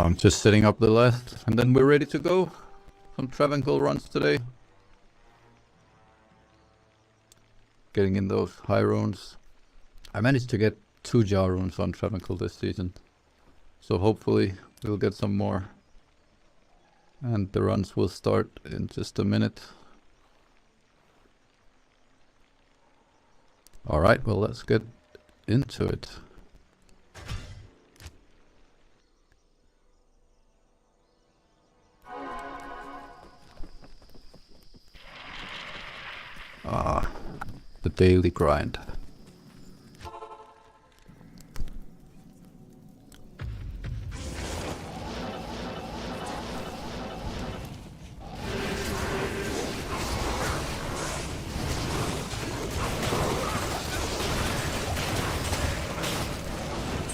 I'm just setting up the last, and then we're ready to go. Some Travincal runs today. Getting in those high runes. I managed to get 2 jar runes on Travincal this season. So hopefully we'll get some more. And the runs will start in just a minute. Alright, well let's get into it. The daily grind.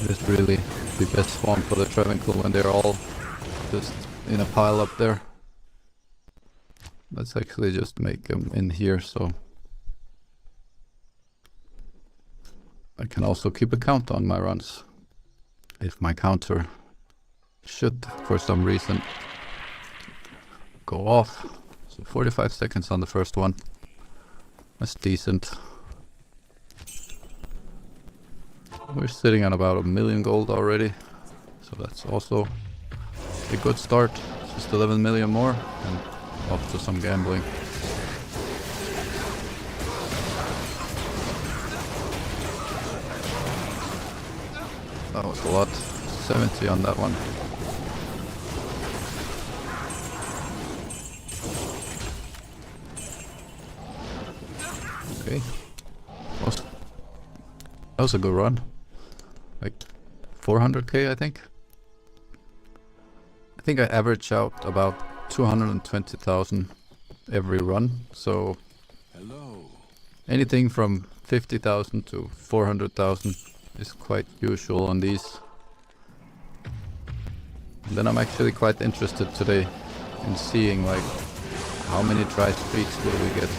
It is really the best spawn for the Travincal when they're all just in a pile up there. Let's actually just make them in here so I can also keep a count on my runs. If my counter should for some reason go off. So 45 seconds on the first one. That's decent. We're sitting on about 1 million gold already. So that's also a good start. Just 11 million more and off to some gambling. That was a lot. 70 on that one. Okay. That was a good run. Like 400k I think. I think I average out about 220,000 every run. So anything from 50,000 to 400,000 is quite usual on these. And then I'm actually quite interested today in seeing like how many dry streaks will we get.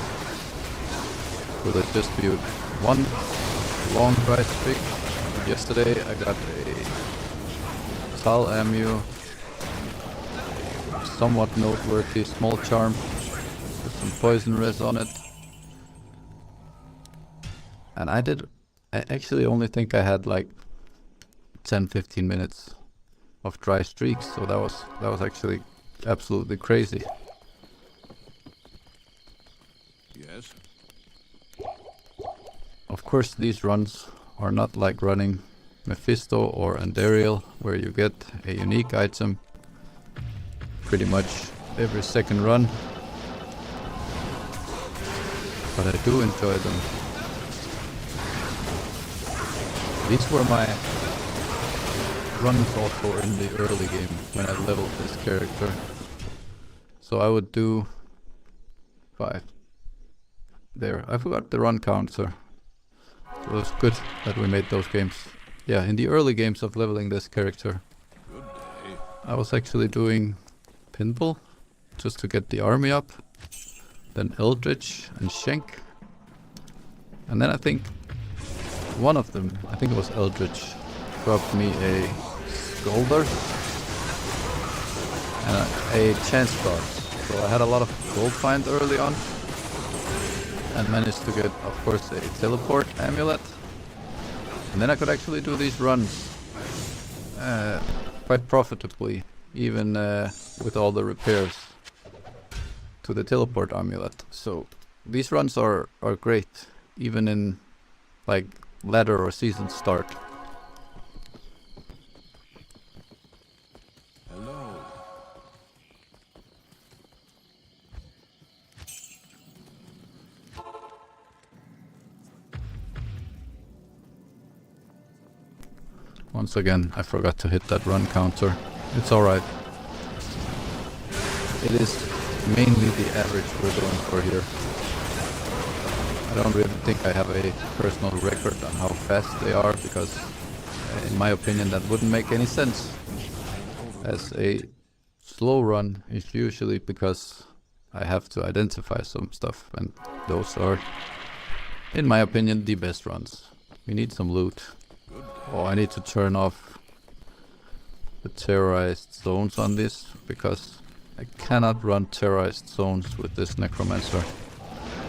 Will it just be one long dry streak? Yesterday I got a Tal Amu, somewhat noteworthy small charm with some poison res on it. And I actually only think I had like 10-15 minutes of dry streaks, so that was actually absolutely crazy. Yes. Of course these runs are not like running Mephisto or Andariel where you get a unique item pretty much every second run, but I do enjoy them. These were my runs also in the early game when I leveled this character. So I would do 5. There, I forgot the run counter. So it was good that we made those games. Yeah, in the early games of leveling this character, I was actually doing Pinball just to get the army up, then Eldritch and Shank, and then I think one of them, I think it was Eldritch, dropped me a Scolder and a Chance Guard. So I had a lot of Goldfind early on and managed to get, of course, a Teleport Amulet. And then I could actually do these runs quite profitably, even with all the repairs to the Teleport Amulet. So these runs are great, even in like ladder or season start. Hello. Once again, I forgot to hit that run counter. It's alright. It is mainly the average we're going for here. I don't really think I have a personal record on how fast they are, because in my opinion that wouldn't make any sense. As a slow run is usually because I have to identify some stuff, and those are, in my opinion, the best runs. We need some loot. Oh, I need to turn off the terrorized zones on this, because I cannot run terrorized zones with this Necromancer.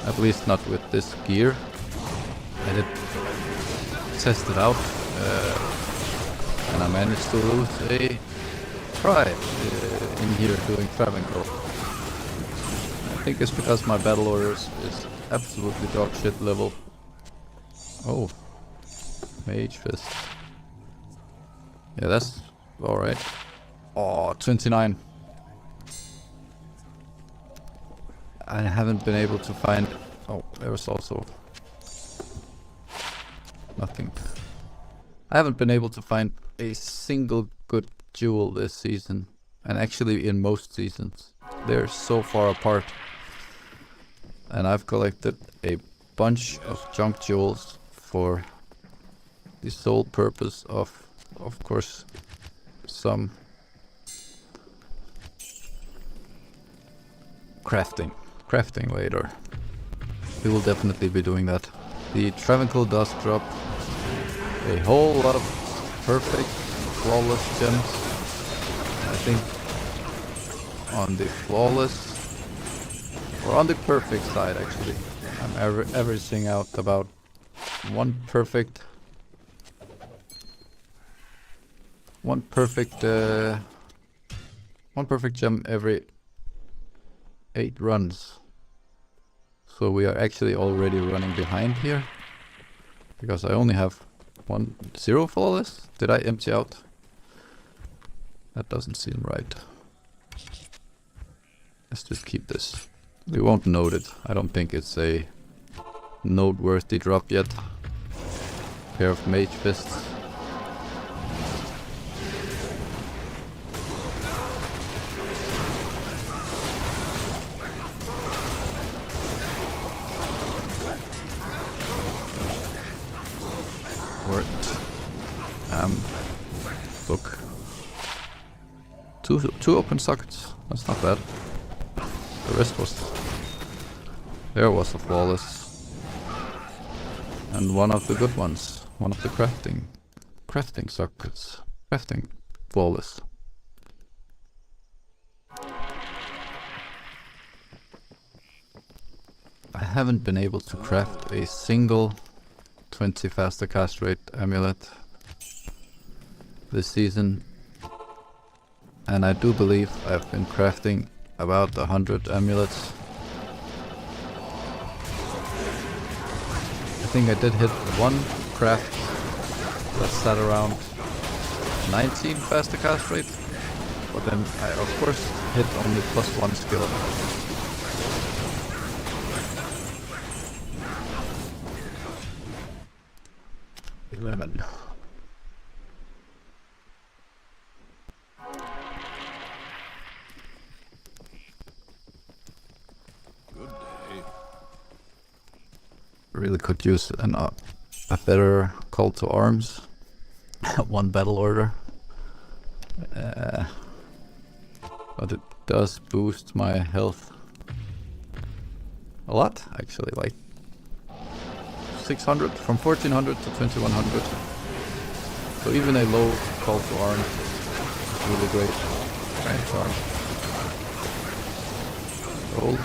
At least not with this gear. I did test it out, and I managed to lose a try in here doing Travincal. I think it's because my battle orders is absolutely dog shit level. Oh, Mage Fist. Yeah, that's alright. Oh, 29. I haven't been able to find... Oh, there's also... nothing. I haven't been able to find a single good jewel this season. And actually in most seasons. They're so far apart. And I've collected a bunch of junk jewels for the sole purpose of course, some crafting later. We will definitely be doing that. The Travincal does drop a whole lot of perfect, flawless gems. I think on the flawless, or on the perfect side actually, I'm averaging out about one perfect gem every 8 runs. So we are actually already running behind here, because I only have 0 flawless. Did I empty out? That doesn't seem right. Let's just keep this. We won't note it. I don't think it's a noteworthy drop yet. Pair of Mage Fists. Book. Two open sockets. That's not bad. The rest was... There was a flawless. And one of the good ones. One of the crafting sockets. Crafting flawless. I haven't been able to craft a single 20 faster cast rate amulet this season, and I do believe I've been crafting about 100 amulets. I think I did hit one craft that sat around 19 faster cast rate, but then I of course hit only +1 skill. Good day. Really could use a better call to arms. One battle order. But it does boost my health a lot, actually, like 600, from 1400 to 2100. So even a low call to arms is really great. Grand charm. Gold.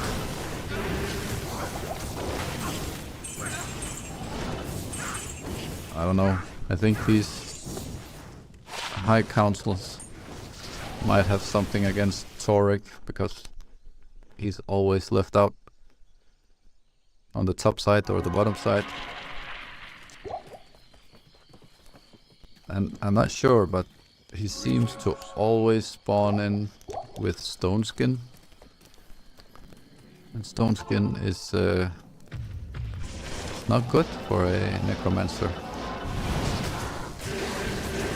I don't know. I think these high councils might have something against Torek, because he's always left out on the top side or the bottom side. And I'm not sure, but he seems to always spawn in with stone skin. And stone skin is not good for a necromancer.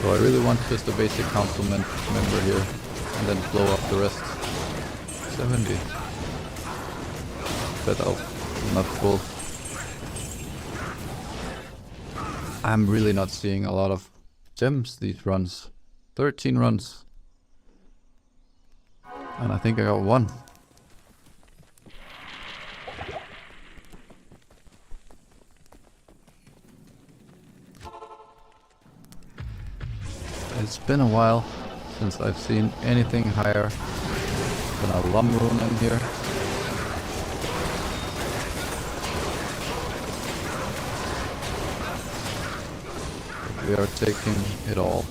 So I really want just a basic council member here, and then blow up the rest. 70. But not full. I'm really not seeing a lot of gems these runs. 13 runs. And I think I got one. It's been a while since I've seen anything higher than a lum rune in here. But we are taking it all.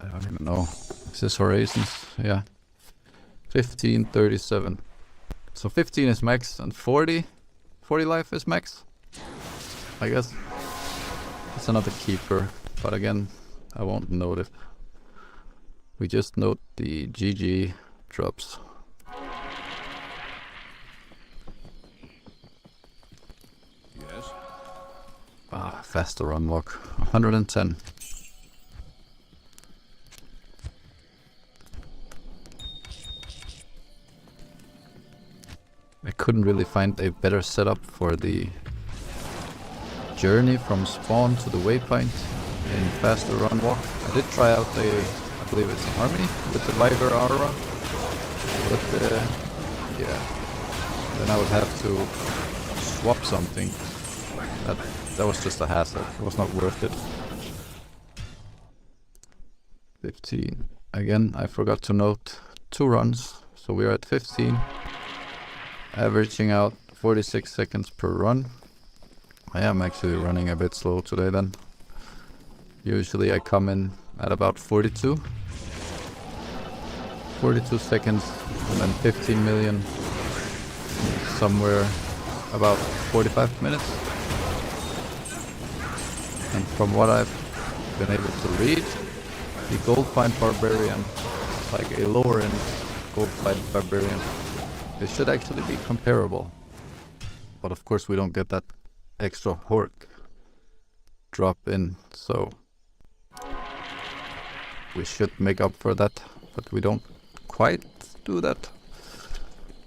I don't even know. Is this Horizons? Yeah. 1537. So 15 is max and 40 life is max. I guess it's another keeper, but again, I won't note it. We just note the GG drops. Yes. Ah, faster unlock. 110. I couldn't really find a better setup for the journey from spawn to the waypoint in faster run walk. I did try out I believe it's an army with the Viper aura, but yeah, then I would have to swap something. That was just a hassle. It was not worth it. 15. Again, I forgot to note 2 runs, so we are at 15. Averaging out 46 seconds per run. I am actually running a bit slow today then. Usually I come in at about 42 seconds and then 15 million somewhere about 45 minutes. And from what I've been able to read, the Goldfind Barbarian, like a lower end Goldfind Barbarian, it should actually be comparable. But of course we don't get that extra hork drop in, so we should make up for that, but we don't quite do that.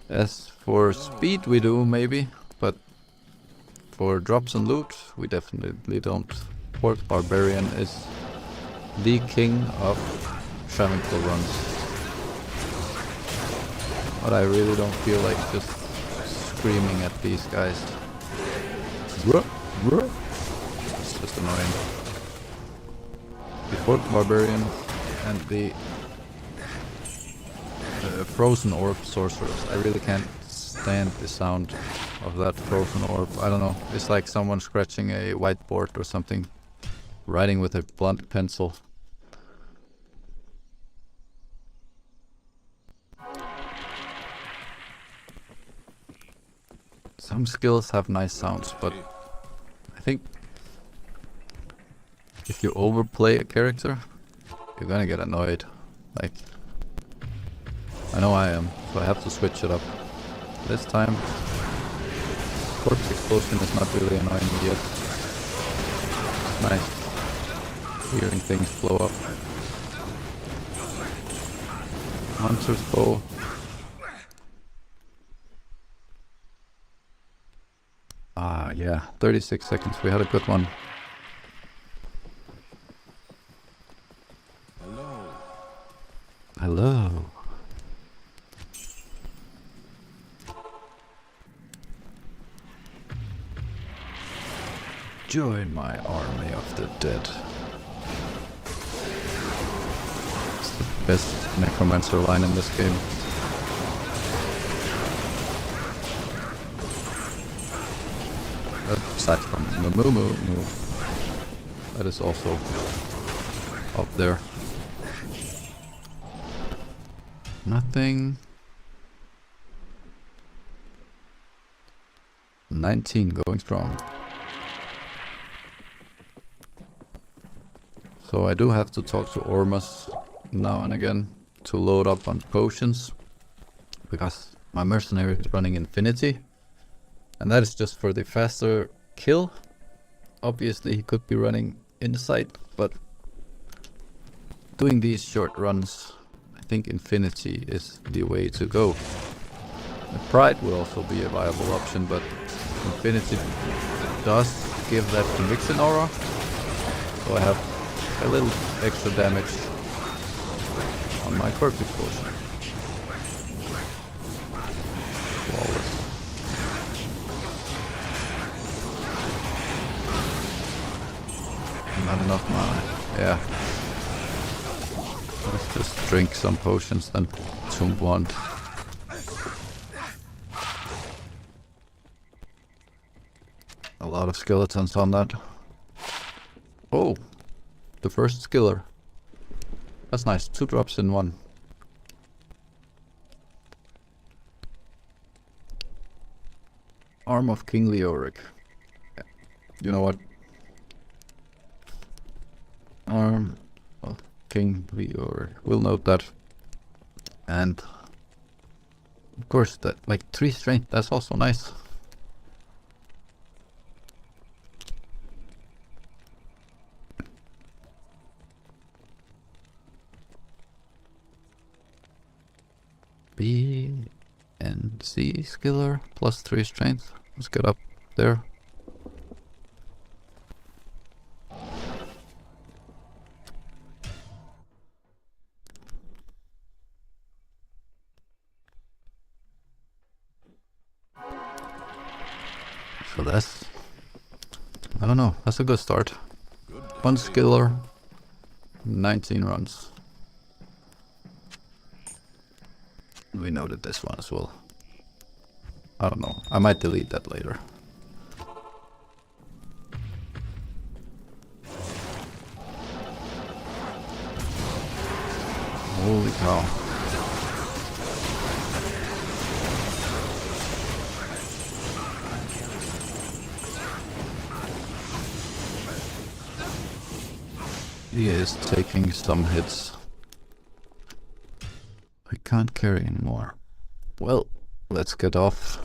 As for speed we do maybe, but for drops and loot we definitely don't. Hork Barbarian is the king of Travincal runs. But I really don't feel like just screaming at these guys. It's just annoying. The Hork Barbarian and the Frozen Orb Sorcerers. I really can't stand the sound of that Frozen Orb. I don't know. It's like someone scratching a whiteboard or something. Writing with a blunt pencil. Some skills have nice sounds, but I think if you overplay a character, you're gonna get annoyed. Like, I know I am, so I have to switch it up. This time, Corpse Explosion is not really annoying me yet. It's nice hearing things blow up. Hunter's Bow. Ah, yeah, 36 seconds. We had a good one. Hello. Hello. Join my army of the dead. It's the best Necromancer line in this game. Aside from Moo. That is also up there. Nothing. 19 going strong. So I do have to talk to Ormus now and again to load up on potions, because my mercenary is running Infinity, and that is just for the faster kill. Obviously he could be running Insight, but doing these short runs, I think Infinity is the way to go. The Pride will also be a viable option, but Infinity does give that Conviction aura, so I have a little extra damage on my Corpse Explosion. Flawless. Not enough mana. Yeah. Let's just drink some potions then. Tomb one. A lot of skeletons on that. Oh! The first skiller. That's nice. 2 drops in 1. Arm of King Leoric. You know what? Arm of King Leoric. We'll note that. And of course that like 3 strength, that's also nice. B and C skiller plus 3 strength. Let's get up there. So that's, I don't know, that's a good start. 1 skiller, 19 runs. We noted this one as well. I don't know, I might delete that later. Holy cow. He is taking some hits. I can't carry anymore. Well, let's get off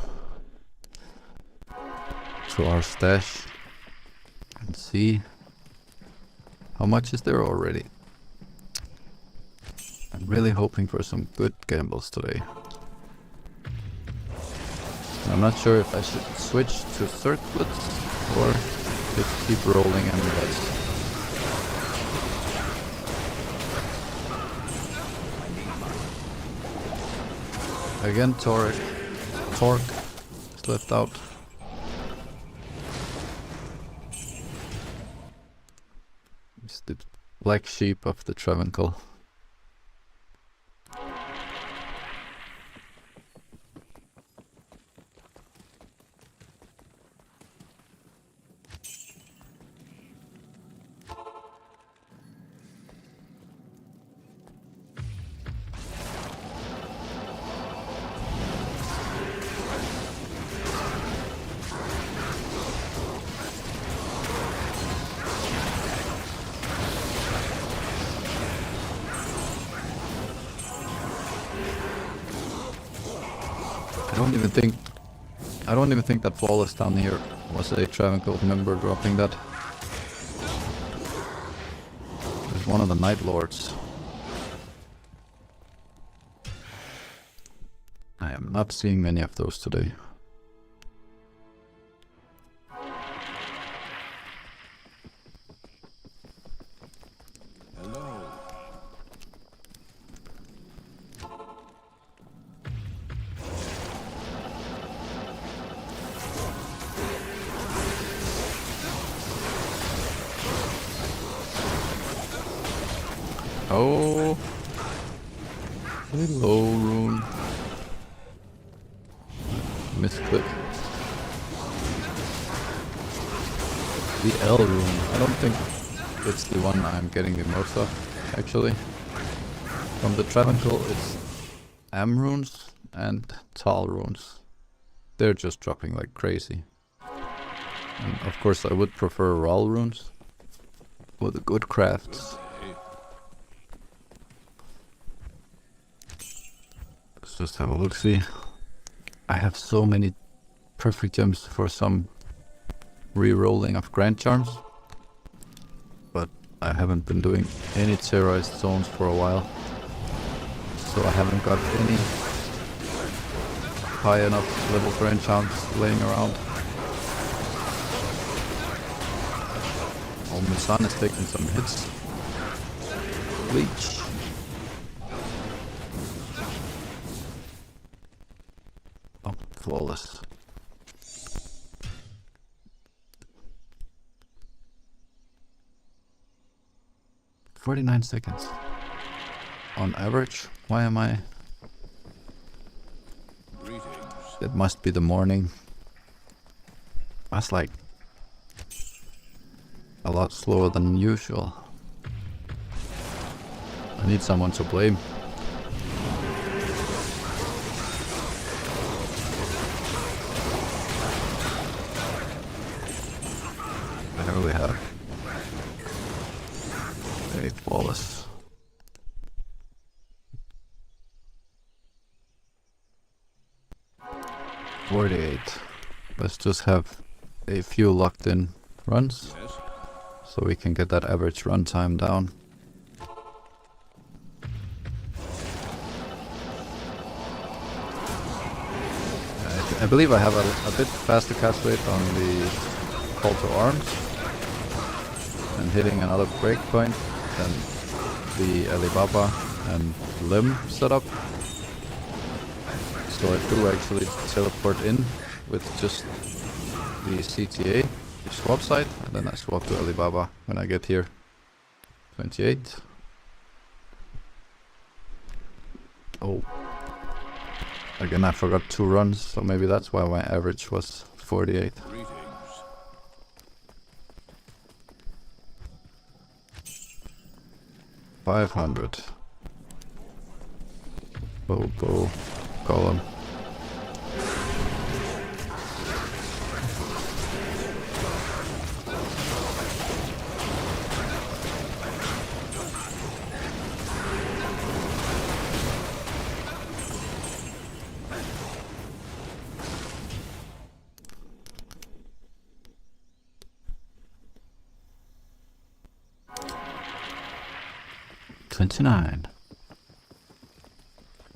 to our stash and see how much is there already. I'm really hoping for some good gambles today. I'm not sure if I should switch to circlets or just keep rolling amulets. Again, Torque is left out. It's the black sheep of the Travincal. I don't even think that flawless down here was a Travincal member dropping that. It was one of the Night Lords. I am not seeing many of those today. Oh, hello, rune. Misclick. The L rune. I don't think it's the one I'm getting the most of, actually. From the Travincal, it's Am runes and Tal runes. They're just dropping like crazy. And of course, I would prefer Ral runes for the good crafts. Let's just have a look, see. I have so many perfect gems for some re-rolling of Grand Charms, but I haven't been doing any terrorized zones for a while, so I haven't got any high enough level Grand Charms laying around. Oh, my son is taking some hits. Bleach. Oh, flawless. 49 seconds. On average, why am I... Greetings. It must be the morning. That's like a lot slower than usual. I need someone to blame. There we have a flawless. $48. Let's just have a few locked in runs Yes. so we can get that average runtime down. I believe I have a bit faster cast rate on the call to arms and hitting another breakpoint than the Alibaba and Limb setup. So I do actually teleport in with just the CTA, the swap site, and then I swap to Alibaba when I get here. 28. Oh. Again, I forgot 2 runs, so maybe that's why my average was 48. Greetings. 500. Bow, column. $29.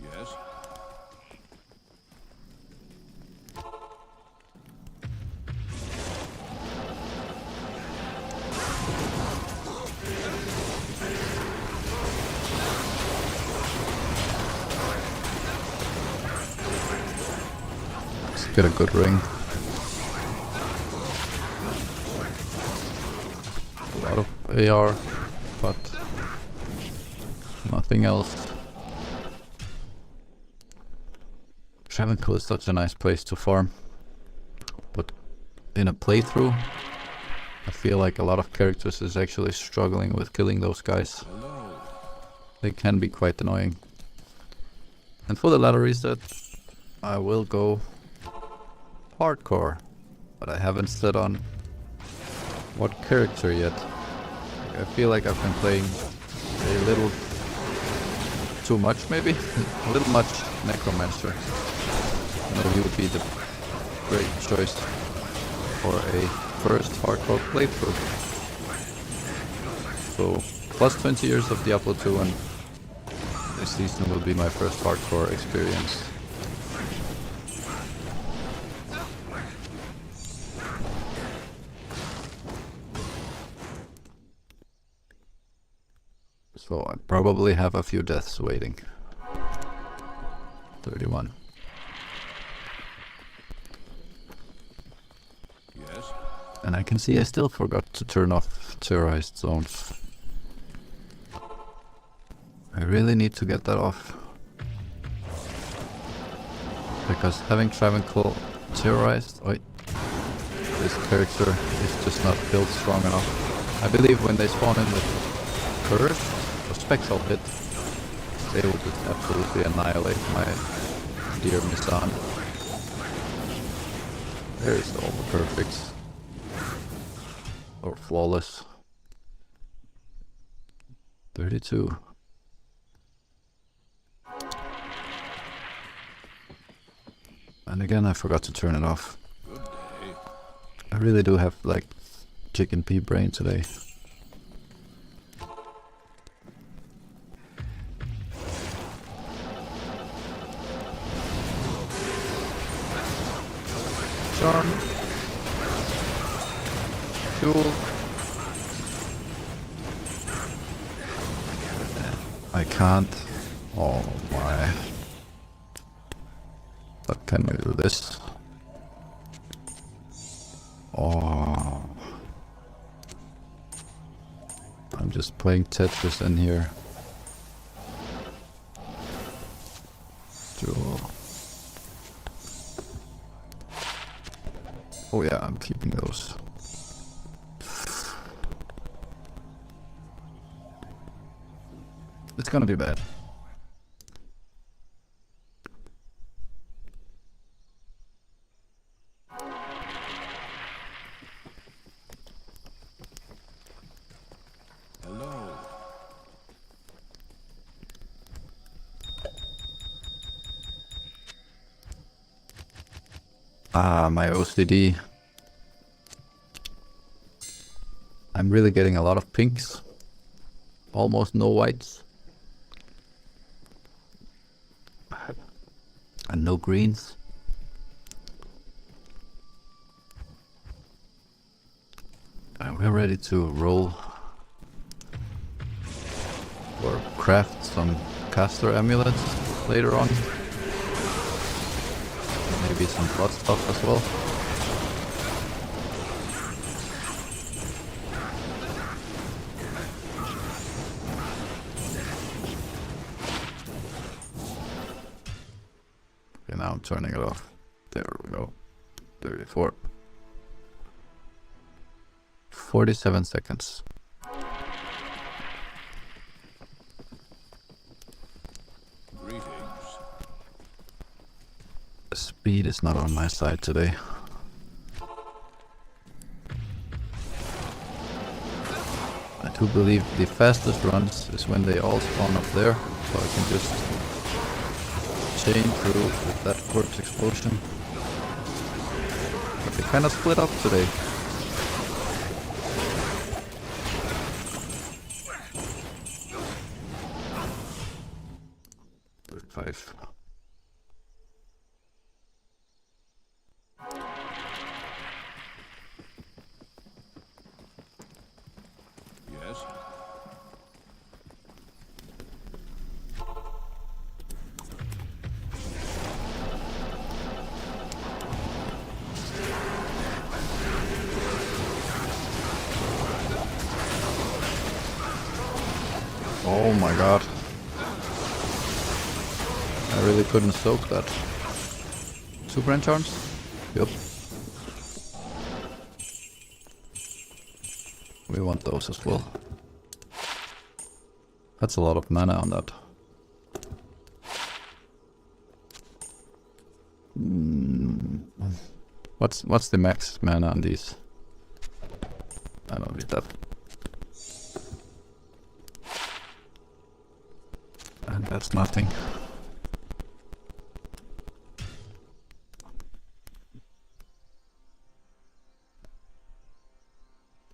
Yes. Let's get a good ring. A lot of AR, but nothing else. Travincal is such a nice place to farm, but in a playthrough, I feel like a lot of characters is actually struggling with killing those guys. Hello. They can be quite annoying. And for the ladder reset, I will go hardcore, but I haven't set on what character yet. I feel like I've been playing a little too much, maybe? A little much Necromancer. He would be the great choice for a first hardcore playthrough. So, plus 20 years of Diablo 2 and this season will be my first hardcore experience. So I probably have a few deaths waiting. 31. Yes. And I can see I still forgot to turn off terrorized zones. I really need to get that off. Because having Travincal terrorized, this character is just not built strong enough. I believe when they spawn in with Curse or Spectral Hit, they will just absolutely annihilate my dear Misan. There's all the perfects. Or flawless. 32. And again, I forgot to turn it off. Good day. I really do have like chicken pea brain today. Charm. Fuel. I can't. Oh my. But can we do this? Oh. I'm just playing Tetris in here. Draw. Oh yeah, I'm keeping those. It's gonna be bad. Hello. Ah, my OCD. I'm really getting a lot of pinks. Almost no whites. And no greens. And we're ready to roll. Or craft some caster amulets later on. Maybe some blood stuff as well. Okay, now I'm turning it off. There we go. 34. 47 seconds. Greetings. The speed is not on my side today. I do believe the fastest runs is when they all spawn up there, so I can just chain through with that corpse explosion. But they kind of split up today. Five. Yes. Oh my god. I really couldn't soak that. 2 branch arms? Yep. We want those as well. That's a lot of mana on that. What's the max mana on these? I don't need that. And that's nothing.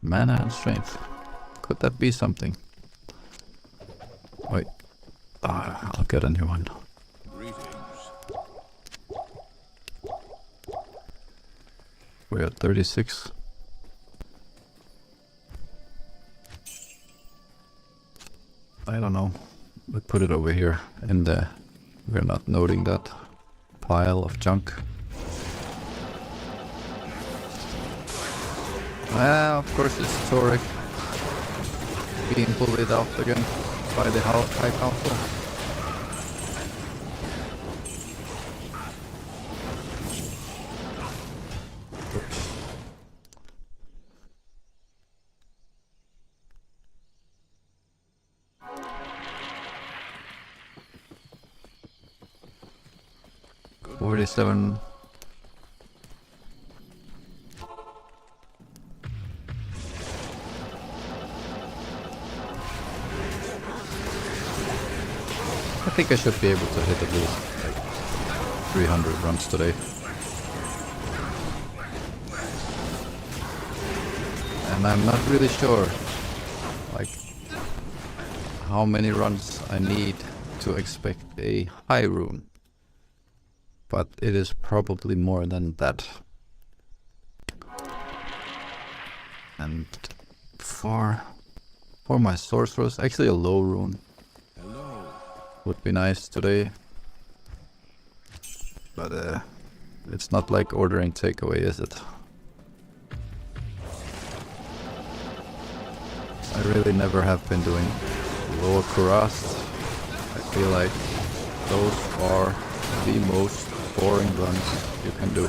Mana and strength. Could that be something? Wait. I'll get a new one. Greetings. We're at 36. I don't know. We put it over here in the... We're not noting that pile of junk. Of course it's Toric being bullied out again by the High Council. Good. 47. I think I should be able to hit at least like 300 runs today. And I'm not really sure like how many runs I need to expect a high rune. But it is probably more than that. And for my sorcerers, actually a low rune Hello. would be nice today. But it's not like ordering takeaway, is it? I really never have been doing lower Kurast. I feel like those are the most boring runs you can do.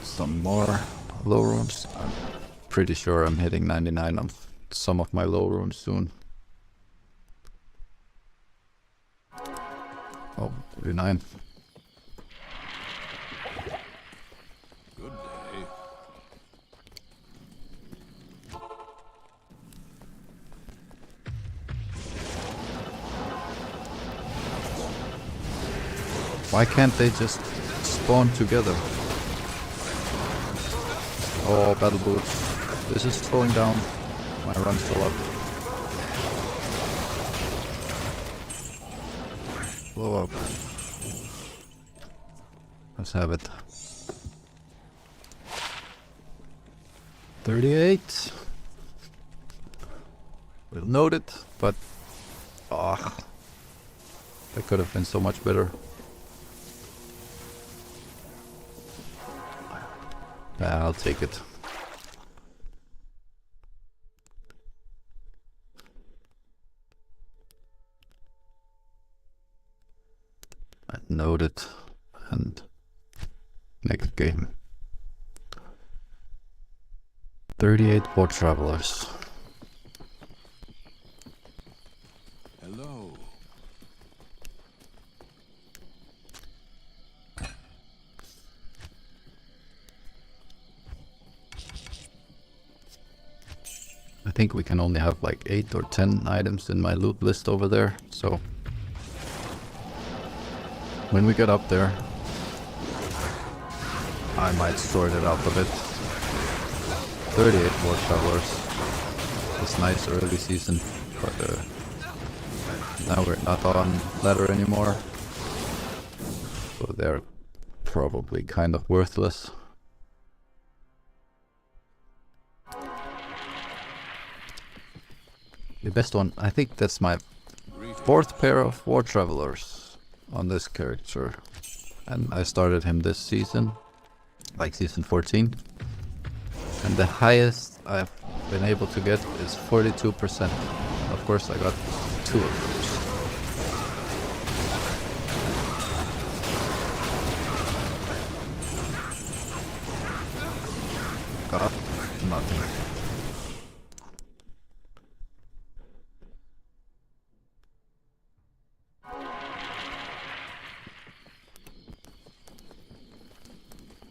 Some more low runes. I'm pretty sure I'm hitting 99 on some of my low runes soon. Oh, 39. Good day. Why can't they just spawn together? Oh, battle boots. This is slowing down my runs a lot. Blow up. Let's have it. 38. We'll note it, but that could have been so much better. Yeah, I'll take it. I note it, and next game. 38 port travelers. Hello. I think we can only have like 8 or 10 items in my loot list over there, so when we get up there I might sort it out a bit. 38 port travelers. It's nice early season, but now we're not on ladder anymore, so they're probably kind of worthless. The best one, I think that's my 4th pair of War Travelers on this character, and I started him this season, like season 14, and the highest I've been able to get is 42%. Of course I got 2 of those. Got nothing.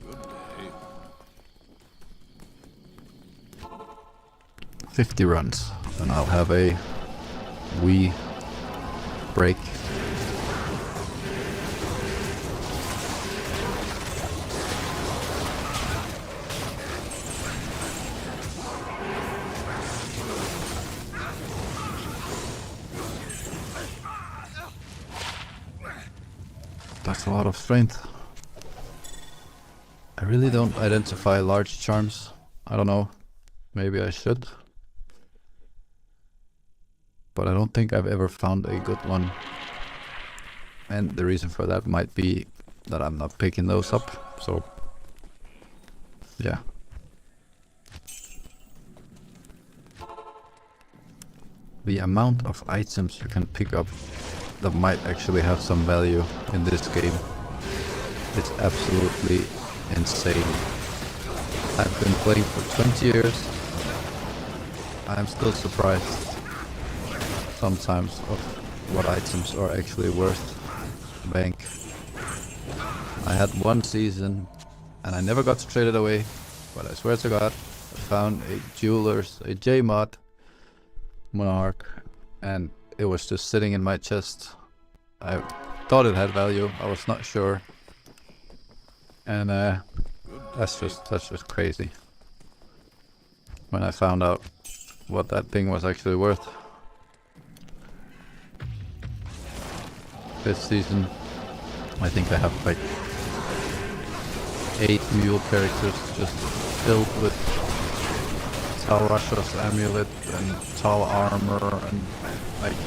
Good day. 50 runs, and I'll have a wee break. That's a lot of strength. I really don't identify large charms. I don't know. Maybe I should. But I don't think I've ever found a good one. And the reason for that might be that I'm not picking those up. So, yeah. The amount of items you can pick up that might actually have some value in this game is absolutely insane. I've been playing for 20 years. I'm still surprised sometimes of what items are actually worth bank. I had one season and I never got to trade it away, but I swear to God, I found a jeweler's, a J-mod Monarch, and it was just sitting in my chest. I thought it had value, I was not sure. And that's just crazy. When I found out what that thing was actually worth. This season, I think I have like 8 mule characters just filled with Tal Rasha's amulet and Tal armor and like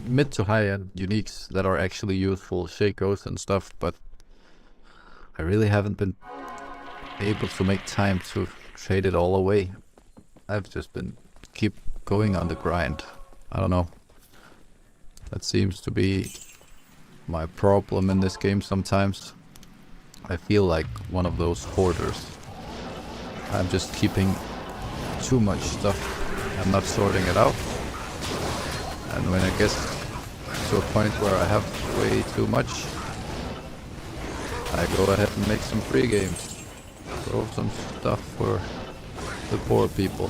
mid to high end uniques that are actually useful, Shakos and stuff, but I really haven't been able to make time to trade it all away. I've just been keep going on the grind. I don't know. That seems to be my problem in this game sometimes. I feel like one of those hoarders. I'm just keeping too much stuff and not sorting it out. And when it gets to a point where I have way too much, I go ahead and make some free games. Throw some stuff for the poor people.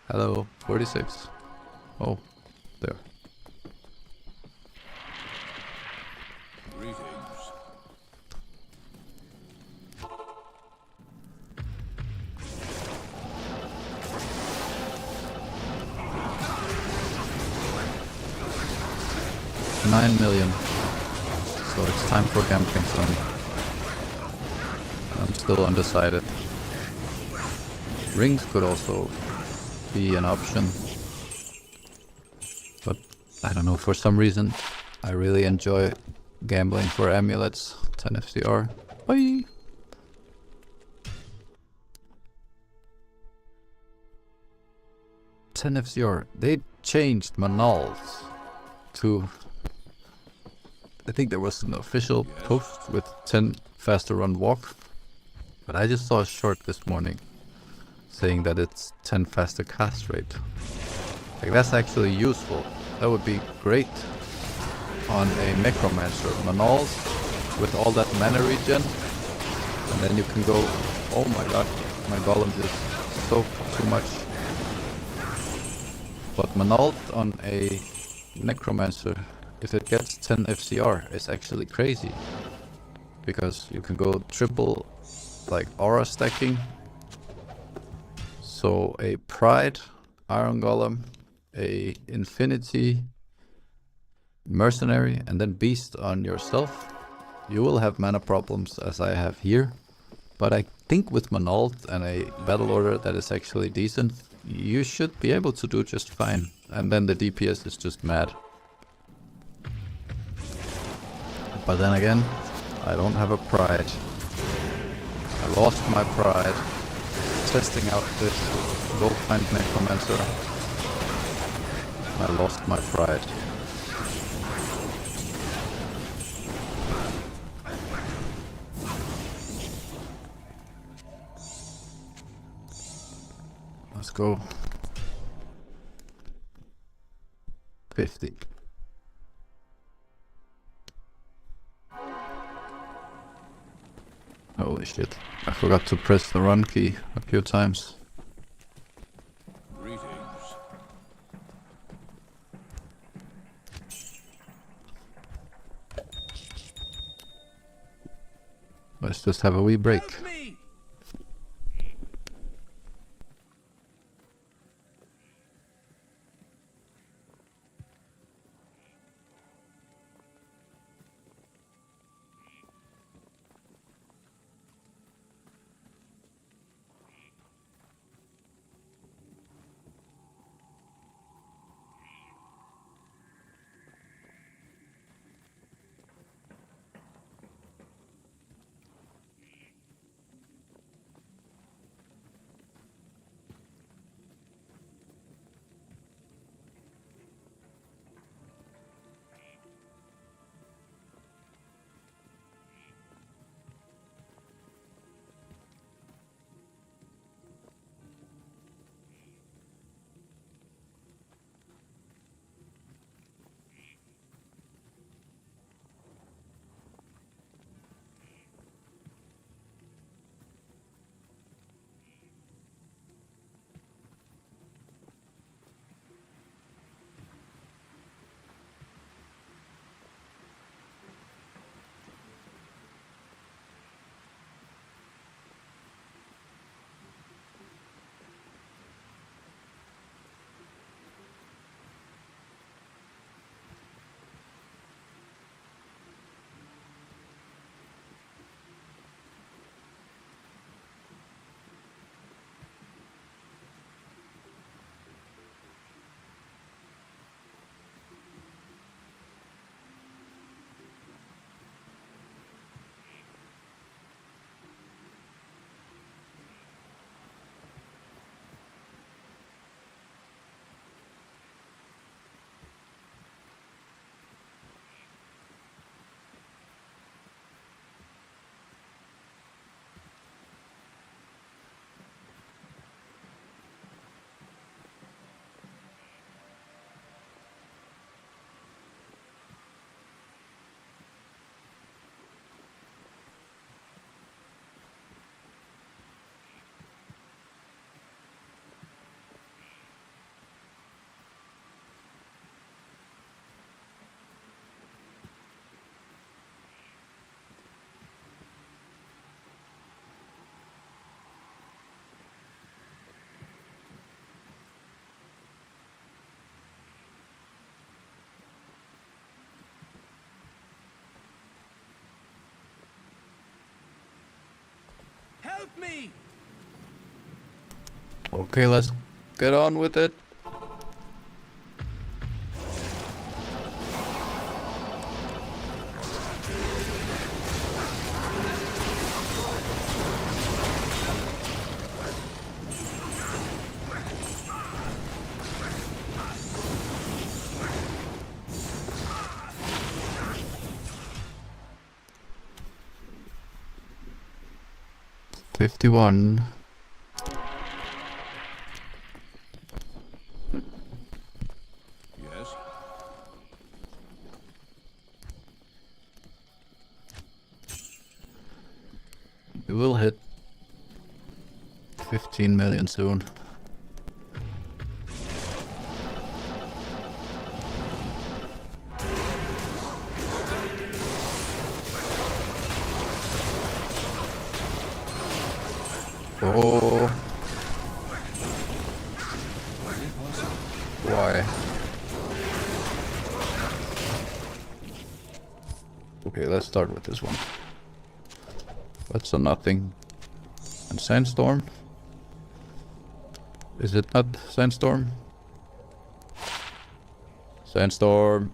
Hello, 46. Oh, there. Greetings. $9 million. So it's time for gambling zone. I'm still undecided. Rings could also be an option. But I don't know, for some reason I really enjoy gambling for amulets. 10 FCR. Bye! FCR. They changed Manals to... I think there was an official post with 10 faster run walk, but I just saw a short this morning saying that it's 10 faster cast rate. Like, that's actually useful. That would be great on a Necromancer. Manals with all that mana regen, and then you can go, oh my god, my golem is so too much. But Manalt on a Necromancer, if it gets 10 FCR, it's actually crazy. Because you can go triple, like, aura stacking. So a Pride, Iron Golem, a Infinity, Mercenary, and then Beast on yourself. You will have mana problems, as I have here. But I think with Manalt and a battle order that is actually decent, you should be able to do just fine. And then the DPS is just mad. But then again, I don't have a pride. I lost my pride testing out this Goldfind Necromancer. I lost my pride. Let's go. 50. Holy shit. I forgot to press the run key a few times. Greetings. Let's just have a wee break. Help me! Me! Okay, let's get on with it. $51. Yes? We will hit 15 million soon. Oh. Why? Okay, let's start with this one. That's a nothing. And Sandstorm? Is it not Sandstorm? Sandstorm.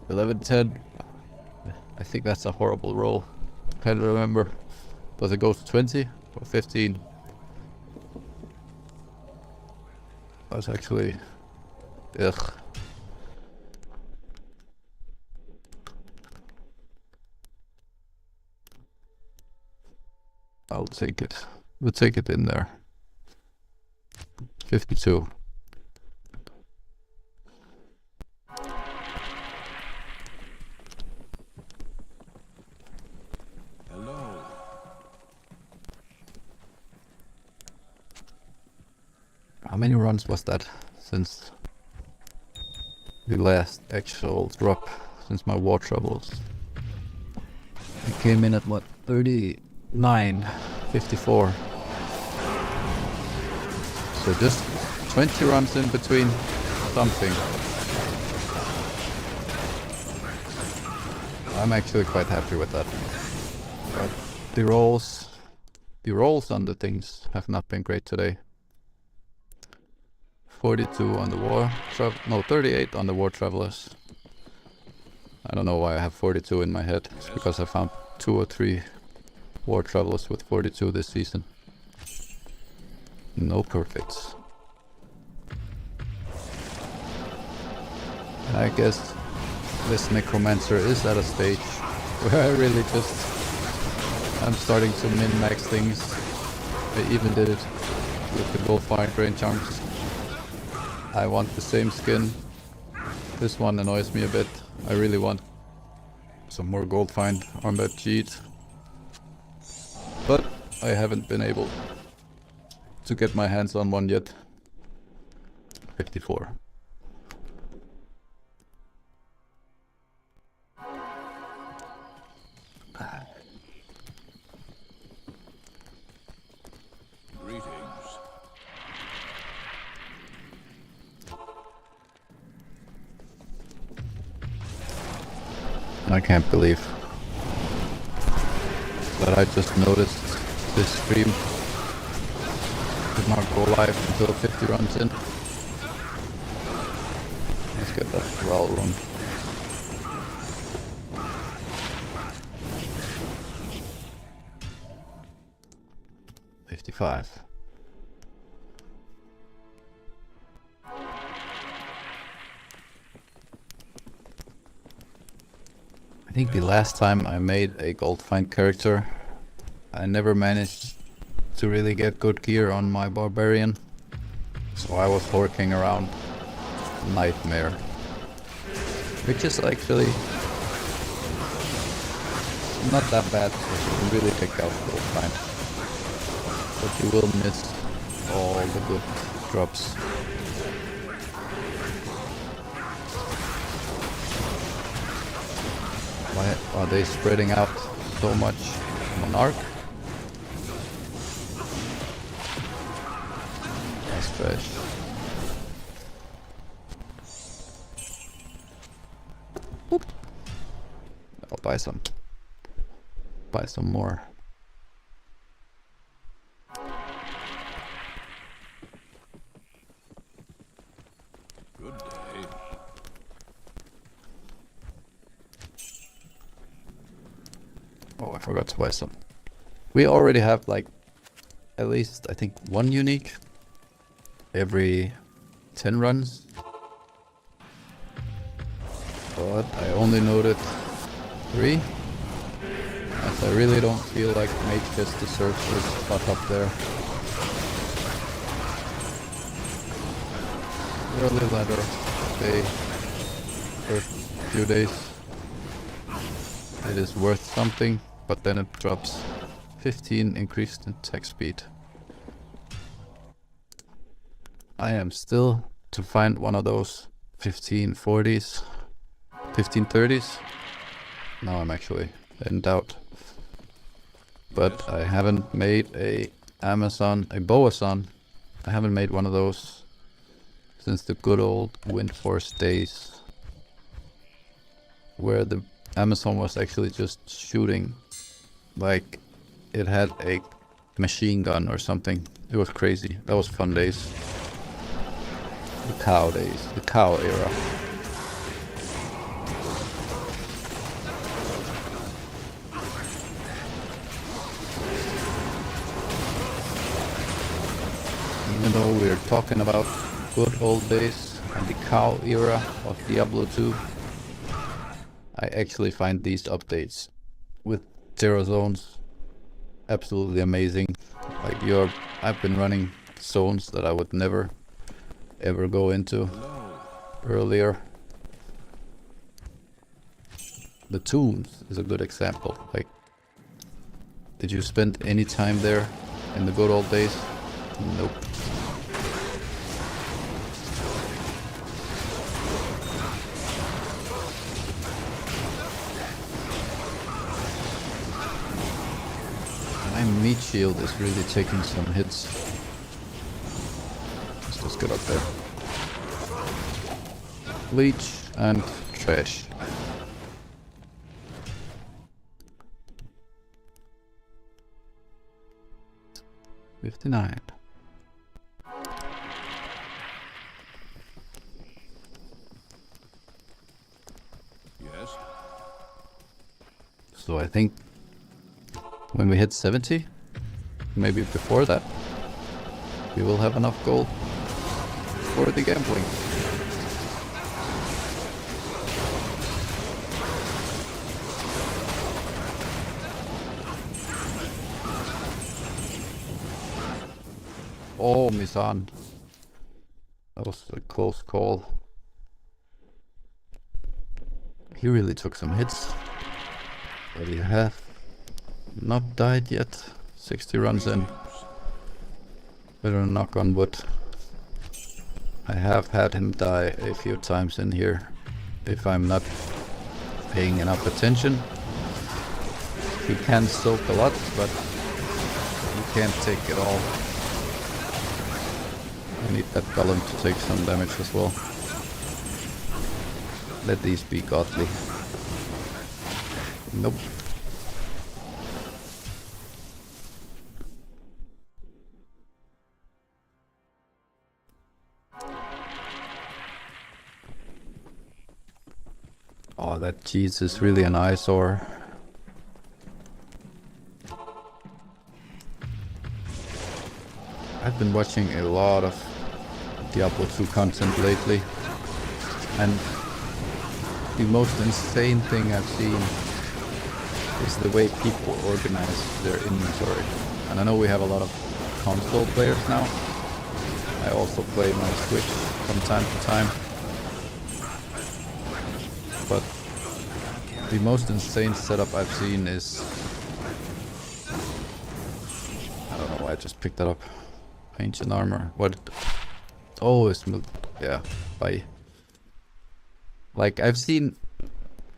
1110. I think that's a horrible roll. Can't remember. Does it go to 20 or 15? That's actually... Ugh. I'll take it. We'll take it in there. 52. Hello. How many runs was that since the last actual drop, since my war troubles? It came in at what, 39, 54. So just 20 runs in between something. I'm actually quite happy with that. But the rolls on the things have not been great today. 42 on the war, no, 38 on the war travelers. I don't know why I have 42 in my head. It's because I found 2 or 3 war travelers with 42 this season. No perfects. And I guess this Necromancer is at a stage where I really I'm starting to min-max things. I even did it with the Goldfind Brain Charms. I want the same skin. This one annoys me a bit. I really want some more Goldfind Armband Cheat. But I haven't been able to get my hands on one yet. 54. Greetings. I can't believe that I just noticed this stream did not go live until 50 runs in. Let's get that Growl rune. $55. I think the last time I made a Goldfind character, I never managed to really get good gear on my barbarian, so I was horking around Nightmare, which is actually not that bad if you can really pick out Goldfind, but you will miss all the good drops. Why are they spreading out so much? Monarch? That's fresh. Oop. I'll buy some more. Oh, I forgot to buy some. We already have like at least I think 1 unique every 10 runs. But I only noted 3. As I really don't feel like Mage Fist deserves this spot up there. Early ladder day, first few days. It is worth something, but then it drops 15 increased in attack speed. I am still to find one of those 1540s, 1530s. Now I'm actually in doubt. But I haven't made a Boason. I haven't made one of those since the good old Windforce days, where the Amazon was actually just shooting like it had a machine gun or something. It was crazy. That was fun days. The cow days, the cow era. Even though we're talking about good old days and the cow era of Diablo 2, I actually find these updates with 0 zones absolutely amazing. Like I've been running zones that I would never ever go into earlier. The tombs is a good example. Like, did you spend any time there in the good old days? Nope. My meat shield is really taking some hits. Let's just get up there. Bleach and trash. $59. Yes. So I think when we hit 70, maybe before that, we will have enough gold for the gambling. Oh, Misan. That was a close call. He really took some hits. But he have not died yet. 60 runs in. Better knock on wood. I have had him die a few times in here. If I'm not paying enough attention. He can soak a lot, but you can't take it all. I need that golem to take some damage as well. Let these be godly. Nope. Oh, that cheese is really an eyesore. I've been watching a lot of Diablo 2 content lately, and the most insane thing I've seen is the way people organize their inventory. And I know we have a lot of console players now. I also play my Switch from time to time. But the most insane setup I've seen is... I don't know why I just picked that up. Ancient armor. What? Oh, it's... yeah, bye. Like, I've seen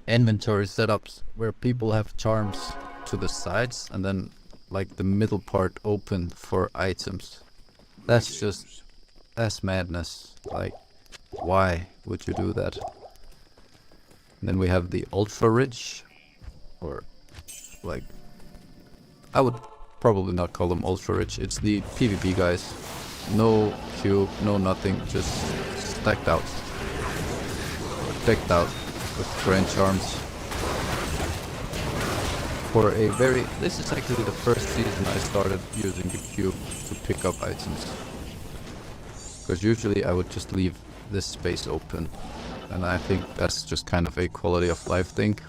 inventory setups where people have charms to the sides and then like the middle part open for items. That's just... that's madness. Like, why would you do that? And then we have the ultra rich, or like, I would probably not call them ultra rich. It's the PvP guys. No cube, no nothing, just stacked out. Or decked out with grand charms. for a very... This is actually the first season I started using the cube to pick up items. Because usually I would just leave this space open. And I think that's just kind of a quality of life thing.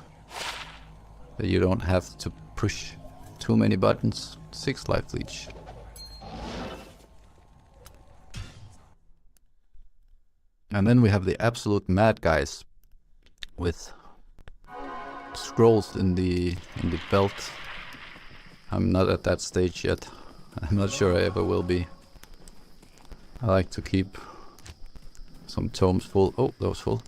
That you don't have to push too many buttons. 6 life leech. And then we have the absolute mad guys with scrolls in the belt. I'm not at that stage yet. I'm not sure I ever will be. I like to keep some tomes full. Oh, those full.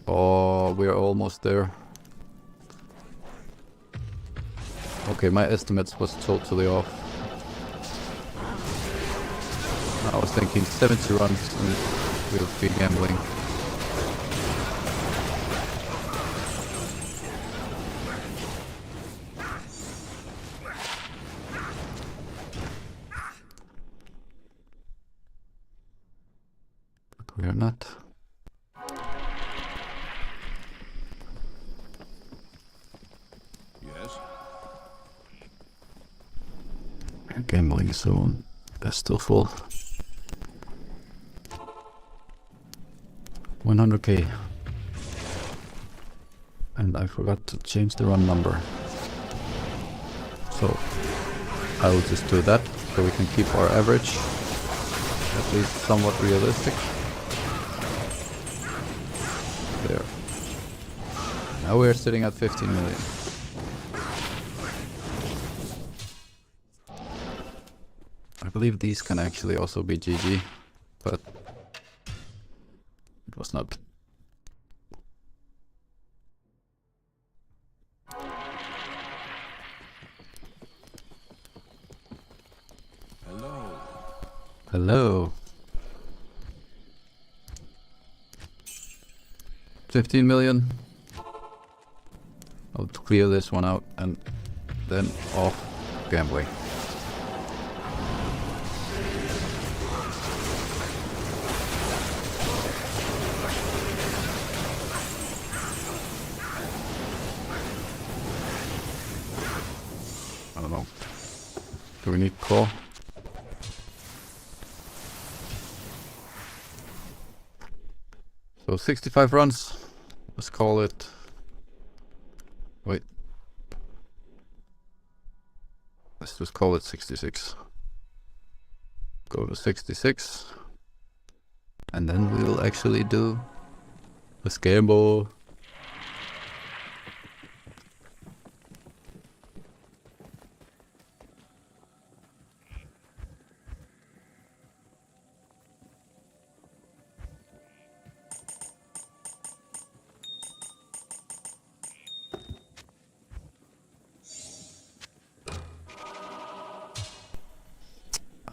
Oh, we're almost there. Okay, my estimates was totally off. I was thinking 70 runs and we'll be gambling. But we are not. Yes. Gambling zone. That's still full. 100k. And I forgot to change the run number. So I will just do that so we can keep our average at least somewhat realistic. There. Now we're sitting at 15 million. I believe these can actually also be GG, but it was not. Hello. Hello. 15 million. I'll clear this one out and then off gambling. I don't know. Do we need call? So 65 runs. Let's call it. Wait. Let's just call it 66. Go to 66. And then we will actually do a gamble.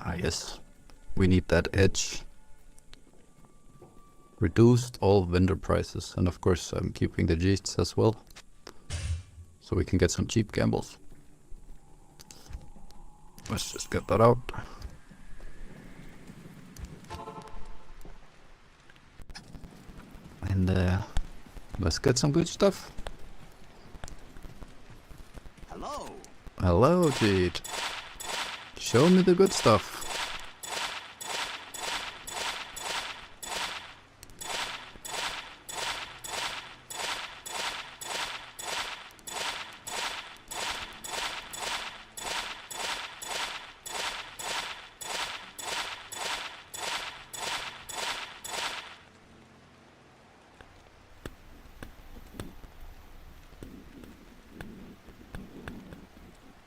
Ah yes, we need that edge. Reduced all vendor prices, and of course I'm keeping the cheats as well, so we can get some cheap gambles. Let's just get that out. And let's get some good stuff. Hello. Hello, cheat. Show me the good stuff.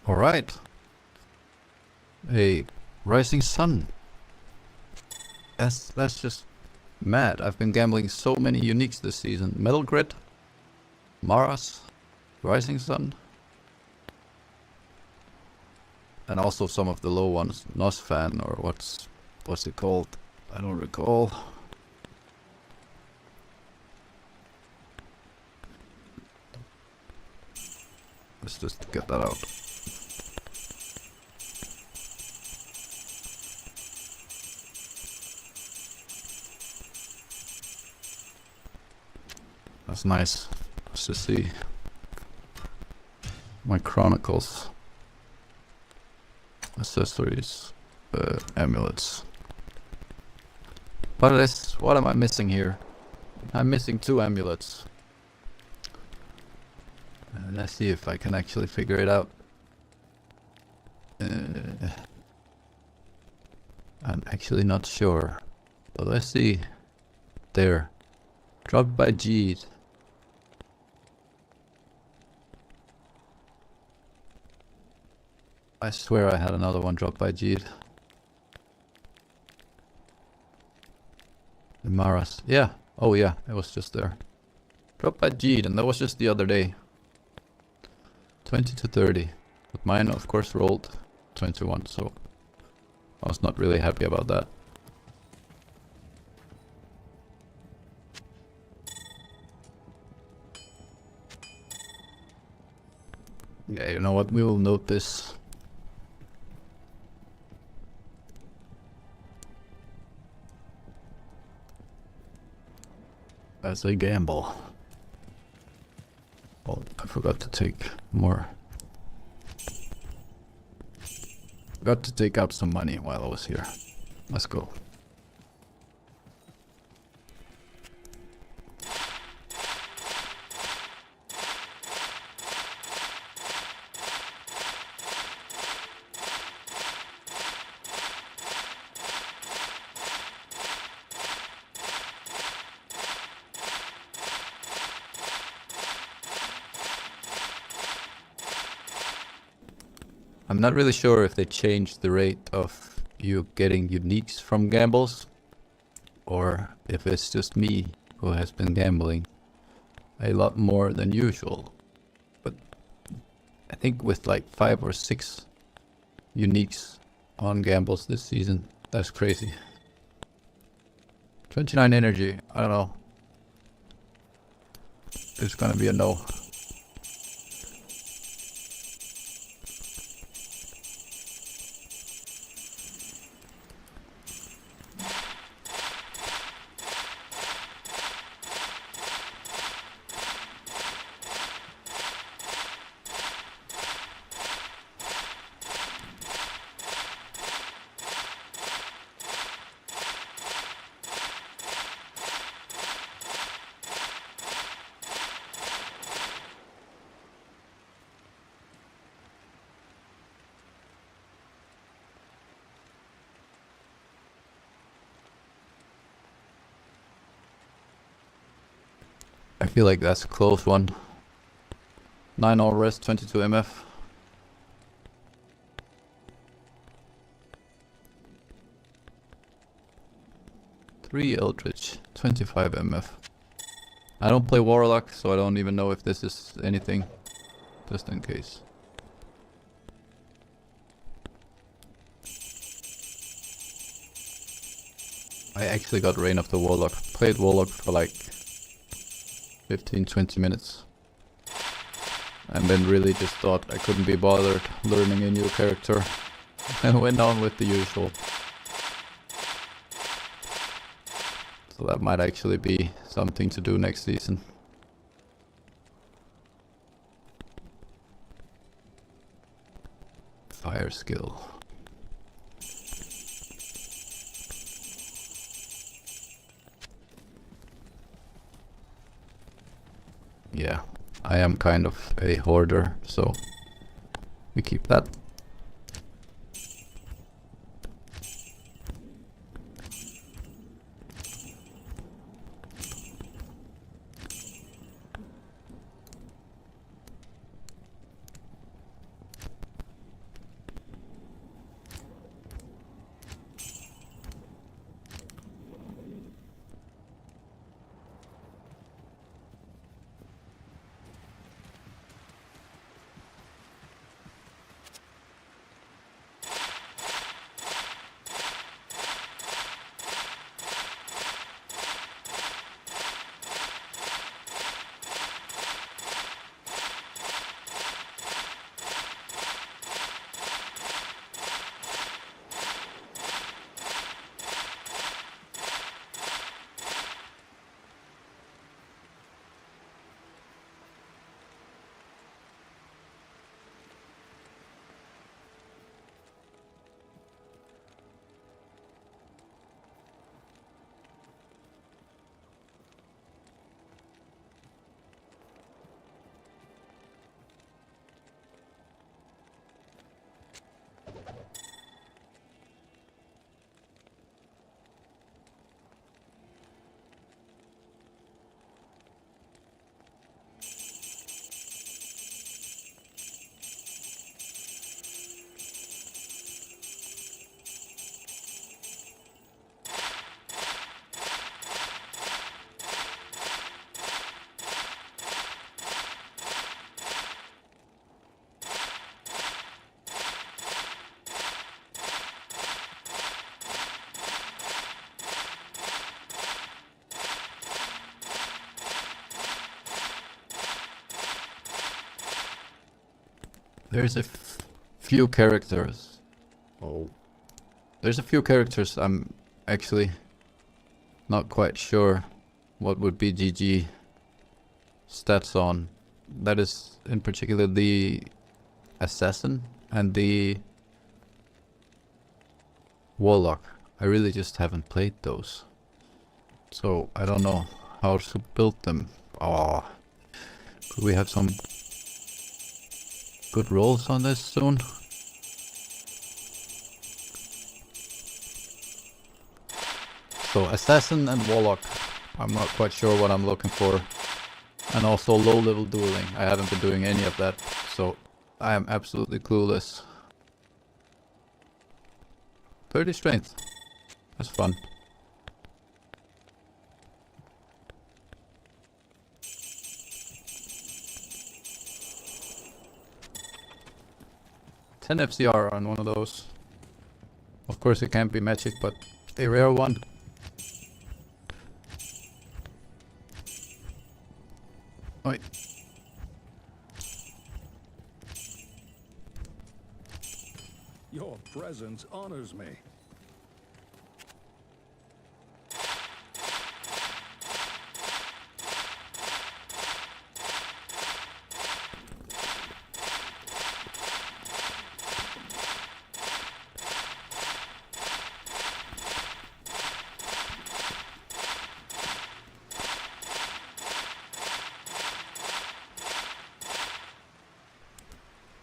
All right. A rising sun. That's just mad. I've been gambling so many uniques this season. Metal Grid, Maras, Rising Sun, and also some of the low ones. Nosfan, or what's it called? I don't recall. Let's just get that out. That's nice. Let's just see. My chronicles. Accessories. Amulets. What am I missing here? I'm missing 2 amulets. Let's see if I can actually figure it out. I'm actually not sure. But let's see. There. Dropped by Jeed. I swear I had another one dropped by Jeed. The Maras. Yeah. Oh yeah, it was just there. Dropped by Jeed, and that was just the other day. 20 to 30. But mine of course rolled 21, so I was not really happy about that. Yeah, you know what? We will note this. As a gamble. Oh, I forgot to take more. Forgot to take out some money while I was here. Let's go. I'm not really sure if they changed the rate of you getting uniques from gambles, or if it's just me who has been gambling a lot more than usual. But I think with like 5 or 6 uniques on gambles this season, that's crazy. 29 energy, I don't know. It's gonna be a no. I feel like that's a close one. 9 all rest, 22 MF. Three Eldritch, 25 MF. I don't play Warlock, so I don't even know if this is anything. Just in case. I actually got Reign of the Warlock. Played Warlock for like 15-20 minutes. And then really just thought I couldn't be bothered learning a new character. And went on with the usual. So that might actually be something to do next season. Fire skill. Yeah, I am kind of a hoarder, so we keep that. There's a few characters. Oh. There's a few characters I'm actually not quite sure what would be GG stats on. That is in particular the assassin and the warlock. I really just haven't played those, so I don't know how to build them. Oh, could we have some good rolls on this soon? So assassin and warlock, I'm not quite sure what I'm looking for. And also low level dueling, I haven't been doing any of that, so I am absolutely clueless. 30 strength, that's fun. Ten FCR on one of those. Of course it can't be magic, but a rare one. Oi. Your presence honors me.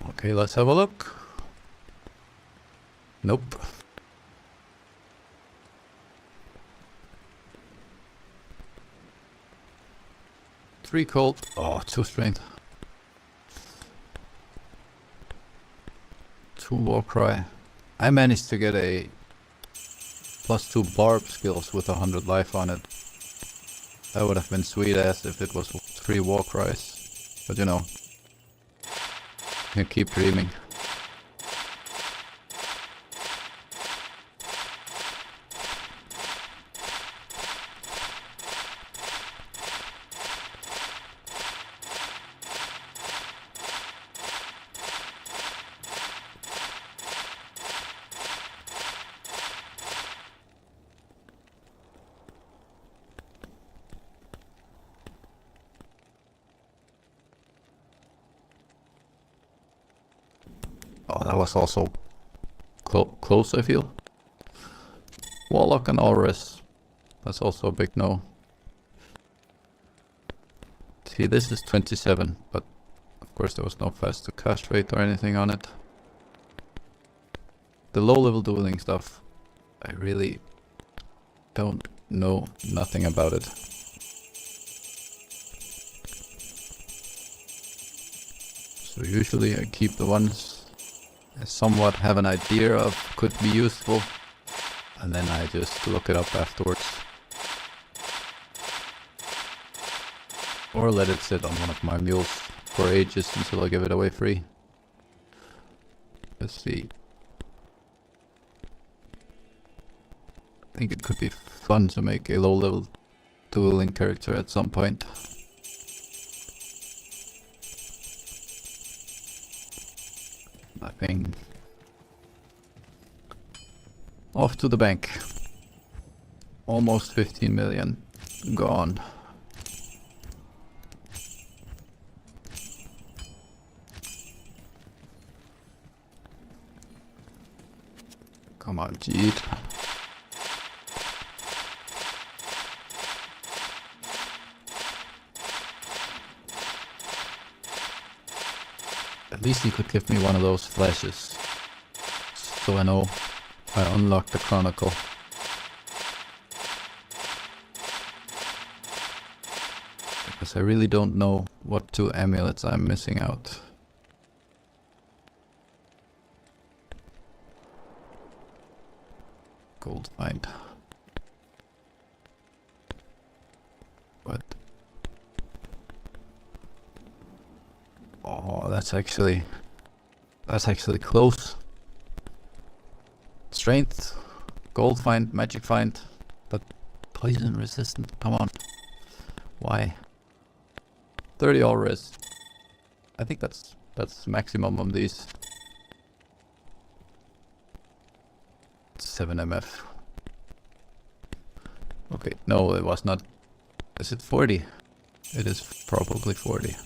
Okay, let's have a look. Nope. Three cold. Oh, 2 strength. 2 war cry. I managed to get a +2 barb skills with 100 life on it. That would have been sweet ass if it was 3 war cries. But you know, you keep dreaming. Oh, that was also close, I feel. Warlock and Aurus. That's also a big no. See, this is 27, but of course there was no fast to cast rate or anything on it. The low level dueling stuff, I really don't know nothing about it. So usually I keep the ones I somewhat have an idea of could be useful, and then I just look it up afterwards. Or let it sit on one of my mules for ages until I give it away free. Let's see. I think it could be fun to make a low level dueling character at some point. Nothing. Off to the bank. Almost 15 million gone. Come on, Jeet. At least he could give me one of those flashes, so I know I unlock the Chronicle. Because I really don't know what 2 amulets I'm missing out. Goldfind. What? Oh, that's actually close. Strength, Goldfind, Magic Find, but poison resistant. Come on. Why? 30 all res. I think that's That's maximum on these. 7 MF. Okay, no, it was not. Is it 40? It is probably 40.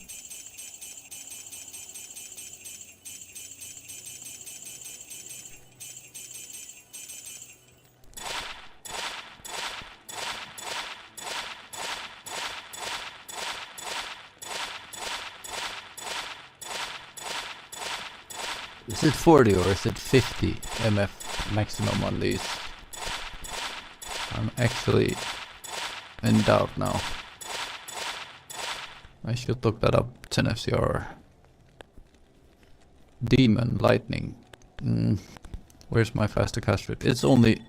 Is it 40 or is it 50 MF maximum on these? I'm actually in doubt now. I should look that up. 10 FCR. Demon, lightning. Where's my faster cast rate? It's only...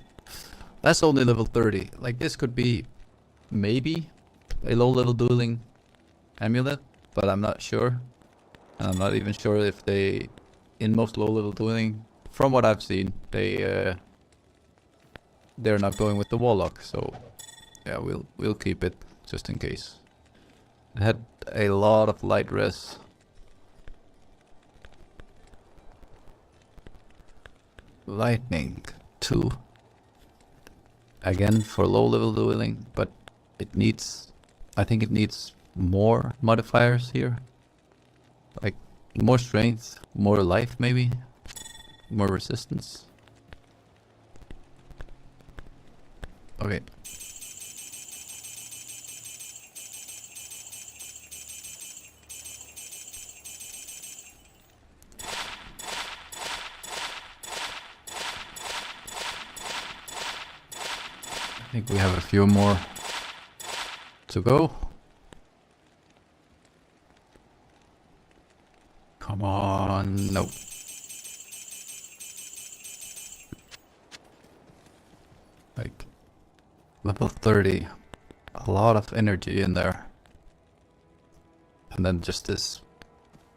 That's only level 30. Like this could be maybe a low level dueling amulet, but I'm not sure. And I'm not even sure if they... In most low level dueling, from what I've seen, they're not going with the warlock, so yeah, we'll keep it just in case. It had a lot of light res. Lightning 2. Again for low level dueling, but it needs, I think it needs more modifiers here. Like more strength, more life maybe, more resistance. Okay. I think we have a few more to go. Come on, no. Like, level 30. A lot of energy in there. And then just this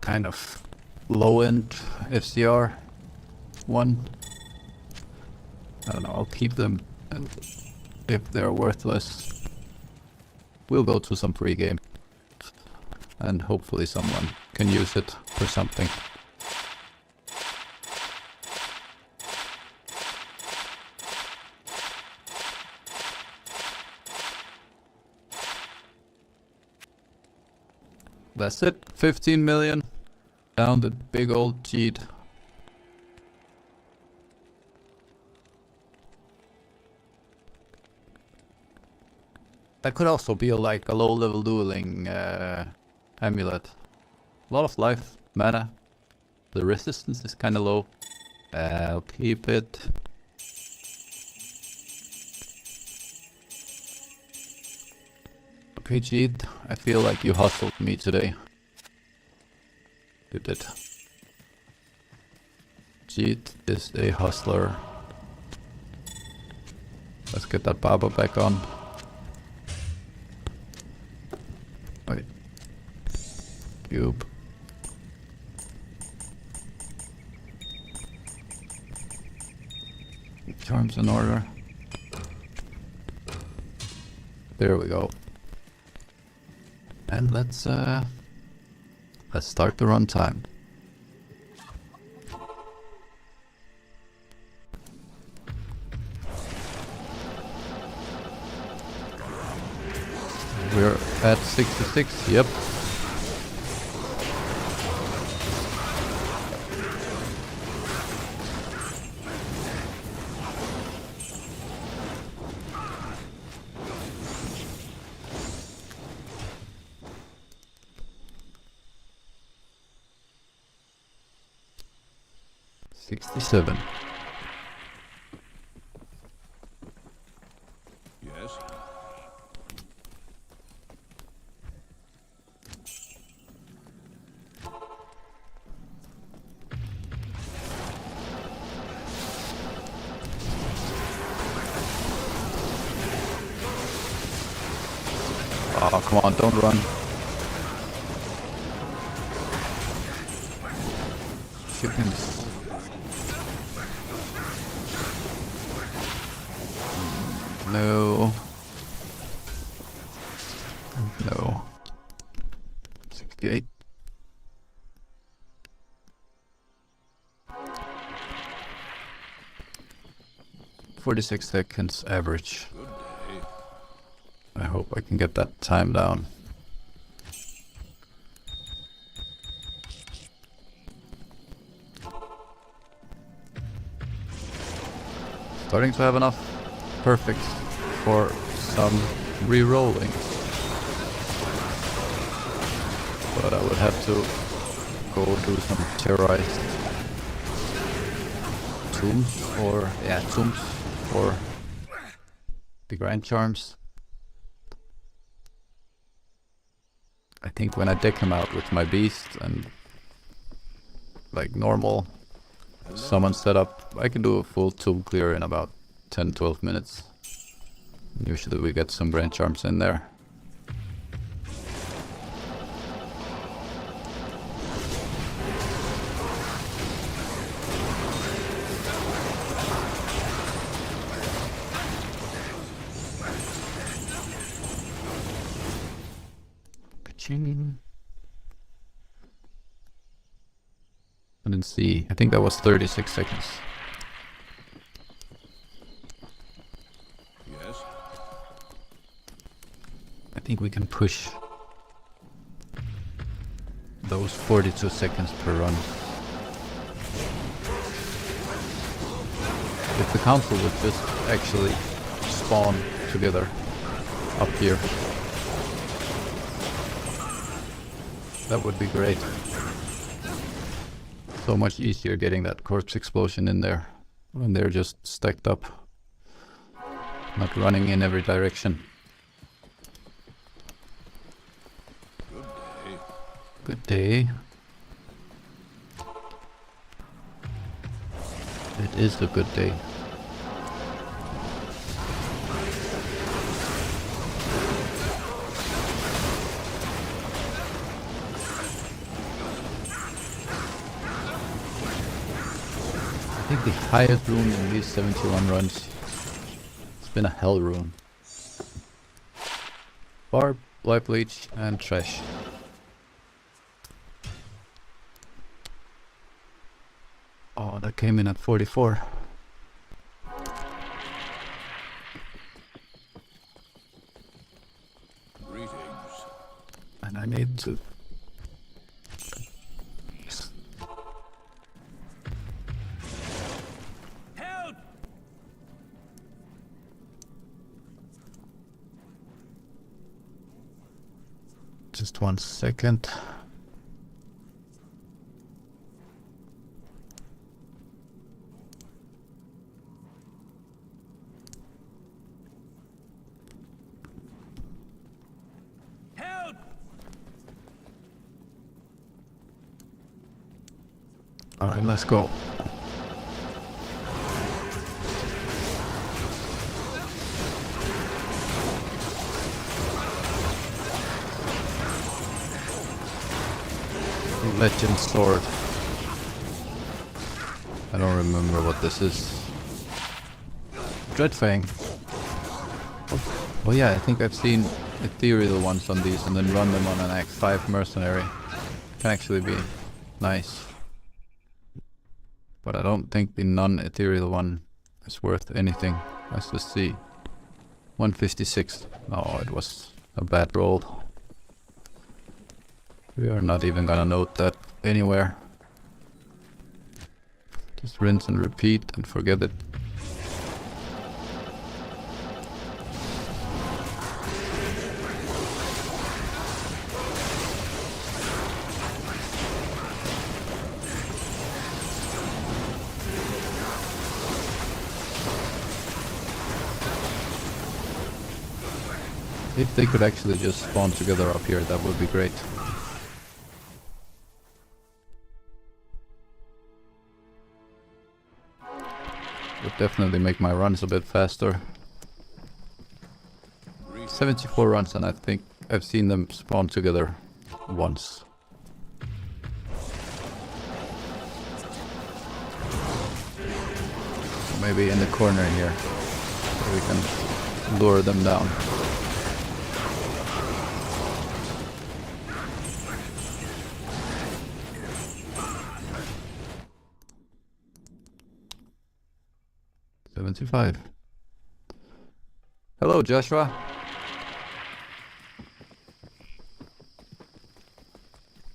kind of low-end FCR one. I don't know, I'll keep them, and if they're worthless, we'll go to some free game. And hopefully someone can use it for something. That's it, 15 million. Down the big old cheat. That could also be like a low level dueling amulet. A lot of life, mana. The resistance is kinda low. I'll keep it. Okay, Jeed, I feel like you hustled me today. You did. Jeed is a hustler. Let's get that Baba back on. Wait. Cube. Charms in order. There we go. And let's start the runtime. We're at 66, yep. $67. Yes. Oh, come on, don't run. Chickens. No. No. 68. 46 seconds average. I hope I can get that time down. Starting to have enough perfects for some re-rolling. But I would have to go do some terrorized tombs or tombs or the grand charms. I think when I deck him out with my beast and like normal summon setup, I can do a full tomb clear in about 10-12 minutes. Usually we get some grand charms in there. I didn't see. I think that was 36 seconds. Yes. I think we can push those 42 seconds per run. If the council would just actually spawn together up here, that would be great. So much easier getting that corpse explosion in there when they're just stacked up, not running in every direction. Good day. It is a good day. I think the highest rune in these 71 runs, it's been a hell rune. Barb, life leech, and trash. Oh, that came in at 44. Greetings. And I need to... Help! Just 1 second. Help! Alright, let's go. Legend sword. I don't remember what this is. Dreadfang. Oh yeah, I think I've seen ethereal ones on these and then run them on an Act 5 mercenary. Can actually be nice. But I don't think the non-ethereal one is worth anything. Let's just see. 156. Oh, it was a bad roll. We are not even gonna note that anywhere. Just rinse and repeat and forget it. If they could actually just spawn together up here, that would be great. Would definitely make my runs a bit faster. 74 runs, and I think I've seen them spawn together once. Maybe in the corner here, so we can lure them down. 75. Hello, Joshua.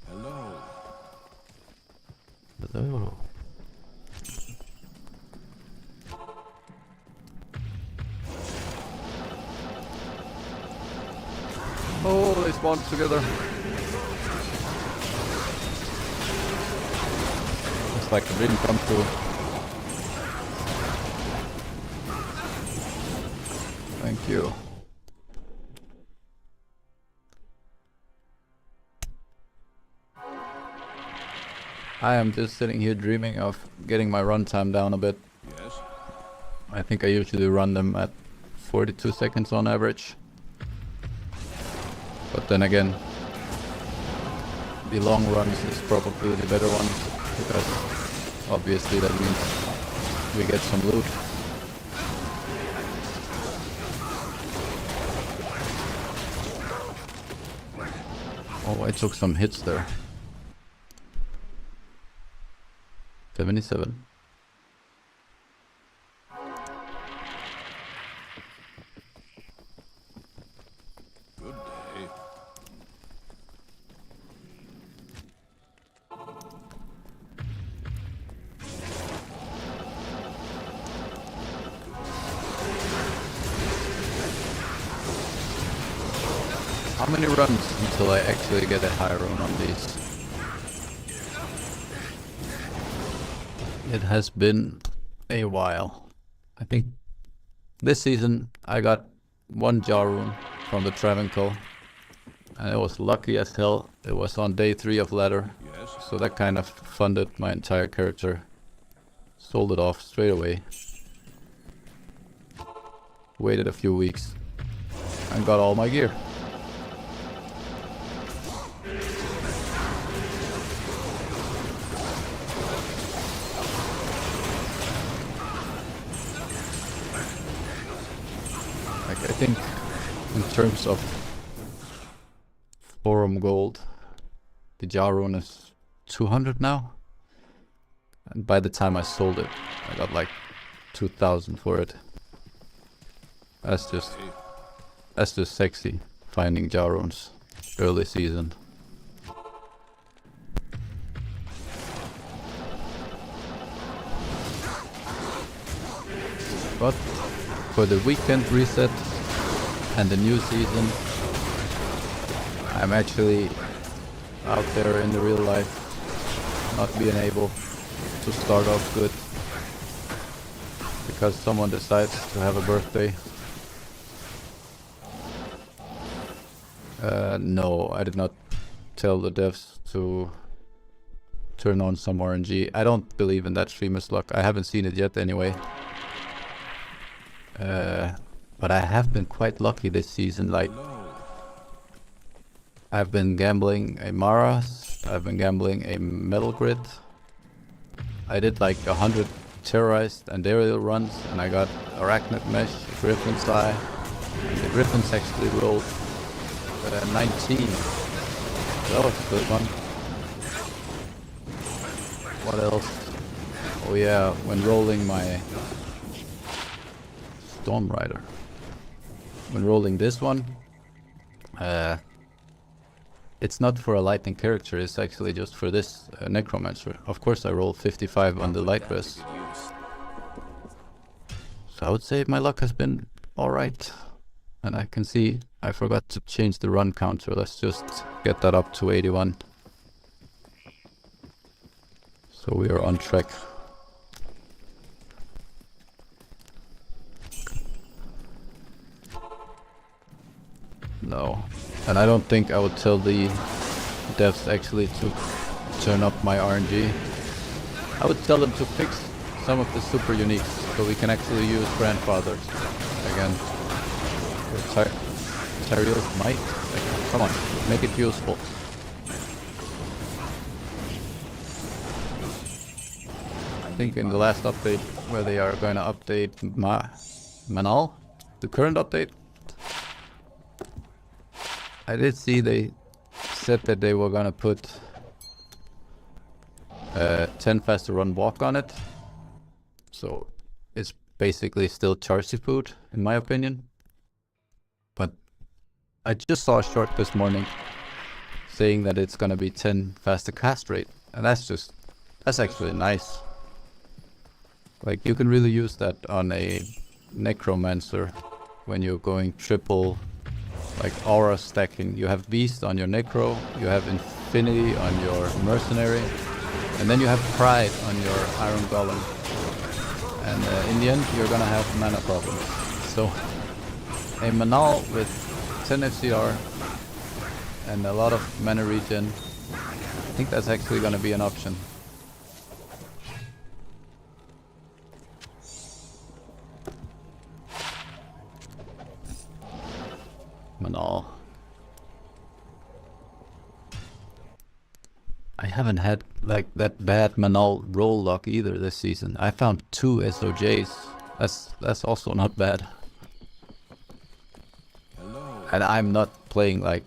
Hello. Hello. Oh, they spawned together. Looks like the dream come true. Thank you. I am just sitting here dreaming of getting my runtime down a bit. Yes. I think I usually run them at 42 seconds on average. But then again, the long runs is probably the better ones, because obviously that means we get some loot. Oh, I took some hits there. 77. Good day. How many runs until I actually get a high rune on these? It has been a while. I think this season I got one jar rune from the Travincal, and it was lucky as hell. It was on day 3 of ladder, Yes. so that kind of funded my entire character. Sold it off straight away. Waited a few weeks and got all my gear. I think in terms of forum gold, the jar rune is 200 now, and by the time I sold it, I got like 2,000 for it. That's just sexy, finding jar runes early season. But for the weekend reset and the new season, I'm actually out there in the real life, not being able to start off good because someone decides to have a birthday. No, I did not tell the devs to turn on some RNG. I don't believe in that streamer's luck. I haven't seen it yet anyway. But I have been quite lucky this season. Like, I've been gambling a Maras, I've been gambling a Metal Grid. I did like 100 terrorized and aerial runs, and I got Arachnid Mesh, Griffin's Eye, and the Griffins actually rolled 19. That was a good one. What else? Oh yeah, when rolling my Storm Rider. When rolling this one, it's not for a lightning character, it's actually just for this Necromancer. Of course I rolled 55 on the light res. So I would say my luck has been alright. And I can see I forgot to change the run counter. Let's just get that up to 81. So we are on track. No. And I don't think I would tell the devs actually to turn up my RNG. I would tell them to fix some of the super uniques so we can actually use grandfathers again. Tyriel's might? Like, come on, make it useful. I think in the last update where they are going to update Manal, the current update, I did see they said that they were gonna put 10 faster run walk on it. So it's basically still Charcy food, in my opinion. But I just saw a short this morning saying that it's gonna be 10 faster cast rate, and that's actually nice. Like, you can really use that on a Necromancer when you're going triple, like, aura stacking. You have Beast on your Necro, you have Infinity on your Mercenary, and then you have Pride on your Iron Golem. And in the end, you're gonna have mana problems. So, a Manal with 10 FCR and a lot of mana regen, I think that's actually gonna be an option. Manal. I haven't had like that bad Manal roll luck either this season. I found 2 SOJs. That's also not bad. Hello. And I'm not playing like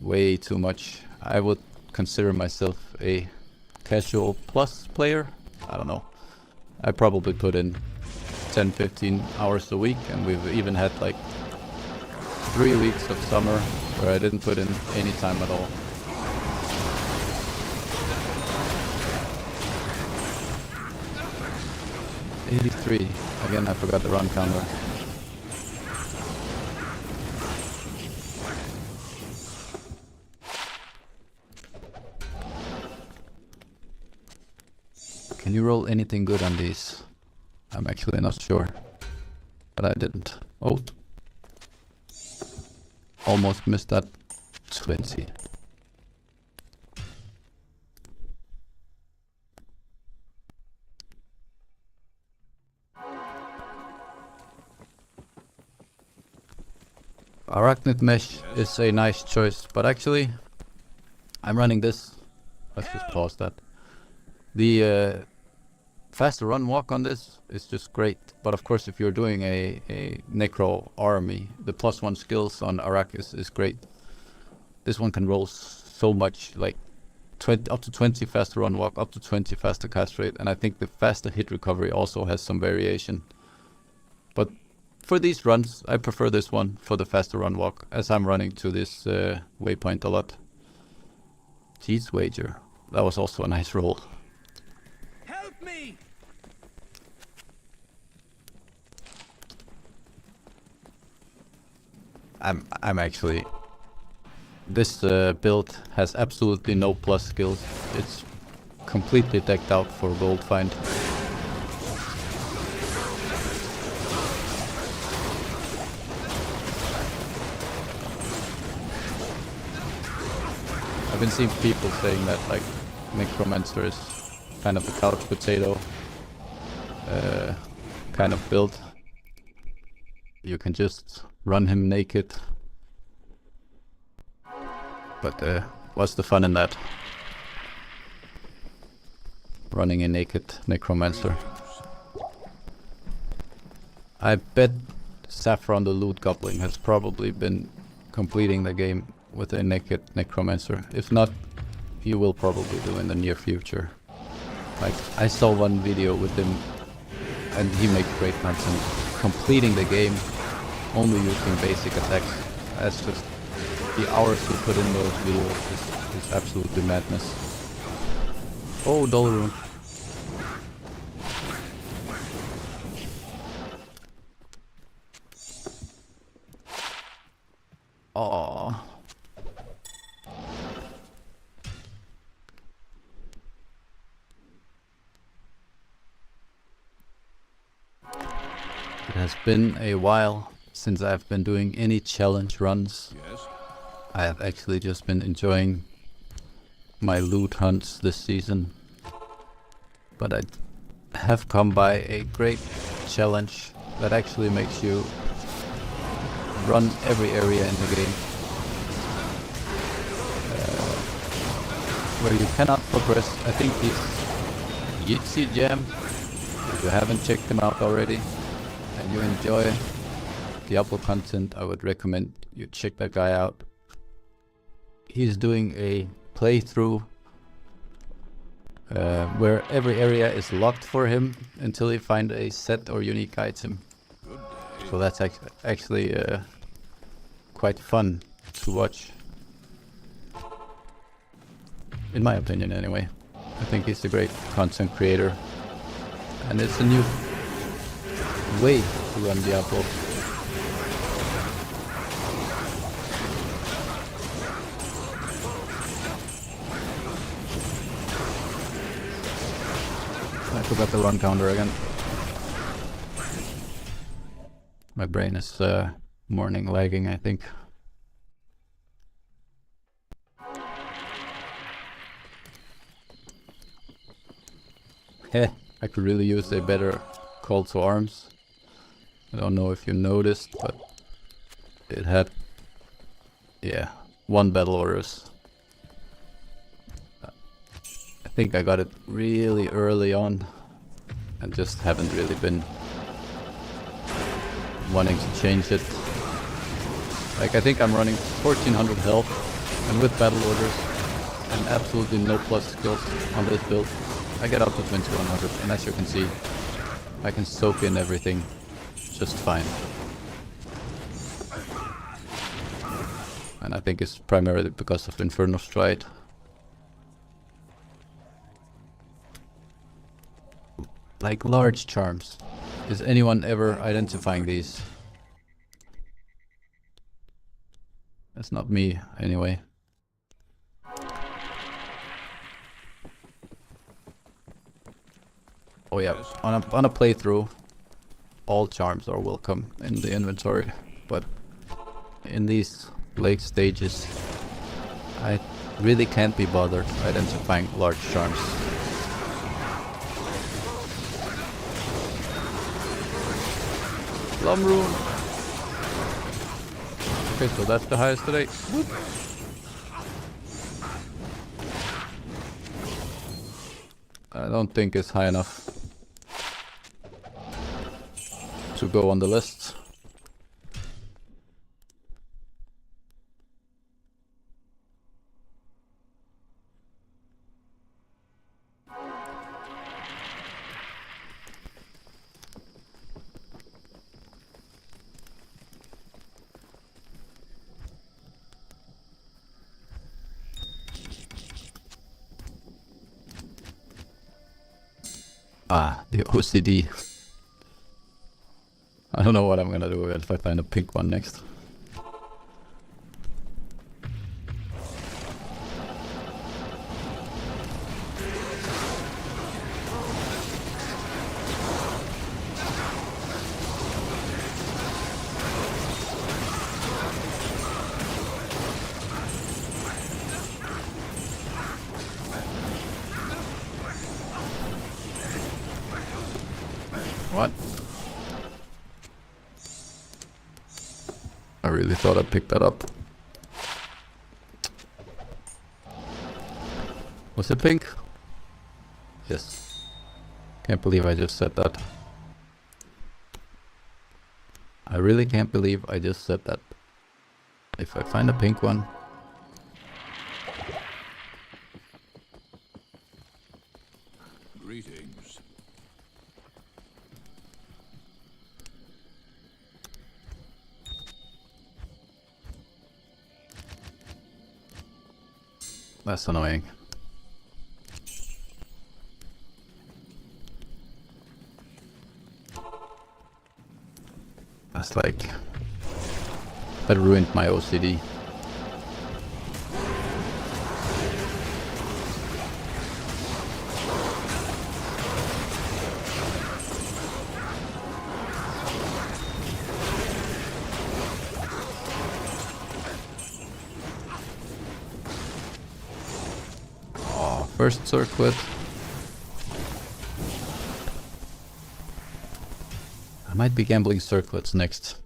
way too much. I would consider myself a casual plus player. I don't know. I probably put in 10-15 hours a week, and we've even had like 3 weeks of summer where I didn't put in any time at all. '83. Again, I forgot the run counter. Can you roll anything good on these? I'm actually not sure. But I didn't. Oh. Almost missed that 20. Arachnid Mesh is a nice choice, but actually I'm running this. Let's just pause that. The faster run walk on this is just great, but of course if you're doing a Necro army, the +1 skills on Arak is great. This one can roll so much, like up to 20 faster run walk, up to 20 faster cast rate, and I think the faster hit recovery also has some variation. But for these runs, I prefer this one for the faster run walk, as I'm running to this waypoint a lot. Cheats wager. That was also a nice roll. Help me! I'm actually... This build has absolutely no plus skills. It's completely decked out for Goldfind. I've been seeing people saying that like Necromancer is kind of the couch potato kind of build. You can just run him naked. But what's the fun in that? Running a naked Necromancer. I bet Saffron the Loot Goblin has probably been completing the game with a naked Necromancer. If not, he will probably do in the near future. Like, I saw one video with him and he made great content completing the game only using basic attacks. That's just the hours he put in those videos is absolutely madness. Oh, Dollarune. Aww. It has been a while since I've been doing any challenge runs. Yes. I have actually just been enjoying my loot hunts this season. But I have come by a great challenge that actually makes you run every area in the game. Where you cannot progress. I think it's Yitzi Jam. If you haven't checked him out already and you enjoy Diablo content, I would recommend you check that guy out. He's doing a playthrough where every area is locked for him until he find a set or unique item. So that's actually quite fun to watch. In my opinion anyway. I think he's a great content creator. And it's a new way to run Diablo. I forgot the run counter again. My brain is morning lagging, I think. Heh, I could really use a better call to arms. I don't know if you noticed, but it had, yeah, 1 battle orders. I think I got it really early on and just haven't really been wanting to change it. Like, I think I'm running 1400 health and with battle orders and absolutely no plus skills on this build, I get up to 2100, and as you can see, I can soak in everything just fine. And I think it's primarily because of Inferno Stride. Like large charms. Is anyone ever identifying these? That's not me, anyway. Oh yeah, on a playthrough, all charms are welcome in the inventory, but in these late stages, I really can't be bothered identifying large charms. Slum rune. Okay, so that's the highest today. Whoop. I don't think it's high enough to go on the list. Ah, the OCD. I don't know what I'm gonna do if I find a pink one next. What? I really thought I picked that up. Was it pink? Yes. Can't believe I just said that. I really can't believe I just said that. If I find a pink one. Greetings. That's annoying. That's like... that ruined my OCD. First circlet. I might be gambling circlets next.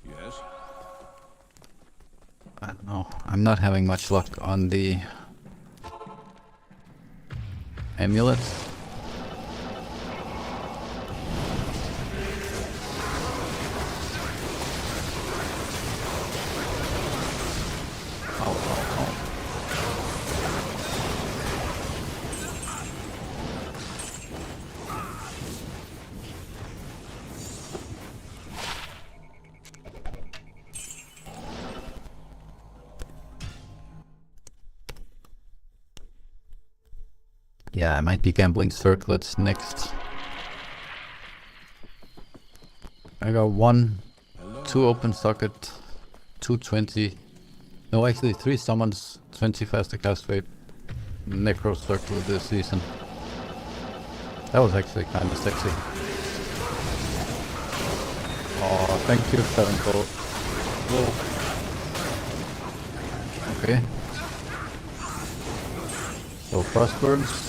Yes. I don't know. I'm not having much luck on the amulets. Yeah, I might be gambling circlets next. I got 2 open socket, 220. No, actually 3 summons, 20 faster cast rate, necro circlet this season. That was actually kind of sexy. Oh, thank you, Travincal. Whoa. Okay. So frost burns.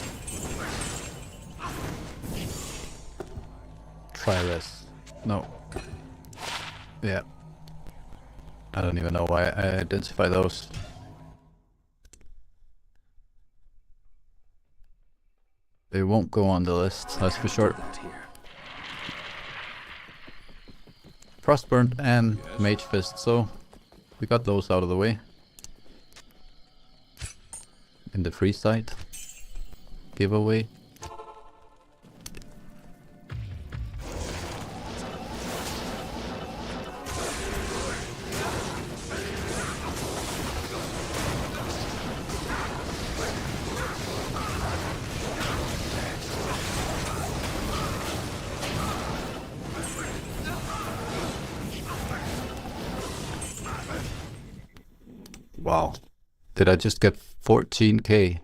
Try this. No. Yeah. I don't even know why I identify those. They won't go on the list, that's for sure. Frostburn and Mage Fist, so we got those out of the way. In the free site giveaway. Wow. Did I just get 14k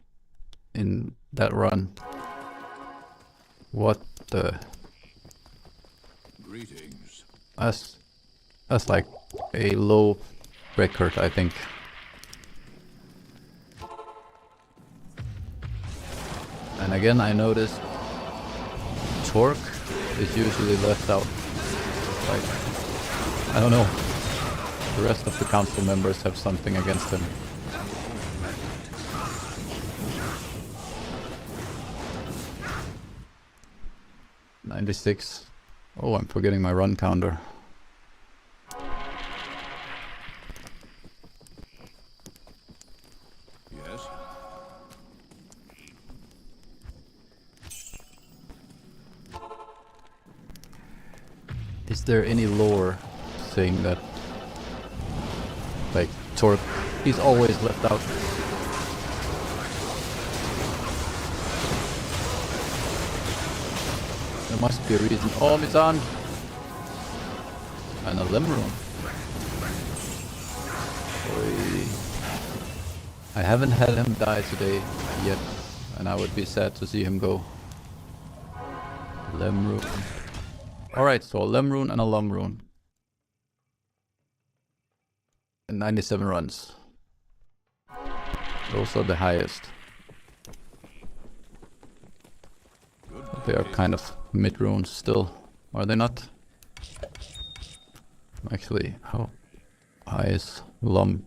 in that run? What the? Greetings. That's like a low record, I think. And again, I noticed Torque is usually left out. Like, I don't know. The rest of the council members have something against him. $96. Oh, I'm forgetting my run counter. Yes. Is there any lore saying that, like, Torque, he's always left out? There must be a reason. Oh, Mizan! And a Lemron. I haven't had him die today yet, and I would be sad to see him go. Lemron. Alright, so a Lemron and a Lumrune. And 97 runs. Those are the highest. They are kind of mid-runes still, are they not? Actually, how high is Lum?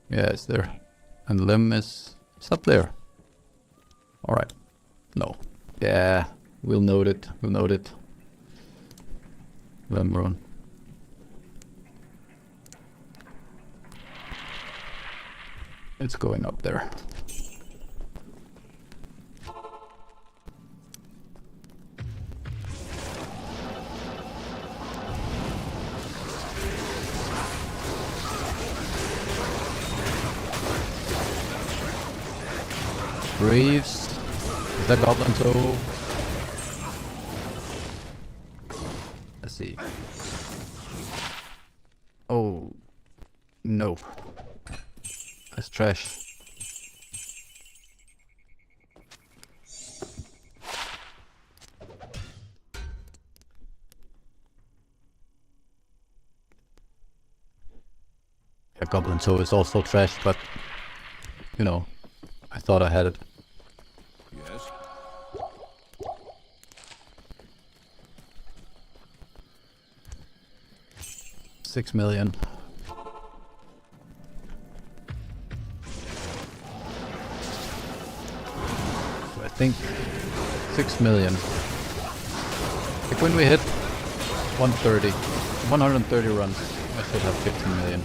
Yeah, it's there. And Lim is up there. Alright. No. Yeah, we'll note it. We'll note it. Lemron. It's going up there. Reeves, the Goblin Toe. Let's see. Oh, no. That's trash. Yeah, Goblin Toe is also trash, but, you know, I thought I had it. Yes. $6 million. So I think 6 million. Like when we hit 130 runs, I should have 15 million.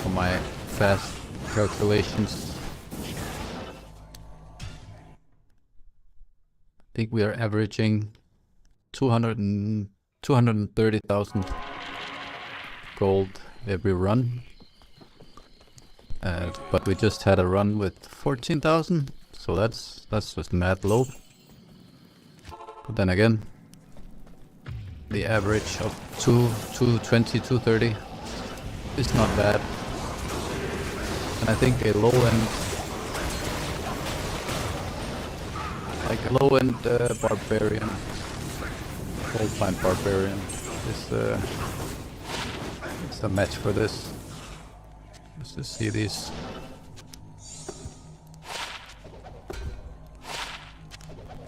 For my fast calculations. I think we are averaging 230,000 gold every run. But we just had a run with 14,000, so that's just mad low. But then again, the average of 220, 230 is not bad. And I think a low end, like a low end barbarian, Goldfind barbarian, is it's a match for this. Let's just see these.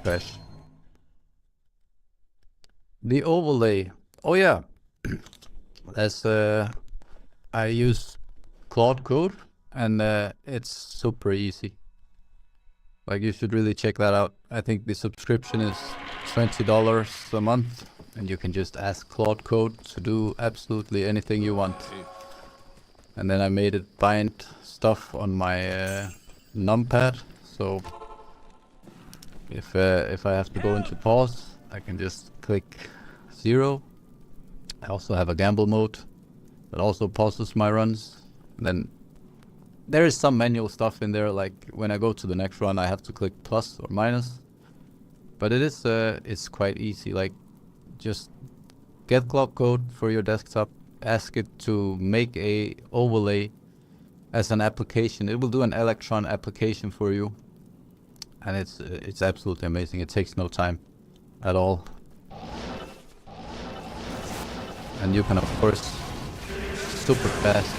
Crash. The overlay. Oh yeah. As I use Cloud Code, and it's super easy. Like, you should really check that out. I think the subscription is $20 a month, and you can just ask Cloud Code to do absolutely anything you want. And then I made it bind stuff on my numpad, so if I have to go into pause, I can just click 0. I also have a gamble mode that also pauses my runs. And then there is some manual stuff in there, like when I go to the next run I have to click plus or minus. But it is it's quite easy. Like, just get Cloud Code for your desktop, ask it to make a overlay as an application. It will do an Electron application for you, and it's absolutely amazing. It takes no time at all. And you can, of course, super fast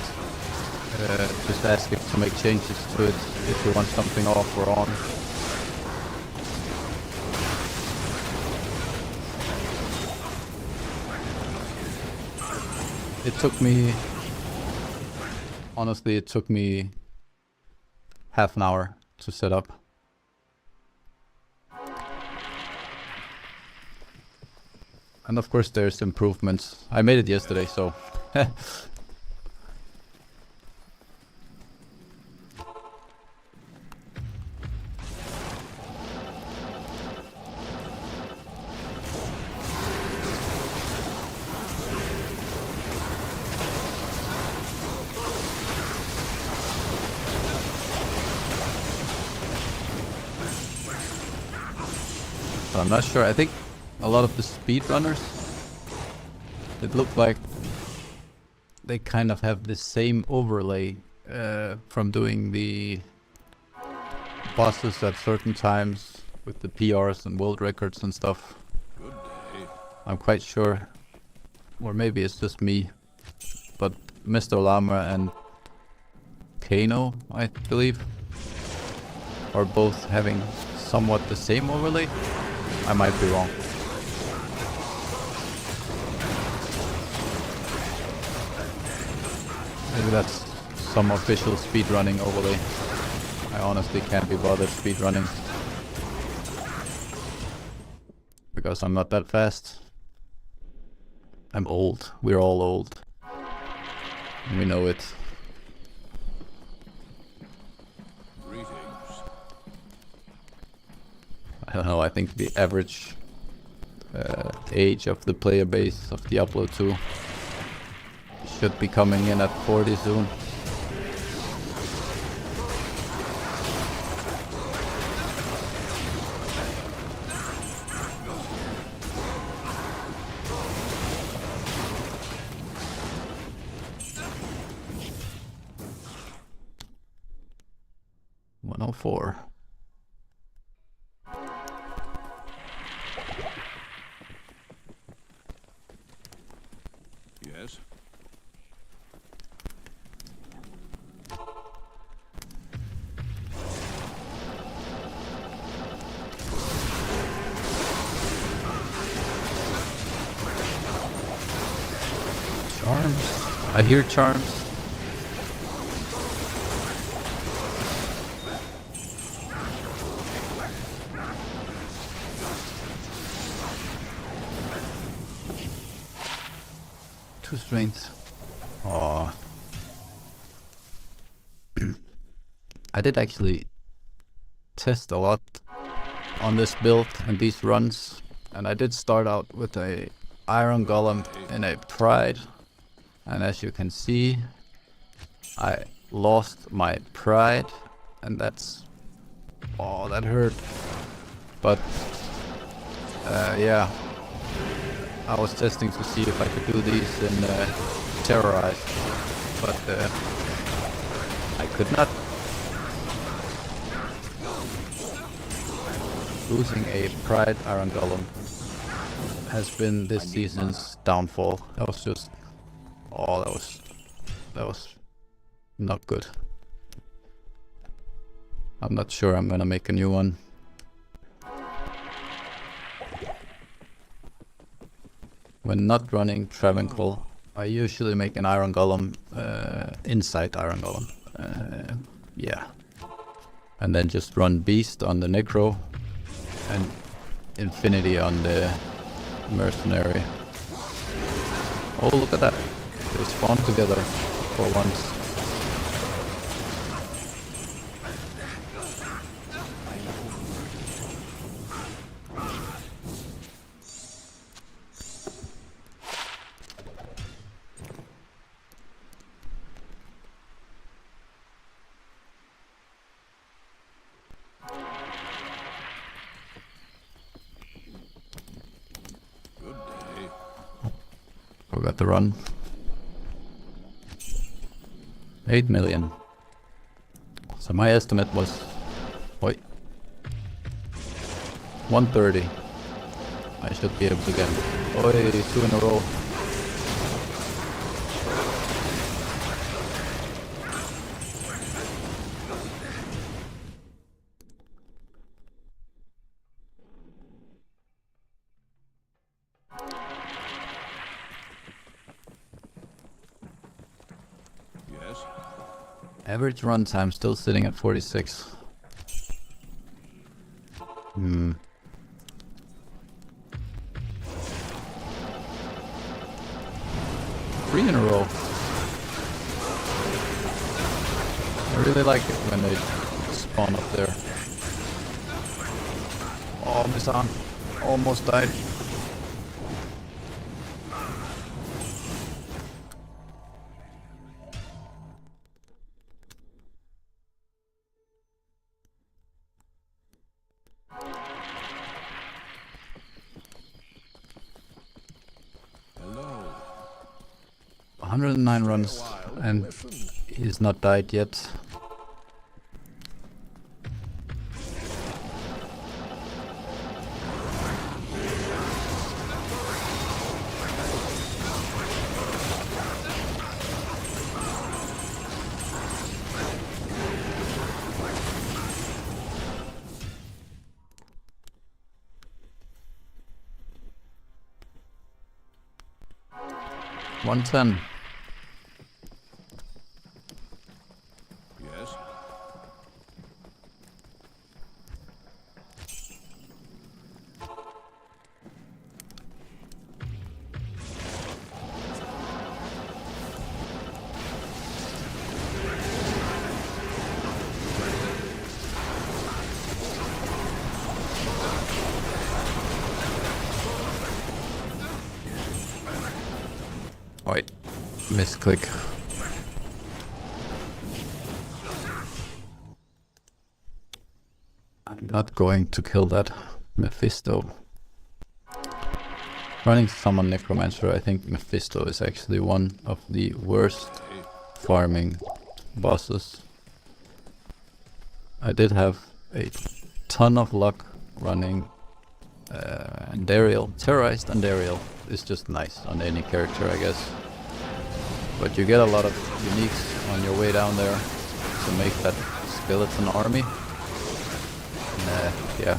just ask it to make changes to it if you want something off or on. It took me, honestly, it took me half an hour to set up. And of course there's improvements. I made it yesterday, so I'm not sure. I think a lot of the speedrunners, it looked like they kind of have the same overlay from doing the bosses at certain times with the PRs and world records and stuff. I'm quite sure, or maybe it's just me, but Mr. Lama and Kano, I believe, are both having somewhat the same overlay. I might be wrong. Maybe that's some official speedrunning overlay. I honestly can't be bothered speedrunning, because I'm not that fast. I'm old. We're all old. And we know it. I don't know, I think the average age of the player base of Diablo 2 should be coming in at 40 soon. $104. Yes. Charms. I hear charms. Two strength. Aww. I did actually test a lot on this build and these runs, and I did start out with a Iron Golem in a Pride, and as you can see, I lost my pride, and that's... Oh, that hurt. But yeah, I was testing to see if I could do these in Terrorize, but I could not. Losing a Pride Iron Golem has been this season's downfall. That was just... Oh, that was not good. I'm not sure I'm gonna make a new one. When not running Travincal, I usually make an Iron Golem, inside Iron Golem. Yeah. And then just run Beast on the Necro and Infinity on the Mercenary. Oh, look at that. They spawn together for once. Forgot to run. 8 million. So my estimate was... Wait. 130. I should be able to get... Oh, 2 in a row. Yes. Average runtime still sitting at 46. Hmm. Three in a row. I really like it when they spawn up there. Oh, Misan. Almost died. Hello. 109 runs and he's not died yet. $110. Yes. Wait, misclick. I'm not going to kill that Mephisto. Running Summon Necromancer, I think Mephisto is actually one of the worst farming bosses. I did have a ton of luck running Andariel. Terrorized Andariel is just nice on any character, I guess. But you get a lot of uniques on your way down there to make that skeleton army. And yeah,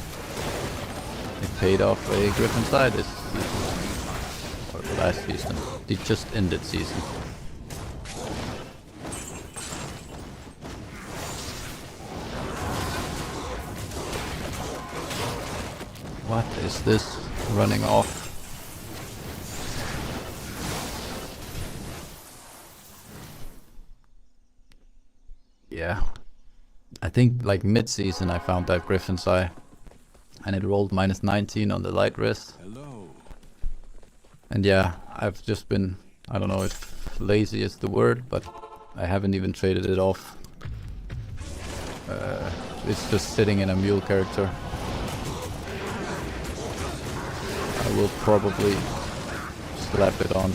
it paid off a Griffin side this season. Or last season. It just ended season. What is this running off? Yeah. I think like mid-season I found that Griffin's Eye. And it rolled minus 19 on the light wrist. Hello. And yeah, I've just been, I don't know if lazy is the word, but I haven't even traded it off. It's just sitting in a mule character. I will probably slap it on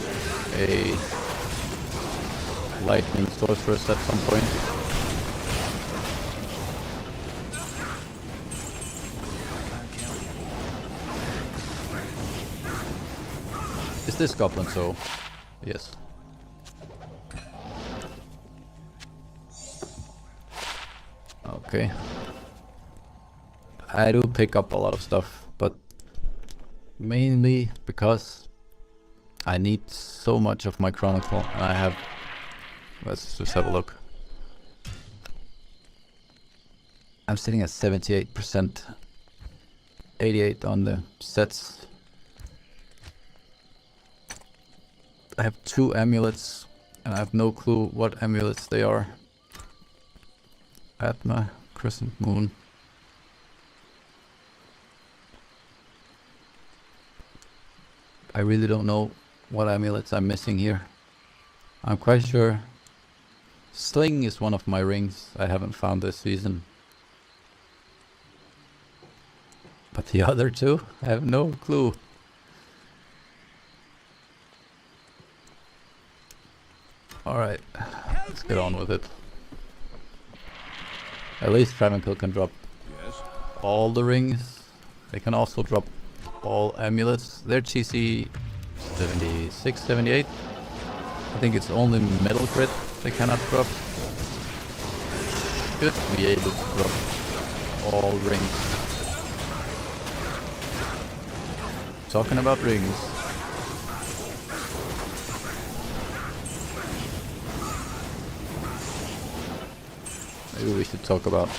a lightning sorceress at some point. Is this goblin so? Yes. Okay. I do pick up a lot of stuff, but mainly because I need so much of my chronicle. And I have... Let's just have a look. I'm sitting at 78%. 88 on the sets. I have 2 amulets, and I have no clue what amulets they are. Atma, Crescent Moon. I really don't know what amulets I'm missing here. I'm quite sure Sling is one of my rings I haven't found this season. But the other 2, I have no clue. Alright, let's get on with it. At least Travincal can drop Yes. all the rings. They can also drop all amulets. Their TC 76, 78. I think it's only metal crit they cannot drop. Should be able to drop all rings. Talking about rings. Maybe we should talk about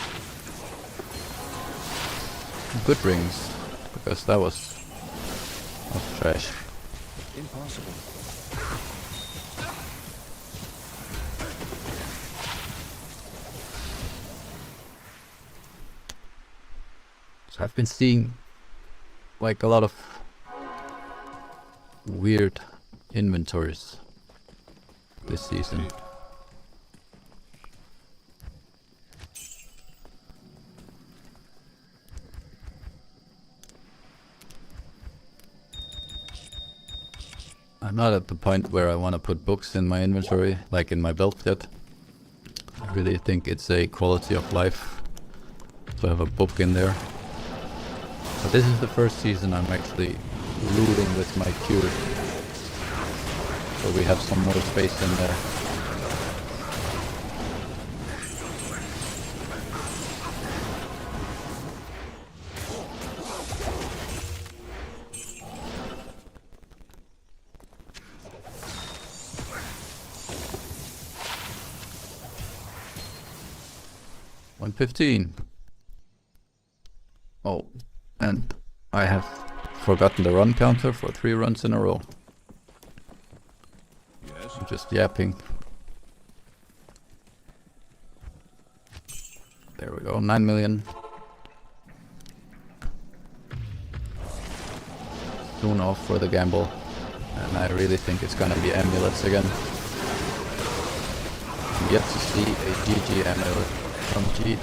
good rings, because that was trash. Impossible. So I've been seeing like a lot of weird inventories this season. I'm not at the point where I want to put books in my inventory, like in my belt yet. I really think it's a quality of life to have a book in there. But this is the first season I'm actually looting with my cure. So we have some more space in there. $115. Oh, and I have forgotten the run counter for 3 runs in a row. Yes. I'm just yapping. There we go, 9 million. Soon off for the gamble. And I really think it's gonna be amulets again. I'm yet to see a GG amulet from G.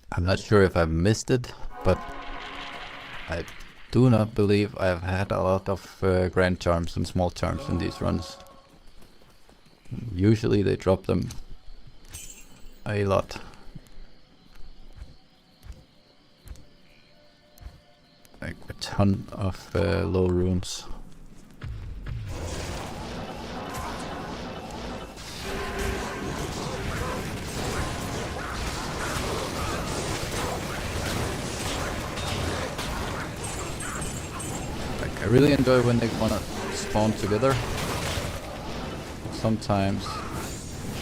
I'm not sure if I've missed it, but I do not believe I've had a lot of grand charms and small charms in these runs. Usually they drop them a lot. Like a ton of low runes. I really enjoy when they wanna spawn together. Sometimes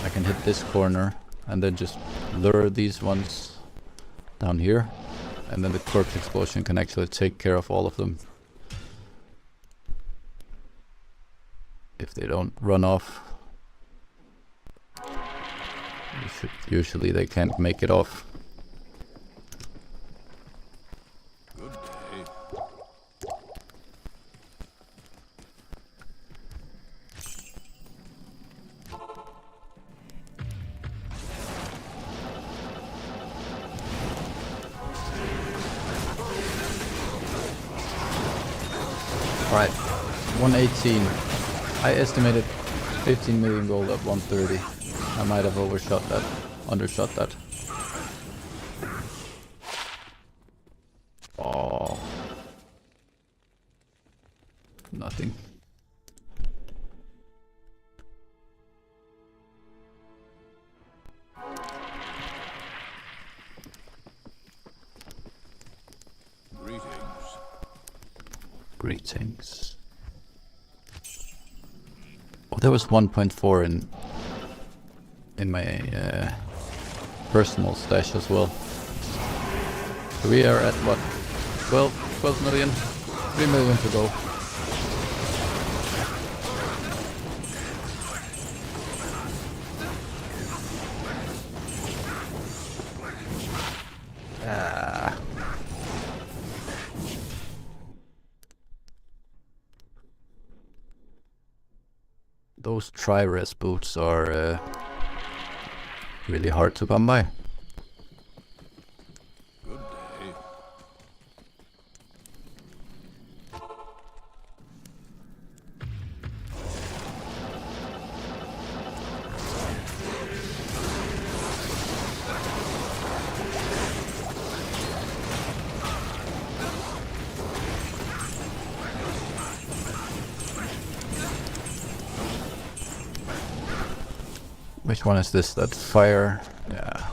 I can hit this corner and then just lure these ones down here, and then the corpse explosion can actually take care of all of them if they don't run off. Usually they can't make it off. Good day. Alright, 118. I estimated 15 million gold at 130. I might have overshot that, undershot that. Oh. Nothing. Greetings. Greetings. Oh, there was 1.4 in my personal stash as well. So we are at what? 12 million? 3 million to go. Ah. Those tri-res boots are really hard to come by. Good day. Which one is this? That fire? Yeah.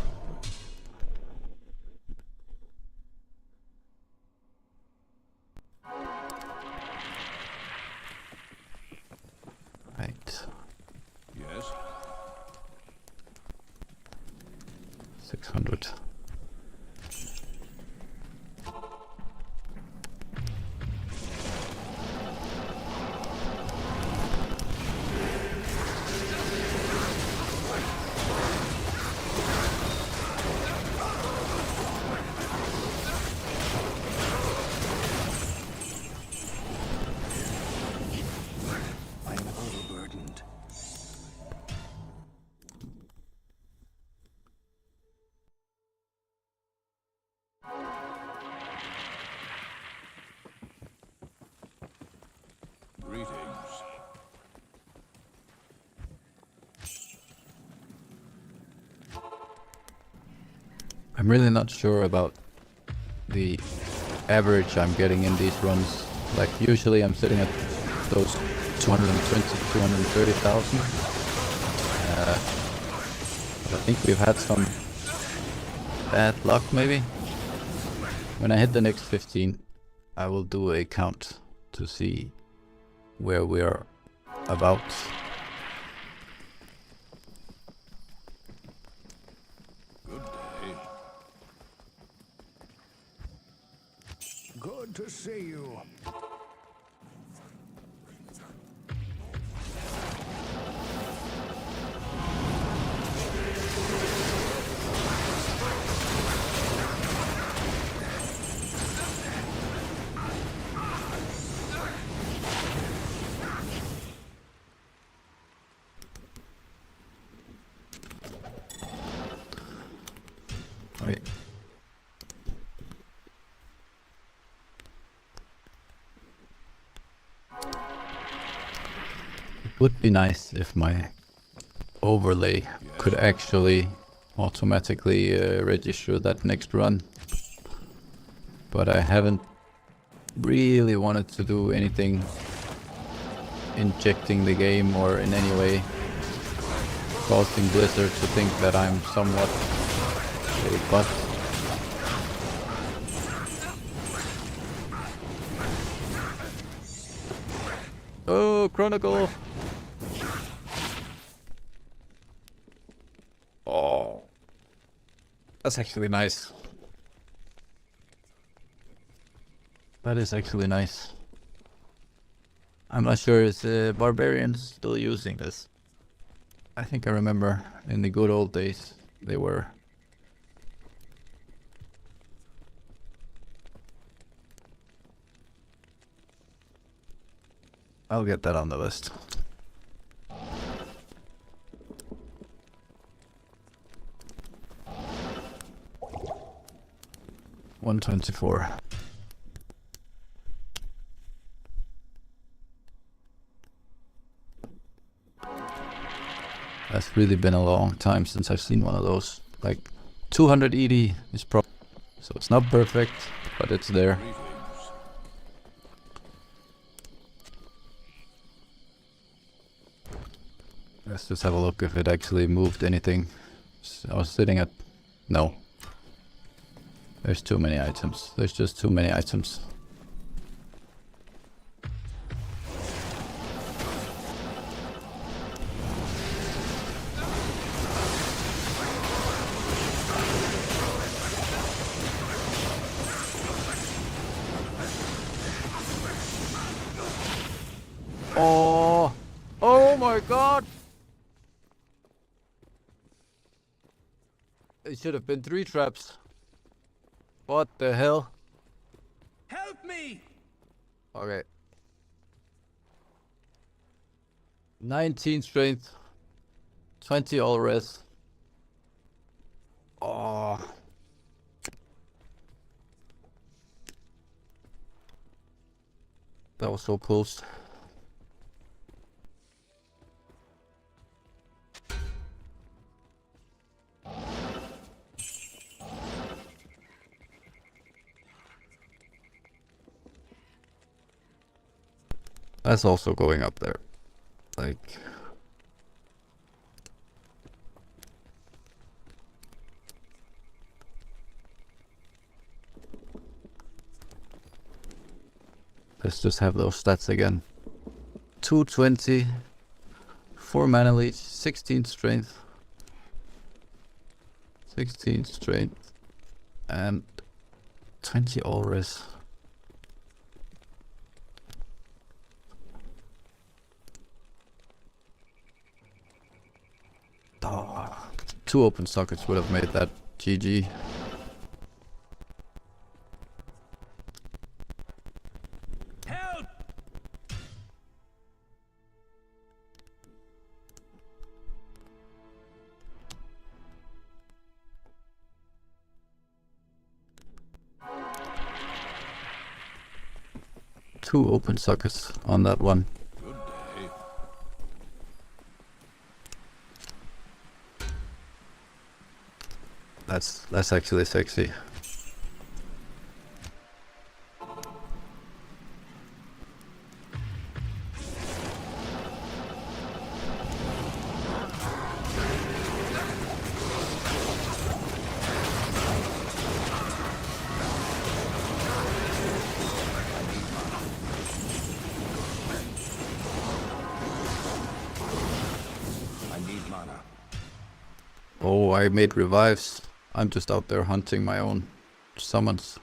Right. Yes. 600. I am overburdened. Greetings. I'm really not sure about the average I'm getting in these runs. Like usually I'm sitting at those 220, 230,000. But I think we've had some bad luck maybe. When I hit the next 15, I will do a count to see where we are about. Good day. Good to see you. Wait. It would be nice if my overlay could actually automatically register that next run. But I haven't really wanted to do anything injecting the game or in any way causing Blizzard to think that I'm somewhat a butt. Oh, Chronicle! Oh. That's actually nice. That is actually nice. I'm not sure is Barbarians still using this. I think I remember in the good old days they were. I'll get that on the list. $124. That's really been a long time since I've seen one of those. Like 280 is probably, so it's not perfect, but it's there. Greetings. Let's just have a look if it actually moved anything. I was sitting at... No. There's too many items. There's just too many items. Oh! Oh my god! It should have been 3 traps. What the hell? Help me! Okay. 19 strength. 20 all res. Oh. That was so close. That's also going up there. Like... Let's just have those stats again. 220, 4 mana leech, 16 strength, 16 strength, and 20 all res. Oh, 2 open sockets would have made that GG. Help! Two open sockets on that one. Good day. That's actually sexy. I need mana. Oh, I made revives. I'm just out there hunting my own summons.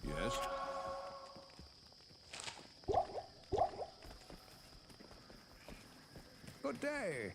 Yes. Good day.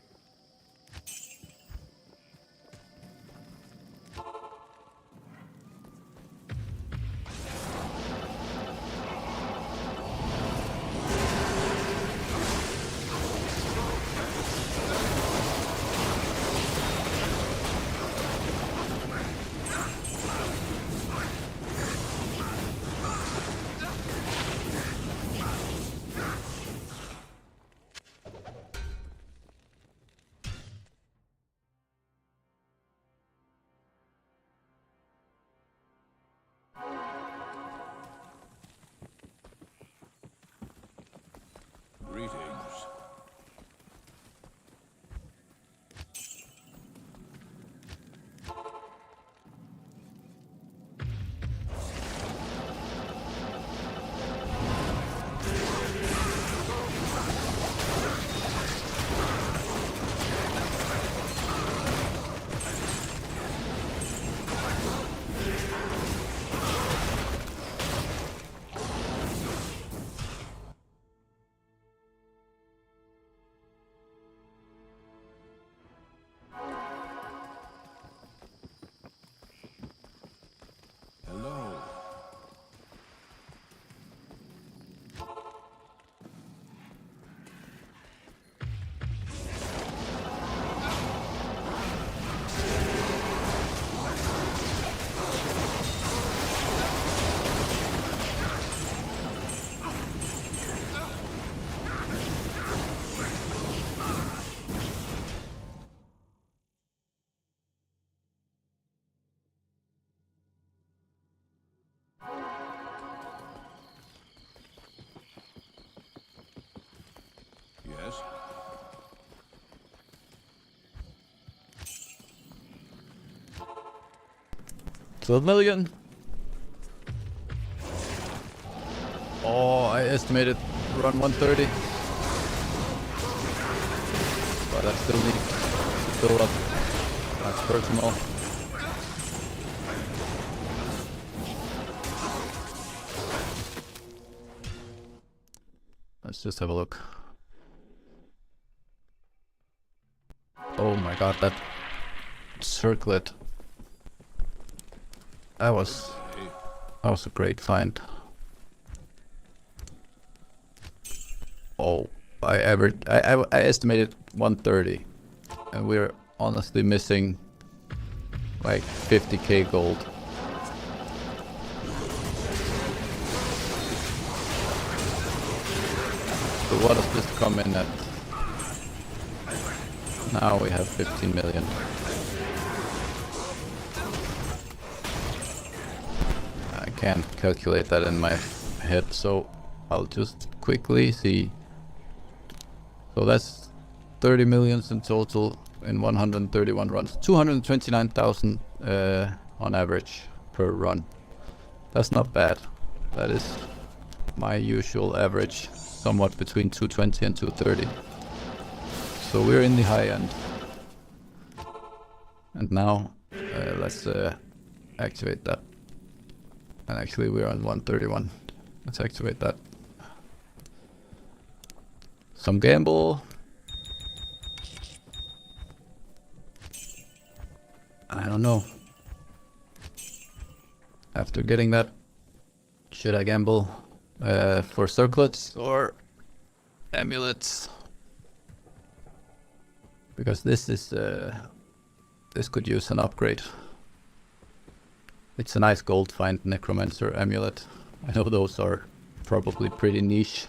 12 million. Oh, I estimated around 130. But I still need to fill up. That's personal. Let's just have a look. Oh my god, that circlet. That was a great find. Oh, I estimated 130, and we're honestly missing like 50k gold. So what does this come in at? Now we have 15 million. I can't calculate that in my head, so I'll just quickly see. So that's 30 millions in total in 131 runs. 229,000 on average per run. That's not bad. That is my usual average, somewhat between 220 and 230. So we're in the high end. And now let's activate that. And actually we're on 131. Let's activate that. Some gamble. I don't know. After getting that, should I gamble for circlets or amulets? Because this is this could use an upgrade. It's a nice Goldfind Necromancer amulet. I know those are probably pretty niche.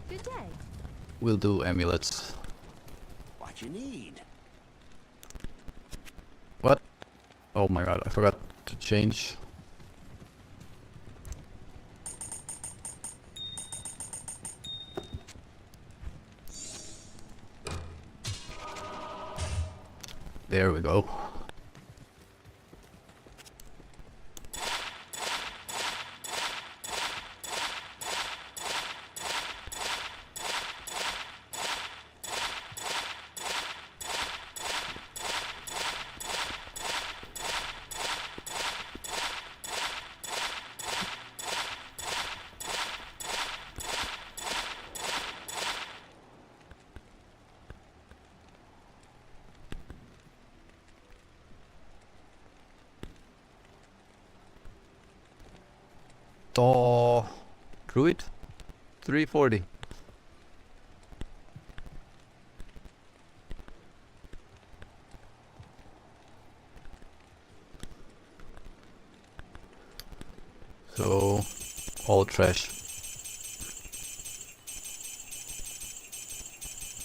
Good day. We'll do amulets. What you need? What? Oh my god, I forgot to change. There we go. Oh, Druid? 340. So, all trash.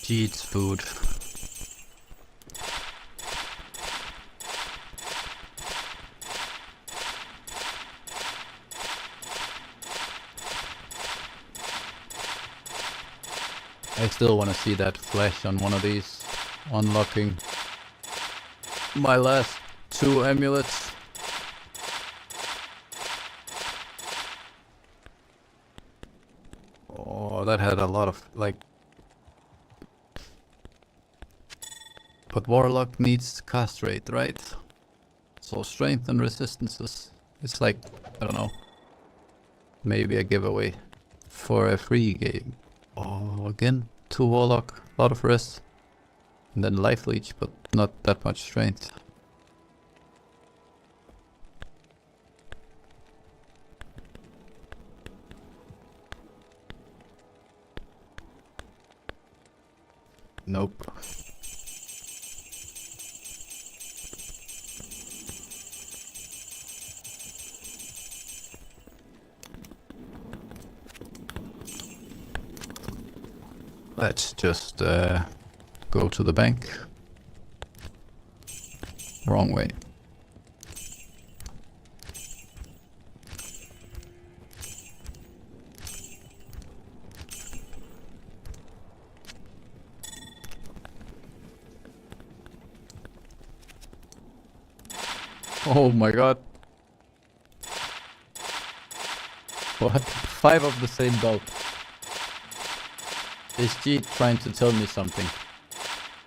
Cheats food. I still want to see that flash on one of these, unlocking my last 2 amulets. Oh, that had a lot of, like... But Warlock needs cast rate, right? So strength and resistances. It's like, I don't know, maybe a giveaway for a free game. Oh, again, 2 Warlock, a lot of rest, and then life leech, but not that much strength. Nope. Let's just go to the bank. Wrong way. Oh my god. What? 5 of the same belt. Is Jeet trying to tell me something?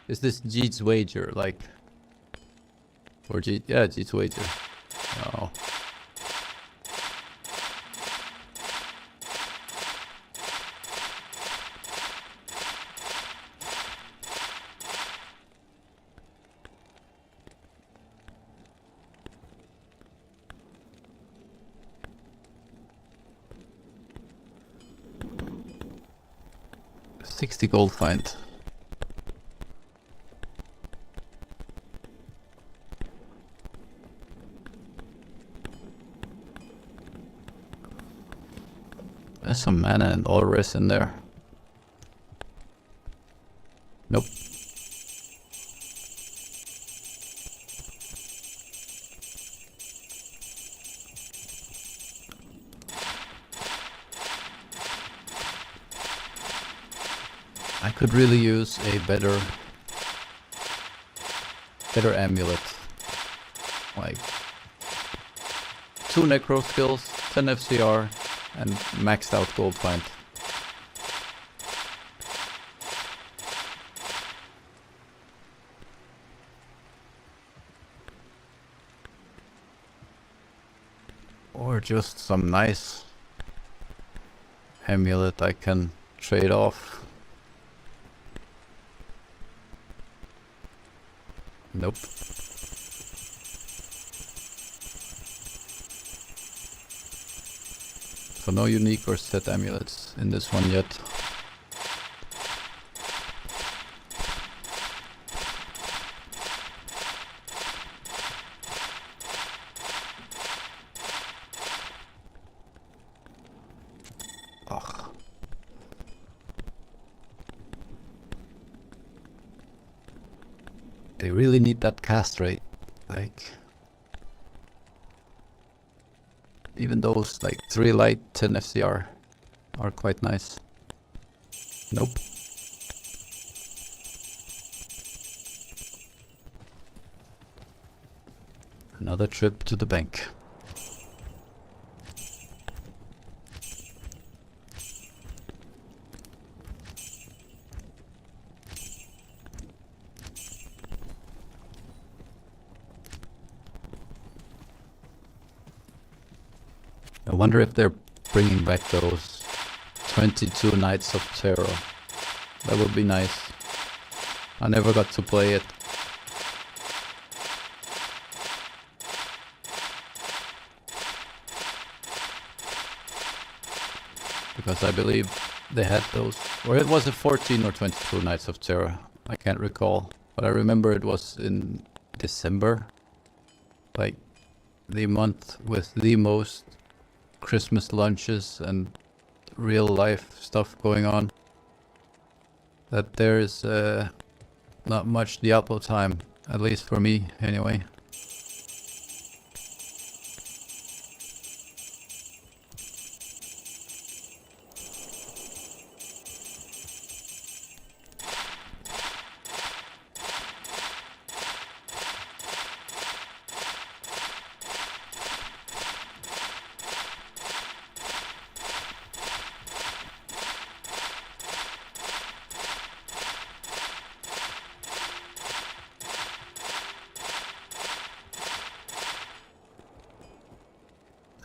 Is this Jeet's wager, like... Or Jeet... Yeah, Jeet's wager. Oh. $60 Goldfind. There's some mana and Ores in there. Nope. I could really use a better amulet. Like 2 necro skills, 10 FCR, and maxed out Goldfind. Or just some nice amulet I can trade off. Nope. So no unique or set amulets in this one yet. Ugh. They really need that cast rate, like even those like 3 light 10 FCR are quite nice. Nope. Another trip to the bank. I wonder if they're bringing back those 22 Nights of Terror. That would be nice. I never got to play it. Because I believe they had those. Or it was a 14 or 22 Nights of Terror. I can't recall. But I remember it was in December. Like the month with the most Christmas lunches and real life stuff going on, that there is not much Diablo time, at least for me anyway.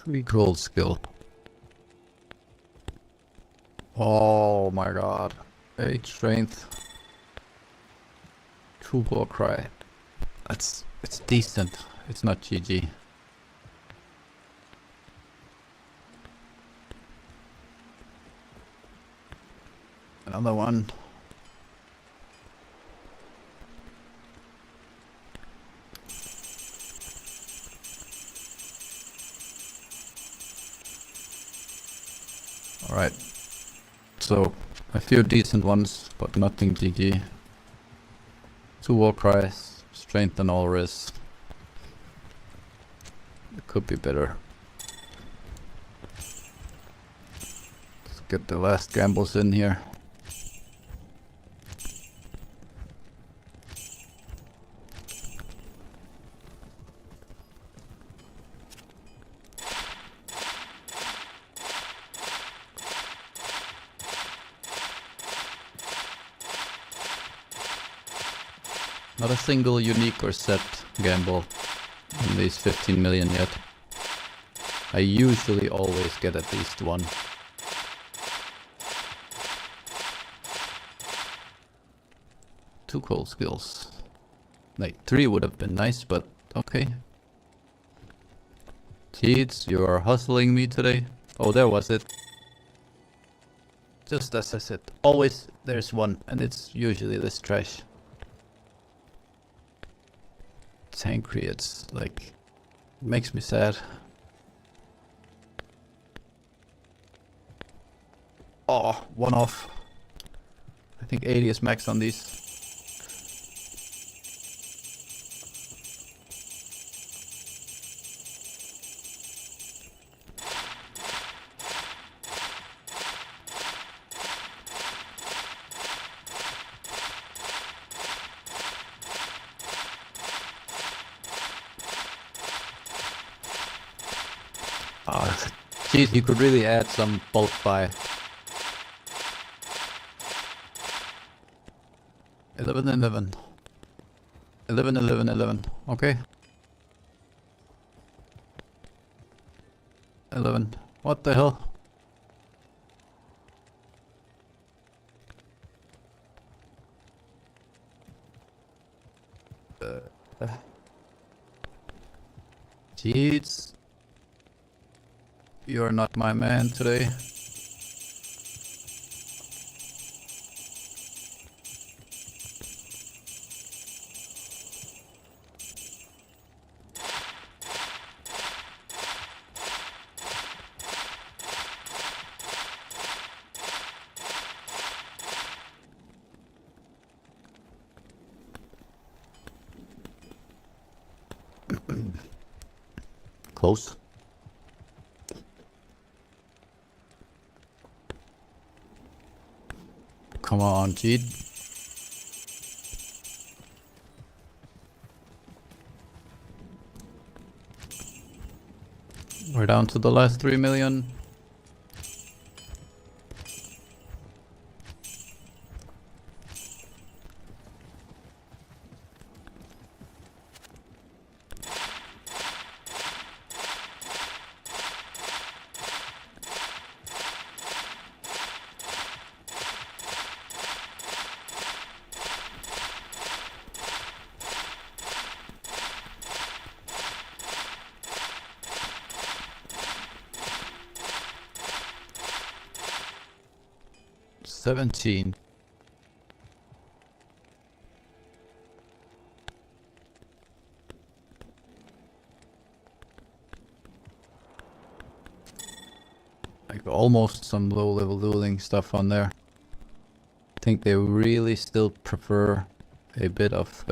Recall skill. Oh my god. 8 strength. 2 war cry. It's decent. It's not GG. Another one. Alright, so a few decent ones, but nothing GG. 2 war cries, strength and all risk. It could be better. Let's get the last gambles in here. Not a single unique or set gamble in these 15 million yet. I usually always get at least one. Two cool skills. Like 3 would have been nice, but okay. Cheats, you are hustling me today. Oh, there was it. Just as I said, always there's one, and it's usually this trash. Tankry, it's like, makes me sad. Oh, one off. I think 80 is max on these. Oh, geez, you could really add some bulk buy. 11, 11. 11, 11, 11. Okay. 11. What the hell? Jeez. You're not my man today. Close. Come on, Jeed. We're down to the last 3 million. $17. Like almost some low level dueling stuff on there. I think they really still prefer a bit of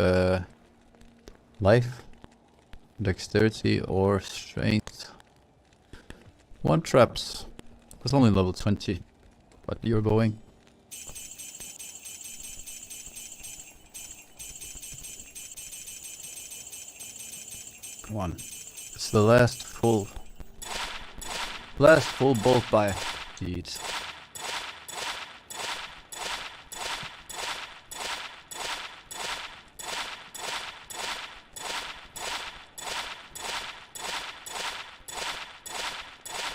life, dexterity or strength. One traps. It's only level 20, but you're going. Come on. It's the last full bulk buy. Jeez.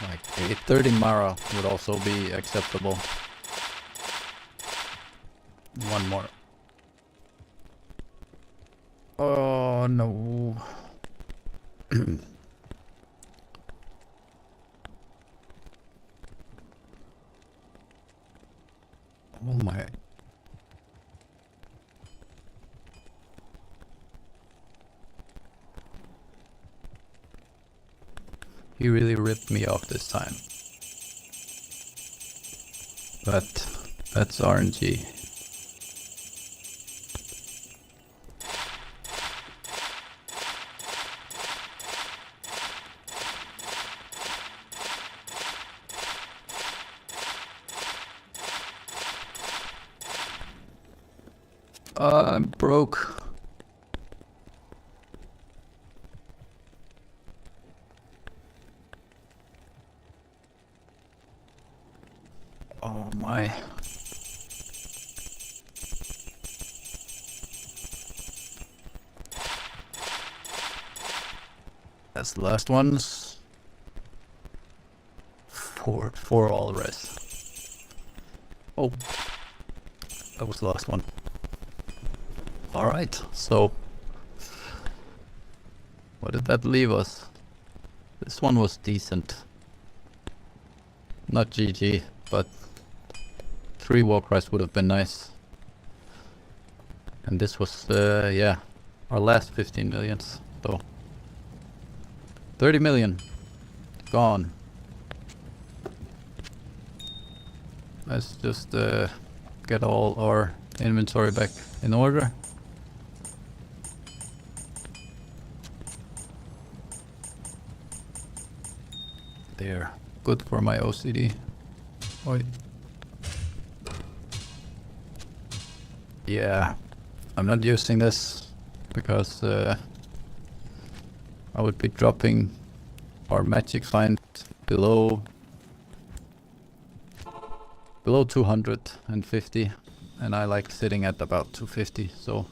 Like a 30 Mara would also be acceptable. One more. Oh no. Oh my. He really ripped me off this time. But that's RNG. I'm broke. Oh my. That's the last ones. Four all res. Oh, that was the last one. Alright, so what did that leave us? This one was decent. Not GG, but 3 war cries would have been nice. And this was, yeah, our last 15 millions. So 30 million gone. Let's just get all our inventory back in order. There, good for my OCD. Oi. Yeah, I'm not using this because I would be dropping our magic find below 250, and I like sitting at about 250, so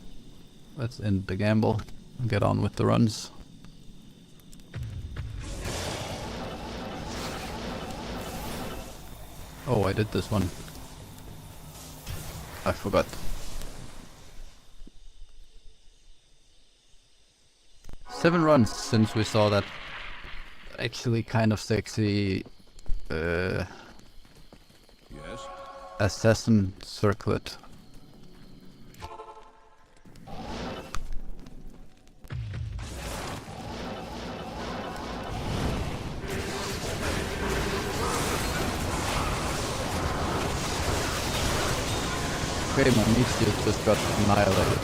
let's end the gamble and get on with the runs. Oh, I did this one. I forgot. Seven runs since we saw that actually kind of sexy Yes? assassin circlet. Okay, my meat shield just got annihilated.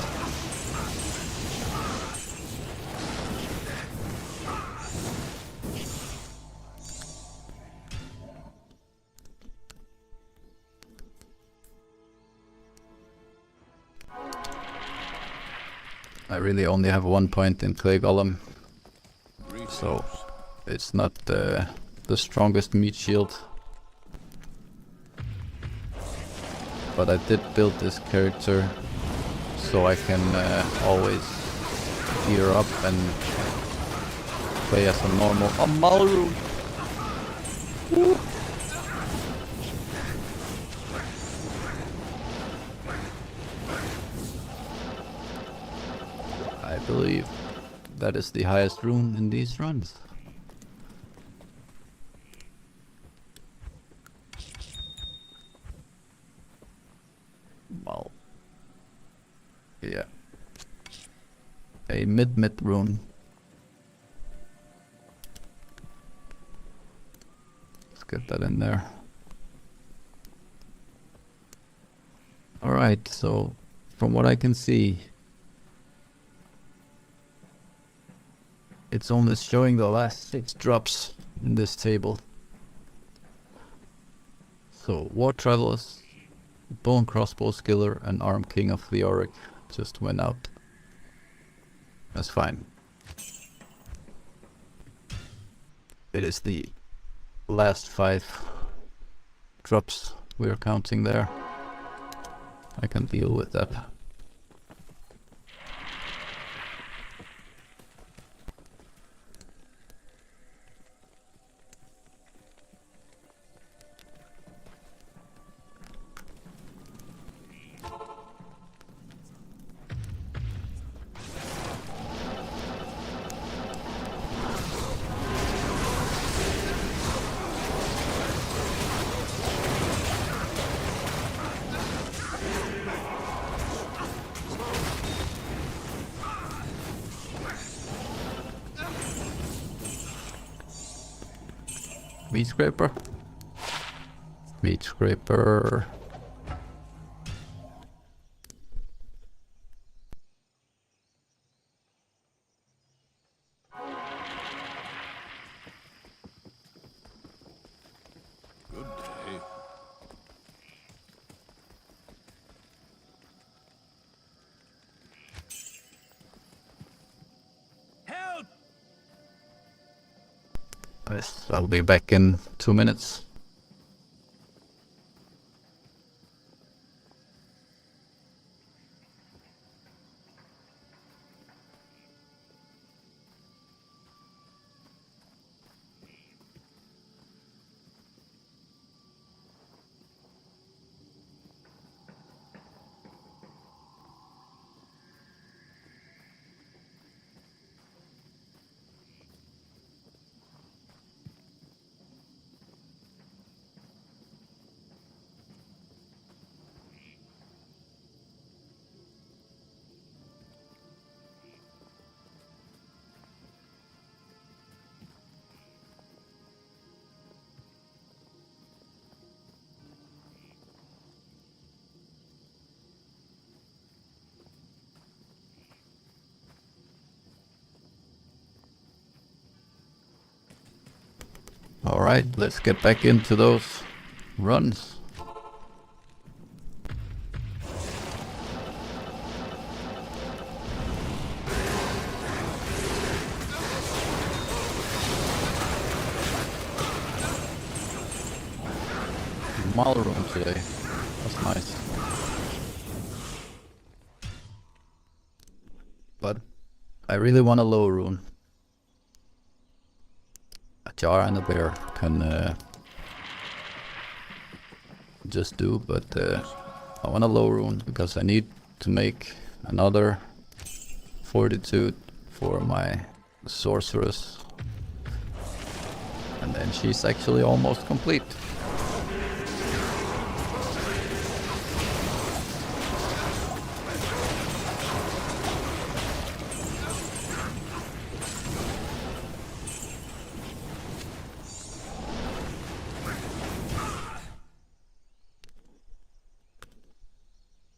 I really only have 1 point in Clay Golem, so it's not the strongest meat shield. But I did build this character so I can always gear up and play as a normal Amaru. I believe that is the highest rune in these runs. Well, yeah, a mid rune. Let's get that in there. Alright, so from what I can see, it's only showing the last 6 drops in this table. So War Travelers, Bone Crossbow Skiller and Arm King of Theoric just went out. That's fine. It is the last 5 drops we're counting there. I can deal with that. Meat scraper. Meat scraper. Good day. Help! Yes, I'll be back in 2 minutes. Alright, let's get back into those runs. Mile room today. That's nice. But I really want a low rune. A jar and a bear can just do, but I want a low rune because I need to make another fortitude for my sorceress. And then she's actually almost complete.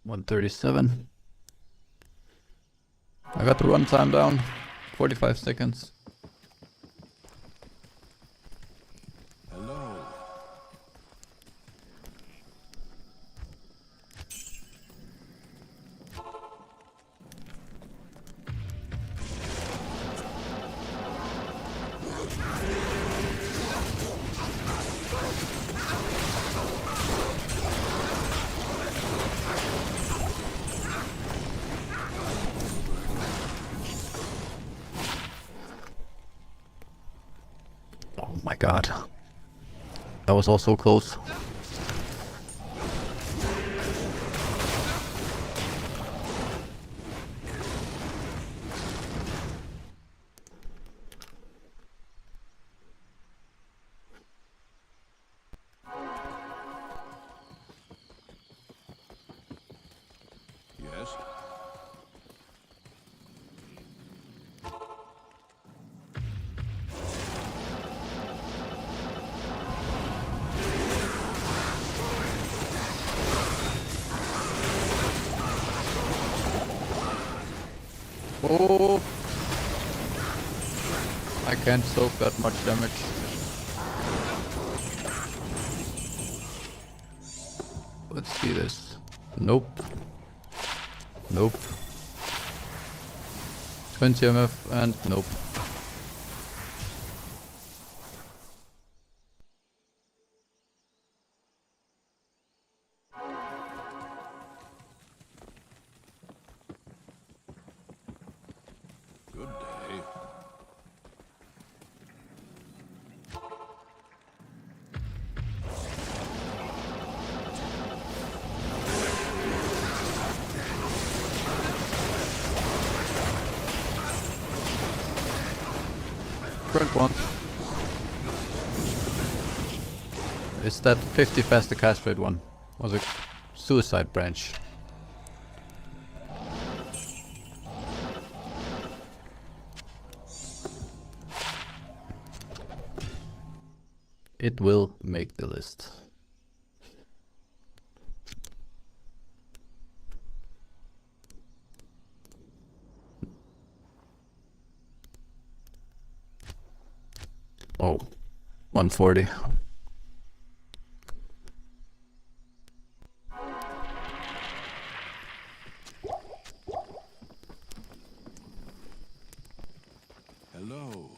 $137. I got the runtime down. 45 seconds. Hello. Oh my god. That was all so close. Yes. Oh! I can't soak that much damage. Let's see this. Nope. Nope. 20 MF and nope. Good day. Front one. It's that 50 faster cast rate one. Was a suicide branch. It will make the list. Oh, 140. Hello.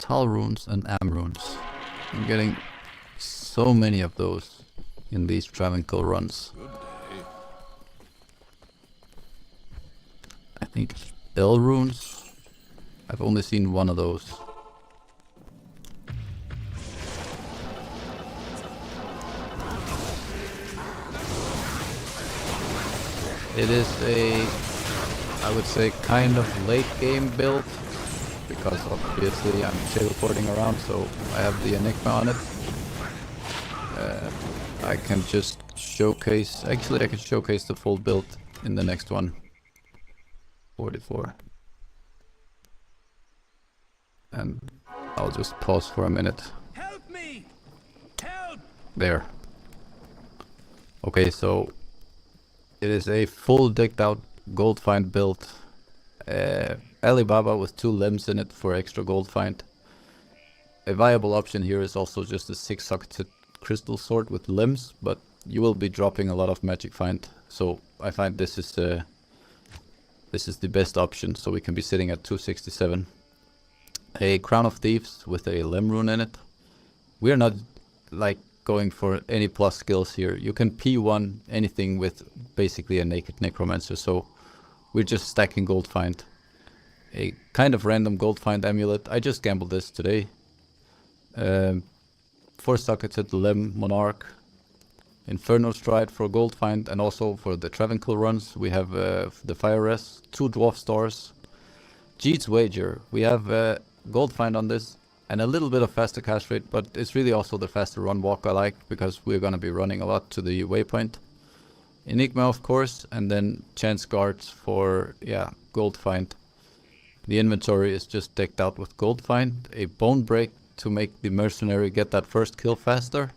Tal runes and Am runes. I'm getting so many of those in these Travincal runs. Good day. I think L runes. I've only seen one of those. It is a, I would say, kind of late game build, because obviously I'm teleporting around, so I have the Enigma on it. I can just showcase, actually I can showcase the full build in the next one. 44. And I'll just pause for a minute. Help me! Help! There. Okay, so it is a full decked out Goldfind build. Alibaba with 2 limbs in it for extra Goldfind. A viable option here is also just a 6-socketed crystal sword with limbs, but you will be dropping a lot of magic find. So I find this is the best option, so we can be sitting at 267. A Crown of Thieves with a limb rune in it. We're not like going for any plus skills here. You can P1 anything with basically a naked necromancer, so we're just stacking Goldfind. A kind of random Goldfind amulet. I just gambled this today. 4-socketed limb monarch. Inferno Stride for Goldfind, and also for the Travincal runs we have the Fire Res, 2 Dwarf Stars. Jeet's Wager, we have Goldfind on this and a little bit of faster cast rate, but it's really also the faster run walk I like, because we're gonna be running a lot to the waypoint. Enigma of course, and then Chance Guards for, yeah, Goldfind. The inventory is just decked out with Goldfind, a Bone Break to make the mercenary get that first kill faster.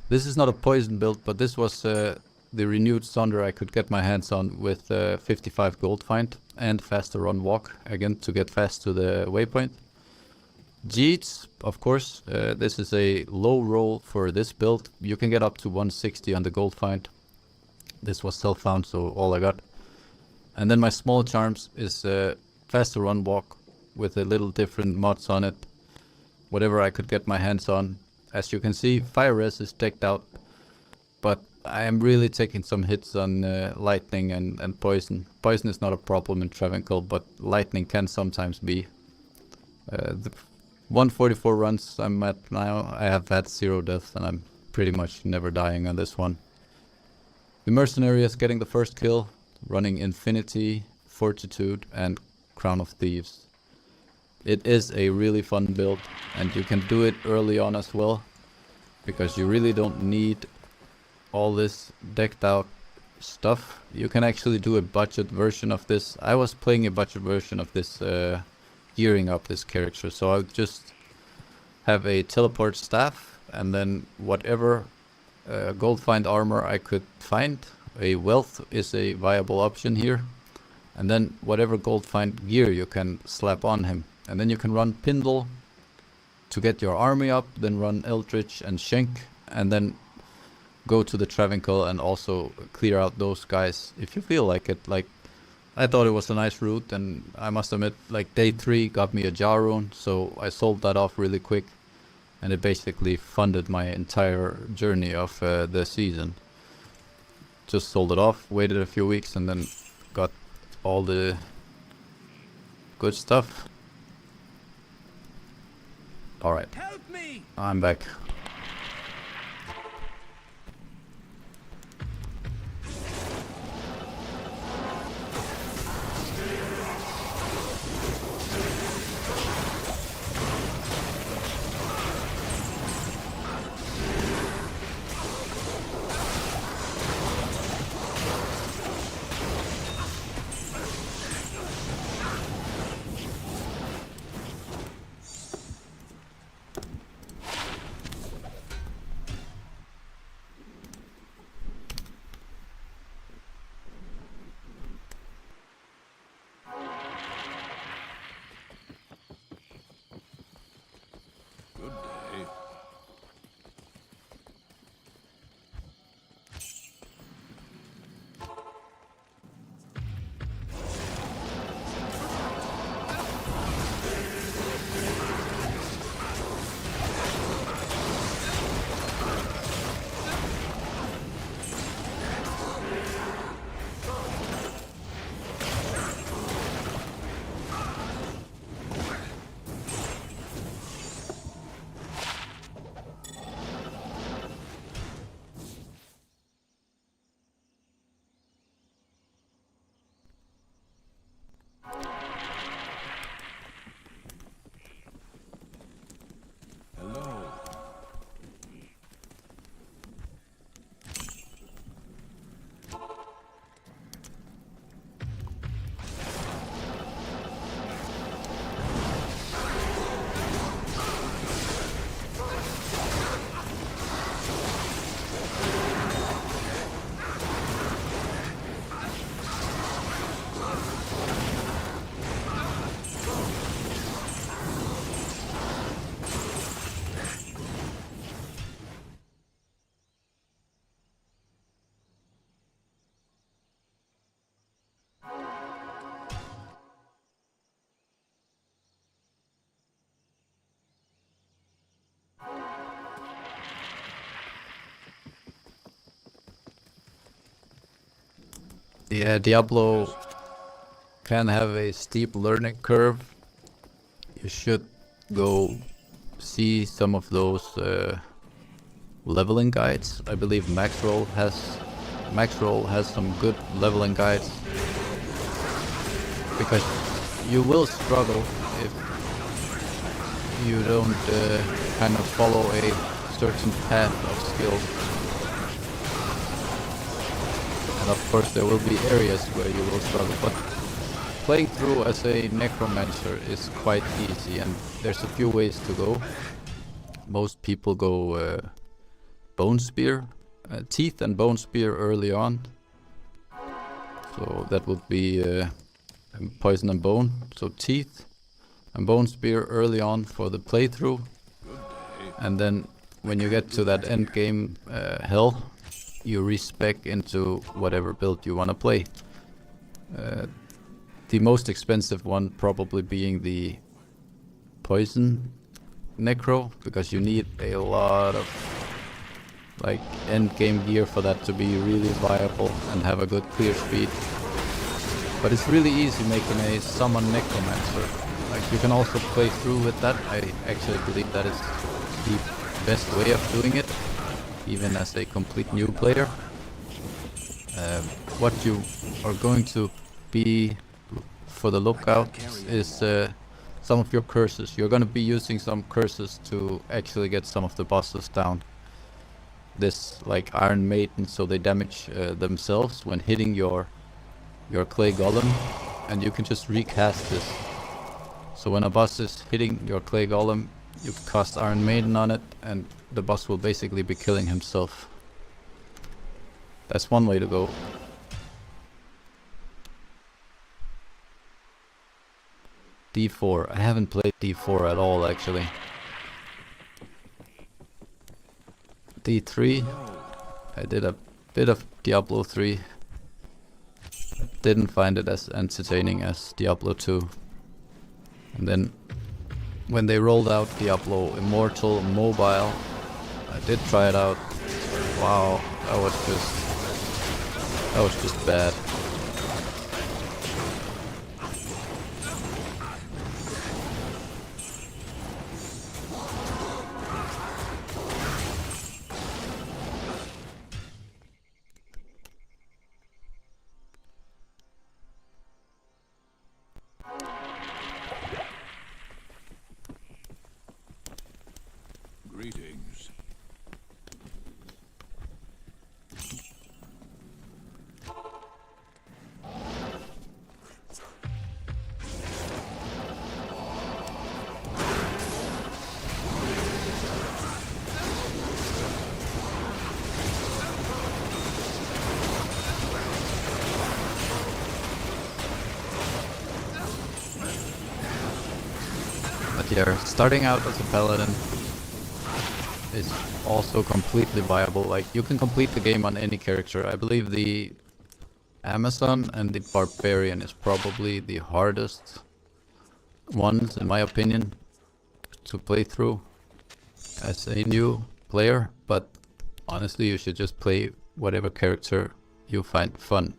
This is not a poison build, but this was the renewed Sonder I could get my hands on with 55 Goldfind and faster run walk, again to get fast to the waypoint. Jeets, of course, this is a low roll for this build. You can get up to 160 on the Goldfind. This was self-found, so all I got. And then my small charms is faster run walk with a little different mods on it. Whatever I could get my hands on. As you can see, Fire Res is decked out, but I am really taking some hits on lightning and poison. Poison is not a problem in Travincal, but lightning can sometimes be. The 144 runs I'm at now, I have had 0 deaths, and I'm pretty much never dying on this one. The mercenary is getting the first kill, running Infinity, Fortitude and Crown of Thieves. It is a really fun build, and you can do it early on as well, because you really don't need all this decked out stuff. You can actually do a budget version of this. I was playing a budget version of this, gearing up this character, so I'll just have a teleport staff, and then whatever Goldfind armor I could find. A wealth is a viable option here, and then whatever Goldfind gear you can slap on him. And then you can run Pindle to get your army up, then run Eldritch and Shenk, and then go to the Travincal and also clear out those guys if you feel like it. Like, I thought it was a nice route, and I must admit, like, day 3 got me a jar rune, so I sold that off really quick, and it basically funded my entire journey of the season. Just sold it off, waited a few weeks, and then got all the good stuff. Alright, I'm back. Yeah, Diablo can have a steep learning curve. You should go see some of those leveling guides. I believe Maxroll has some good leveling guides, because you will struggle if you don't kind of follow a certain path of skills. And of course there will be areas where you will struggle, but playing through as a necromancer is quite easy, and there's a few ways to go. Most people go bone spear, teeth and bone spear early on. So that would be poison and bone. So teeth and bone spear early on for the playthrough, and then when you get to that end game hell, you respec into whatever build you want to play. The most expensive one probably being the poison necro, because you need a lot of like end game gear for that to be really viable and have a good clear speed. But it's really easy making a summon necromancer. Like, you can also play through with that. I actually believe that is the best way of doing it, even as a complete new player. What you are going to be for the lookout is some of your curses. You're going to be using some curses to actually get some of the bosses down. This, like Iron Maiden, so they damage themselves when hitting your clay golem, and you can just recast this. So when a boss is hitting your clay golem, you cast Iron Maiden on it, and the boss will basically be killing himself. That's one way to go. D4. I haven't played D4 at all, actually. D3. I did a bit of Diablo 3. Didn't find it as entertaining as Diablo 2. And then when they rolled out Diablo Immortal Mobile, I did try it out. Wow, that was just bad. Greetings. But yeah, starting out as a paladin is also completely viable. Like, you can complete the game on any character. I believe the Amazon and the Barbarian is probably the hardest ones, in my opinion, to play through as a new player. But honestly, you should just play whatever character you find fun.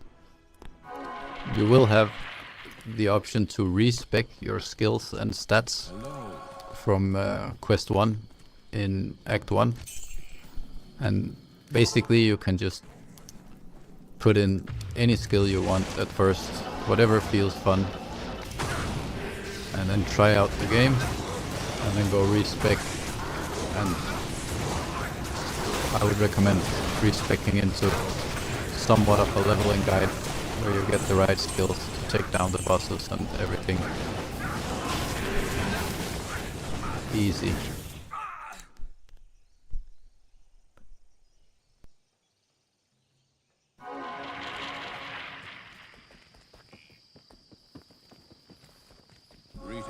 You will have the option to respec your skills and stats from Quest 1 in Act 1, and basically you can just put in any skill you want at first, whatever feels fun, and then try out the game, and then go respec. And I would recommend respecing into somewhat of a leveling guide where you get the right skills to take down the bosses and everything. Easy. Greetings.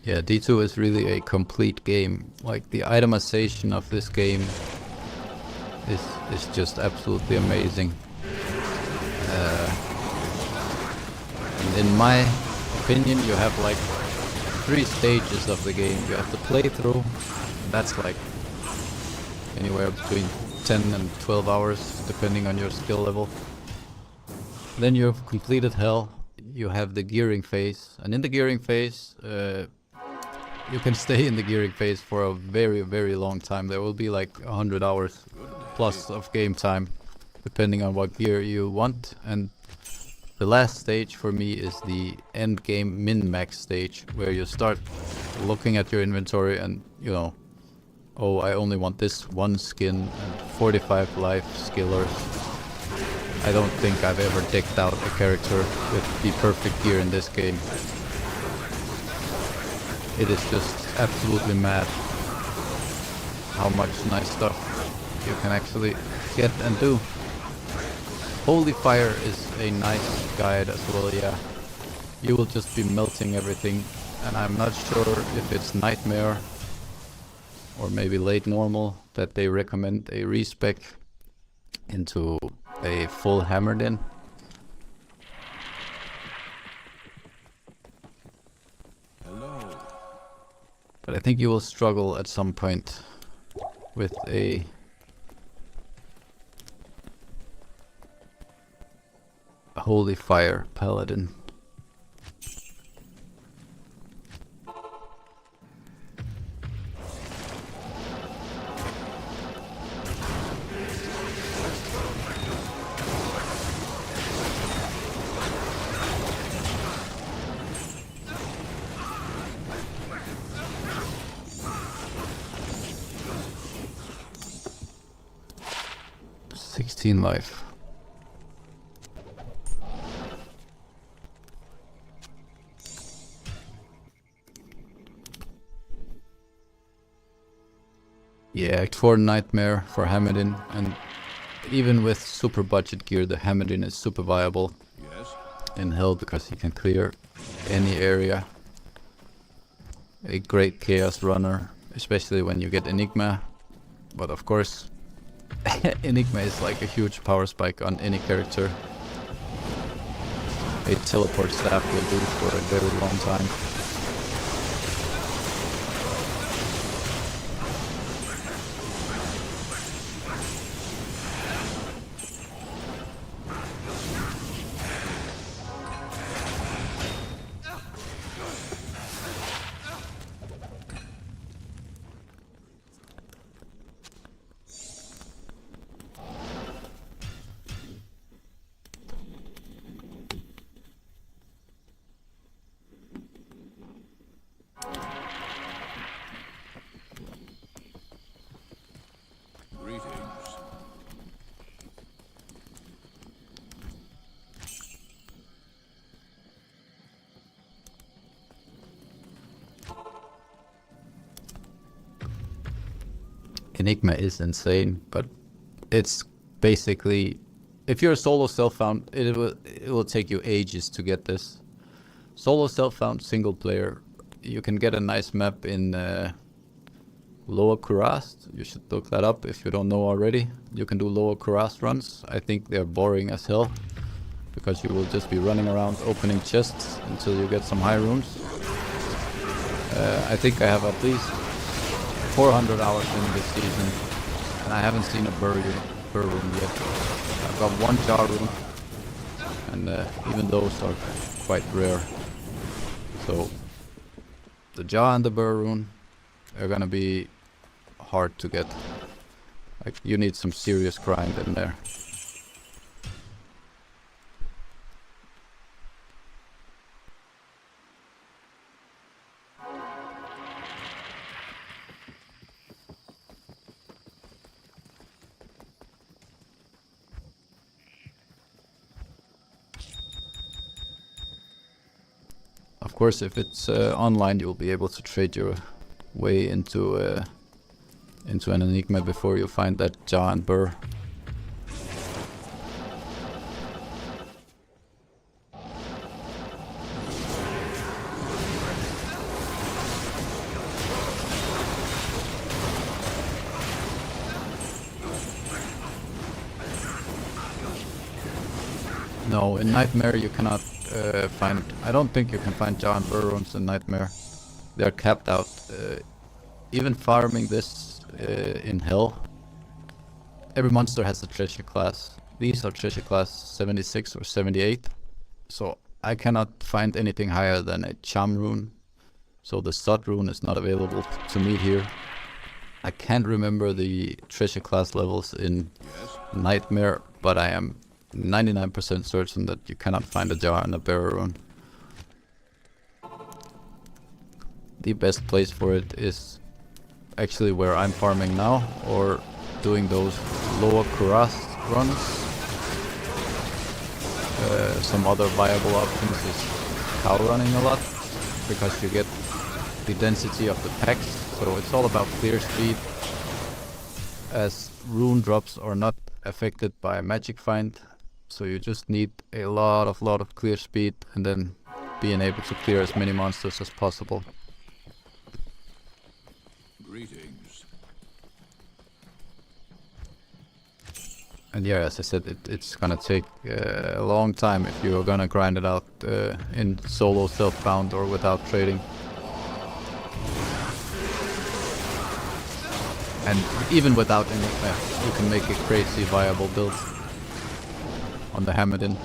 Yeah, D2 is really a complete game. Like the itemization of this game is just absolutely amazing. And in my opinion, you have like 3 stages of the game. You have the playthrough, that's like anywhere between 10 and 12 hours, depending on your skill level. Then you've completed Hell. You have the gearing phase, and in the gearing phase, you can stay in the gearing phase for a very, very long time. There will be like 100 hours plus of game time, depending on what gear you want. And the last stage for me is the end game min-max stage, where you start looking at your inventory and, you know, oh, I only want this one skin and 45 life skillers. I don't think I've ever decked out a character with the perfect gear in this game. It is just absolutely mad how much nice stuff you can actually get and do. Holy Fire is a nice guide as well, yeah. You will just be melting everything, and I'm not sure if it's Nightmare or maybe late normal that they recommend a respec into a full hammered in. Hello. But I think you will struggle at some point with a Holy Fire Paladin. Life. Yeah, Act 4 Nightmare for Hamadin, and even with super budget gear, the Hamadin is super viable in Hell because he can clear any area. A great chaos runner, especially when you get Enigma, but of course Enigma is like a huge power spike on any character. A teleport staff will do for a very long time. Enigma is insane, but it's basically, if you're a solo self-found, it will take you ages to get this. Solo self-found single player, you can get a nice map in Lower Kurast. You should look that up if you don't know already. You can do Lower Kurast runs. I think they're boring as hell, because you will just be running around opening chests until you get some high runes. I think I have at least 400 hours in this season, and I haven't seen a burr rune yet. I've got one jar rune, and even those are quite rare. So the jar and the burr rune are gonna be hard to get. Like, you need some serious grind in there. Of course, if it's online, you'll be able to trade your way into an Enigma before you find that jar and burr. No, in Nightmare you cannot find... I don't think you can find giant burr runes in Nightmare. They're capped out. Even farming this in Hell, every monster has a treasure class. These are treasure class 76 or 78. So I cannot find anything higher than a charm rune. So the sod rune is not available to me here. I can't remember the treasure class levels in Nightmare, but I am 99% certain that you cannot find a jar and a bearer rune. The best place for it is actually where I'm farming now, or doing those lower Kuras runs. Some other viable options is cow running a lot, because you get the density of the packs, so it's all about clear speed, as rune drops are not affected by magic find, so you just need a lot of clear speed and then being able to clear as many monsters as possible. Greetings. And yeah, as I said, it's gonna take a long time if you're gonna grind it out in solo self-bound or without trading. And even without any, you can make a crazy viable build on the Hamadin.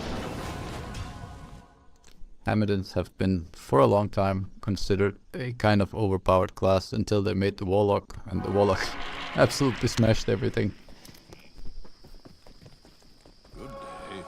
Hamadins have been for a long time considered a kind of overpowered class until they made the Warlock, and the Warlock absolutely smashed everything. Good day.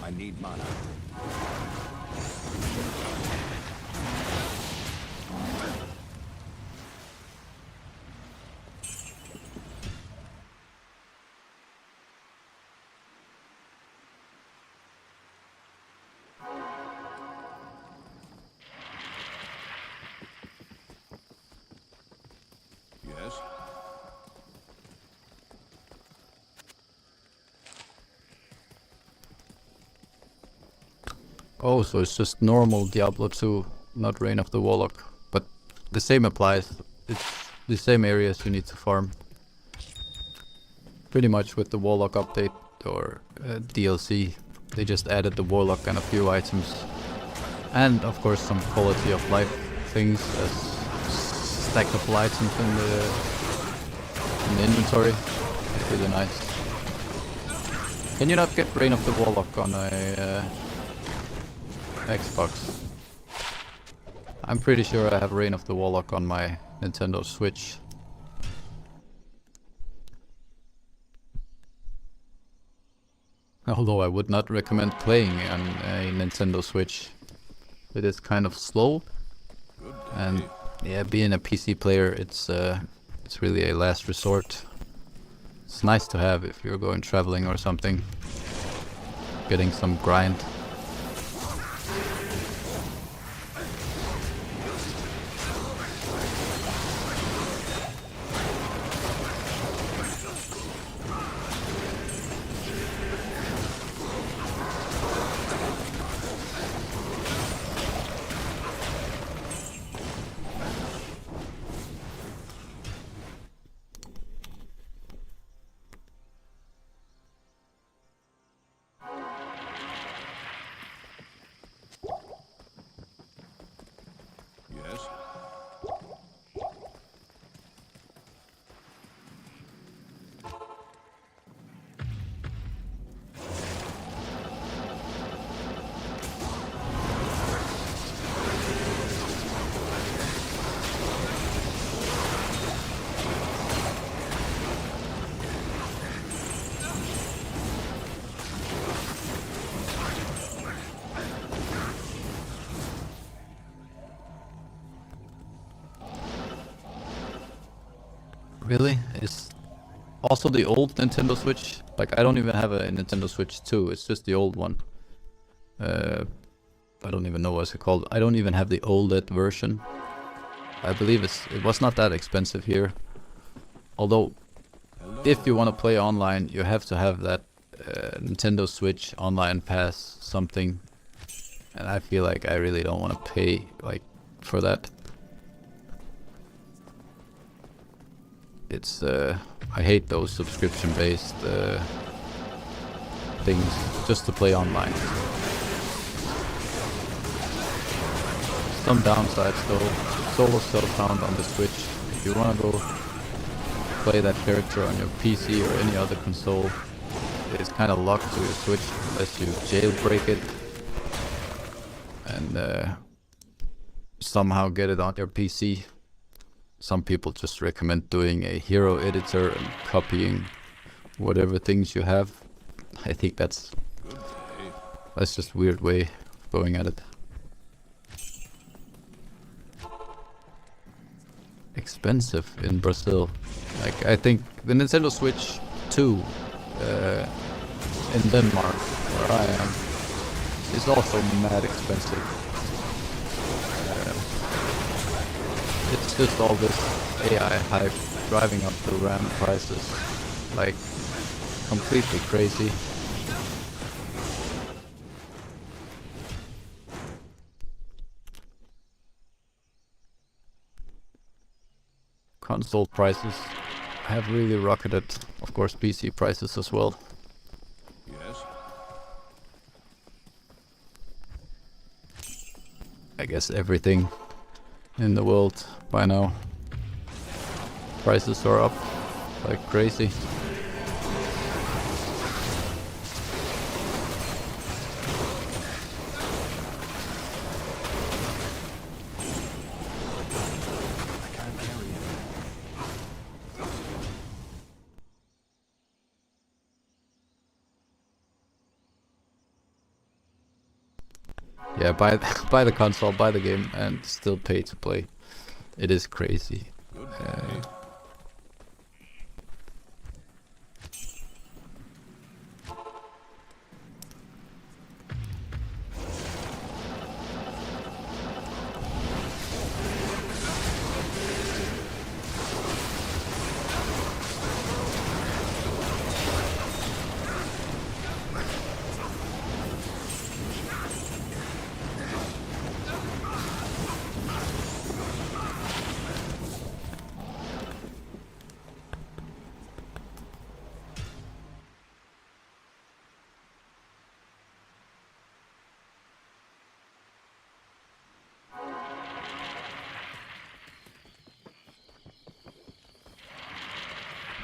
I need mana. Yes? Oh, so it's just normal Diablo 2, not Reign of the Warlock. But the same applies. It's the same areas you need to farm. Pretty much with the Warlock update or DLC. They just added the Warlock and a few items. And of course some quality of life things as stackable items in the inventory. It's really nice. Can you not get Reign of the Warlock on a Xbox? I'm pretty sure I have Reign of the Warlock on my Nintendo Switch. Although I would not recommend playing on a Nintendo Switch. It is kind of slow, and yeah, being a PC player, it's really a last resort. It's nice to have if you're going traveling or something, getting some grind. Yes? Really? Also the old Nintendo Switch, like I don't even have a Nintendo Switch 2, it's just the old one. I don't even know what's it called. I don't even have the OLED version. I believe it was not that expensive here. Although, if you want to play online, you have to have that Nintendo Switch online pass something. And I feel like I really don't want to pay like for that. It's I hate those subscription-based things just to play online. Some downsides though. Solo still found on the Switch. If you want to go play that character on your PC or any other console, it's kind of locked to your Switch unless you jailbreak it and somehow get it on your PC. Some people just recommend doing a hero editor and copying whatever things you have. I think that's just a weird way of going at it. Expensive in Brazil. Like I think the Nintendo Switch 2 in Denmark, where I am, is also mad expensive. It's just all this AI hype driving up the RAM prices, like completely crazy. Console prices have really rocketed, of course PC prices as well. Yes. I guess everything in the world by now. Prices are up like crazy. Yeah, buy the console, buy the game, and still pay to play. It is crazy.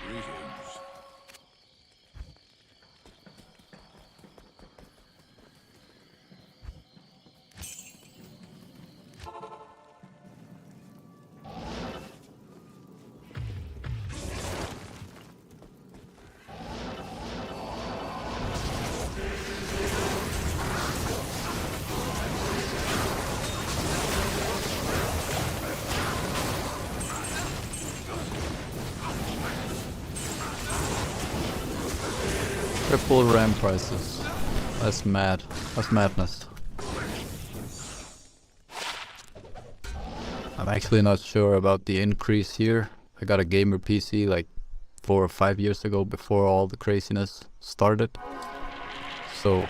Greetings. Triple RAM prices. That's mad. That's madness. I'm actually not sure about the increase here. I got a gamer PC like 4 or 5 years ago before all the craziness started. So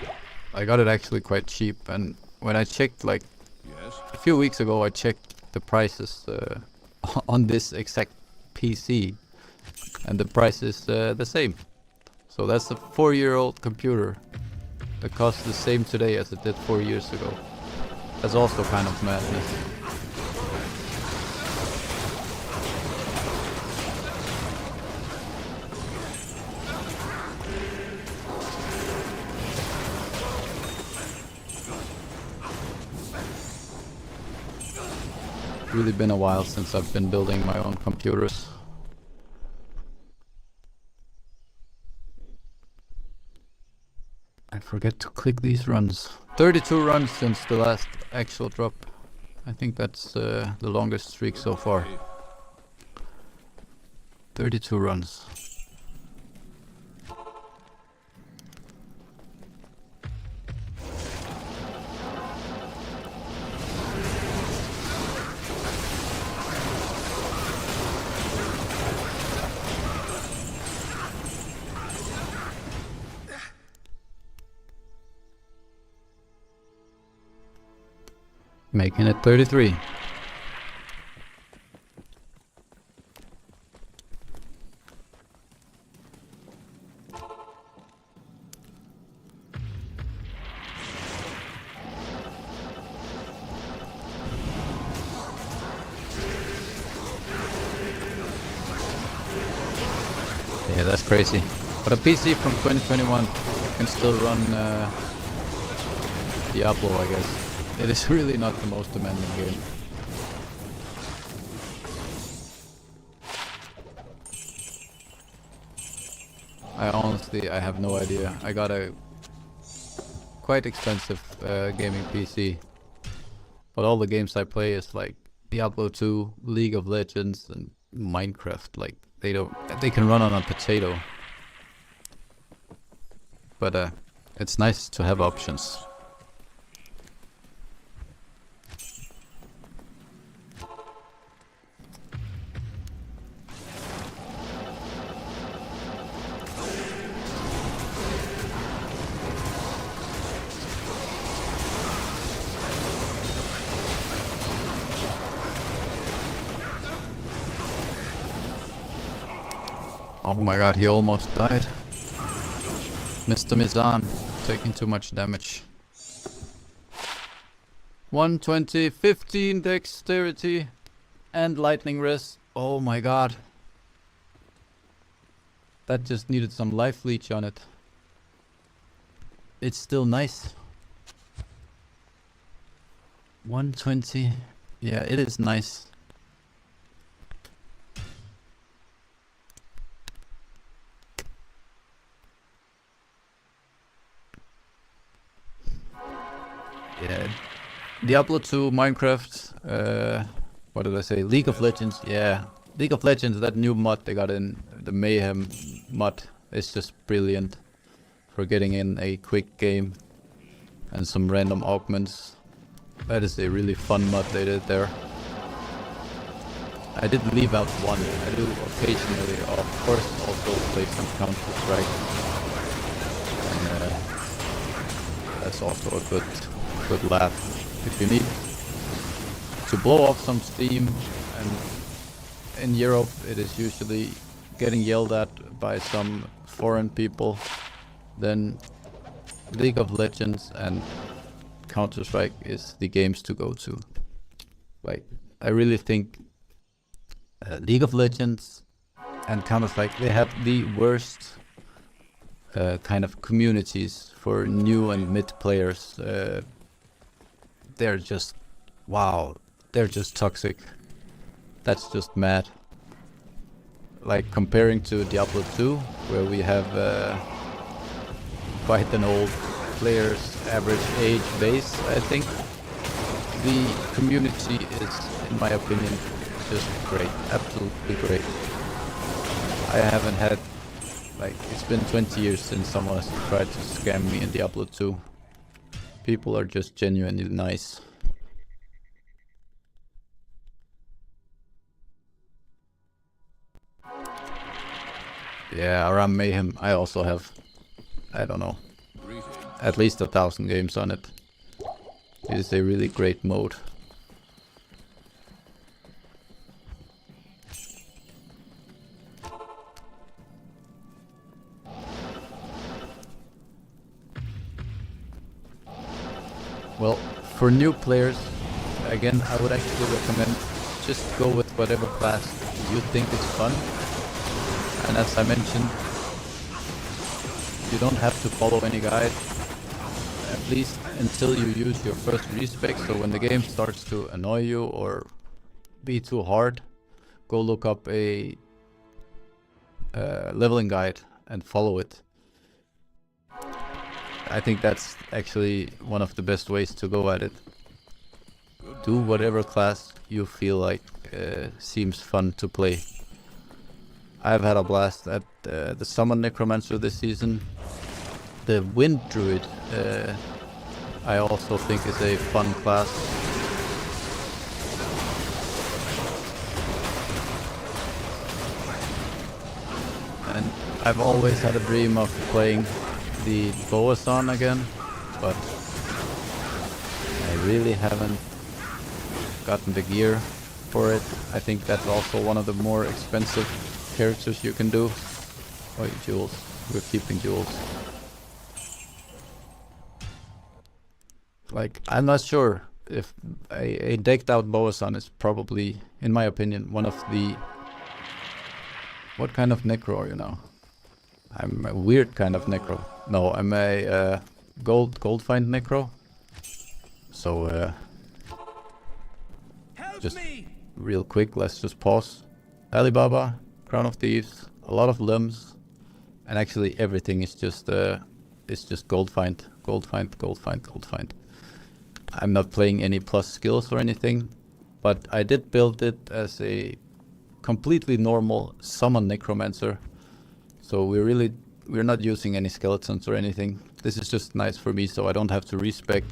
I got it actually quite cheap, and when I checked like Yes. a few weeks ago, I checked the prices on this exact PC, and the price is the same. So that's a 4-year-old computer that costs the same today as it did 4 years ago. That's also kind of madness. Really been a while since I've been building my own computers. I forget to click these runs. 32 runs since the last actual drop. I think that's the longest streak so far. 32 runs. Making it 33. Yeah, that's crazy. But a PC from 2021 can still run Diablo, I guess. It is really not the most demanding game. I have no idea. I got a quite expensive gaming PC, but all the games I play is like Diablo 2, League of Legends, and Minecraft. Like they can run on a potato. But it's nice to have options. Oh my god, he almost died. Mr. Mizan taking too much damage. 120, 15 dexterity, and lightning res. Oh my god. That just needed some life leech on it. It's still nice. 120. Yeah, it is nice. Yeah, Diablo 2, Minecraft, what did I say? League of Legends, yeah. League of Legends, that new mod they got in, the Mayhem mod, is just brilliant for getting in a quick game and some random augments. That is a really fun mod they did there. I did leave out one. I do occasionally, of course, also play some Counter-Strike. And that's also a good laugh. If you need to blow off some steam, and in Europe it is usually getting yelled at by some foreign people, then League of Legends and Counter-Strike is the games to go to. Like, I really think League of Legends and Counter-Strike, they have the worst kind of communities for new and mid players. They're just, wow, they're just toxic. That's just mad. Like comparing to Diablo 2, where we have quite an old player's average age base, I think. The community is, in my opinion, just great, absolutely great. I haven't had, like, it's been 20 years since someone has tried to scam me in Diablo 2. People are just genuinely nice. Yeah, around Mayhem I also have, I don't know, at least 1,000 games on it. It is a really great mode. Well, for new players, again, I would actually recommend just go with whatever class you think is fun. And as I mentioned, you don't have to follow any guide, at least until you use your first respec. So when the game starts to annoy you or be too hard, go look up a leveling guide and follow it. I think that's actually one of the best ways to go at it. Do whatever class you feel like seems fun to play. I've had a blast at the Summon Necromancer this season. The Wind Druid I also think is a fun class. And I've always had a dream of playing the Boazon again, but I really haven't gotten the gear for it. I think that's also one of the more expensive characters you can do. Oh, jewels. We're keeping jewels. Like, I'm not sure if a decked out Boasan is probably, in my opinion, one of the... What kind of necro are you now? I'm a weird kind of necro. No, I'm a Goldfind necro. So, Help just me! real quick, let's just pause. Alibaba, Crown of Thieves, a lot of limbs, and actually everything is just Goldfind, Goldfind, Goldfind, Goldfind. I'm not playing any plus skills or anything, but I did build it as a completely normal summon necromancer. So we're not using any skeletons or anything. This is just nice for me, so I don't have to respec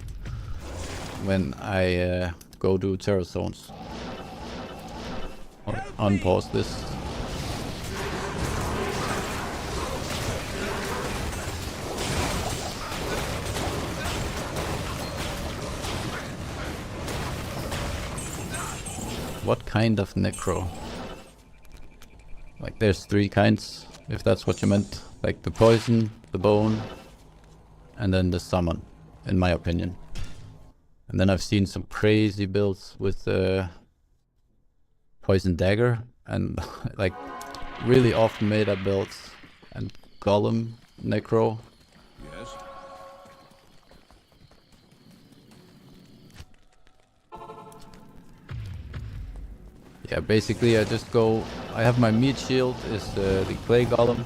when I go do terror zones. I'll unpause this. What kind of necro? Like, there's 3 kinds, if that's what you meant. Like the poison, the bone, and then the summon, in my opinion. And then I've seen some crazy builds with poison dagger and like really off meta builds and golem necro. Yes. Yeah, basically I just go, I have my meat shield is the clay golem,